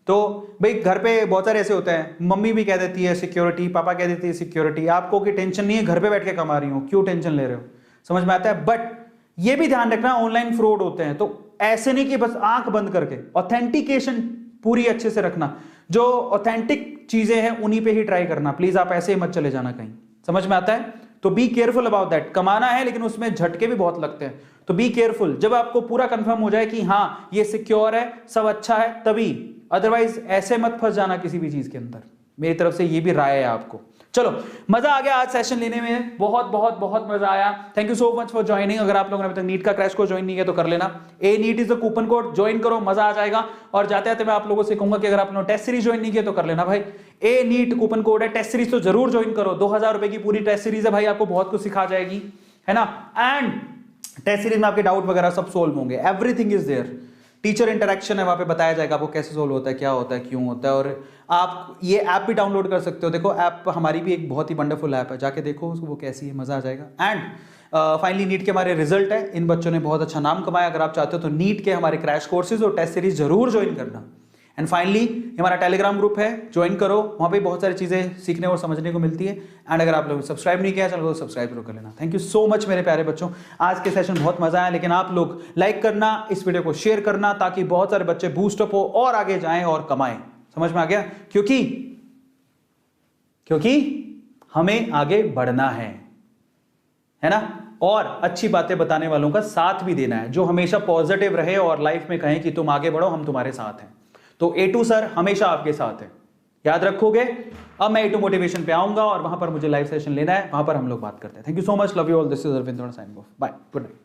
तो भाई घर पे बहुत सारे ऐसे होते हैं, मम्मी भी कह देती है सिक्योरिटी, पापा कह देती है सिक्योरिटी, आपको की टेंशन नहीं है, घर पे बैठ के कमा रही हो, क्यों टेंशन ले रहे हो? समझ में आता है? बट ये भी ध्यान रखना, ऑनलाइन फ्रॉड होते हैं, तो ऐसे नहीं कि बस आंख बंद करके, ऑथेंटिकेशन पूरी अच्छे से रखना। जो ऑथेंटिक चीजें हैं उन्हीं पे ही ट्राई करना, प्लीज। आप ऐसे ही मत चले जाना कहीं। समझ में आता है? तो बी केयरफुल अबाउट दैट। कमाना है लेकिन उसमें झटके भी बहुत लगते हैं, तो बी केयरफुल। जब आपको पूरा कंफर्म हो जाए कि हाँ ये सिक्योर है, सब अच्छा है, तभी। अदरवाइज ऐसे मत फंस जाना किसी भी चीज के अंदर। मेरी तरफ से ये भी राय है आपको। चलो, मजा आ गया आज सेशन लेने में, बहुत बहुत बहुत मजा आया। Thank you so much for joining. अगर आप लोगों ने अभी तक नीट का क्रैश कोर्स ज्वाइन नहीं किया तो कर लेना। A neat is the coupon code, join करो, मजा आ जाएगा। और जाते आते मैं आप लोगों से कहूंगा कि अगर आप लोगों ने टेस्ट सीरीज ज्वाइन नहीं किया तो कर लेना भाई। ए नीट कूपन कोड है, टेस्ट सीरीज तो जरूर ज्वाइन करो। 2000 रुपए की पूरी टेस्ट सीरीज है भाई, आपको बहुत कुछ सिखा जाएगी, है ना। एंड टेस्ट सीरीज में आपके डाउट वगैरह सब सोल्व होंगे, everything is there. Teacher interaction है, वहां पे बताया जाएगा आपको कैसे सोल्व होता है, क्या होता है, क्यों होता है। और आप ये ऐप भी डाउनलोड कर सकते हो। देखो ऐप हमारी भी एक बहुत ही वंडरफुल ऐप है, जाके देखो उसको, वो कैसी है, मजा आ जाएगा। एंड फाइनली नीट के हमारे रिजल्ट है, इन बच्चों ने बहुत अच्छा नाम कमाया। अगर आप चाहते हो तो नीट के हमारे क्रैश कोर्सेज और टेस्ट सीरीज जरूर ज्वाइन करना। एंड फाइनली हमारा टेलीग्राम ग्रुप है, ज्वाइन करो, वहाँ पे बहुत सारी चीज़ें सीखने और समझने को मिलती है। एंड अगर आप लोग सब्सक्राइब नहीं किया चैनल को सब्सक्राइब जरूर कर लेना। थैंक यू सो मच मेरे प्यारे बच्चों, आज के सेशन बहुत मजा आया। लेकिन आप लोग लाइक करना, इस वीडियो को शेयर करना, ताकि बहुत सारे बच्चे बूस्टअप हो और आगे जाएं और कमाएं। समझ में आ गया? क्योंकि हमें आगे बढ़ना है ना। और अच्छी बातें बताने वालों का साथ भी देना है, जो हमेशा पॉजिटिव रहे और लाइफ में कहें कि तुम आगे बढ़ो, हम तुम्हारे साथ हैं। तो A2 सर हमेशा आपके साथ है, याद रखोगे। अब मैं A2 मोटिवेशन पे आऊंगा और वहां पर मुझे लाइव सेशन लेना है, वहां पर हम लोग बात करते हैं। Thank you so much, love you all, this is Arvind signing off, bye, good night.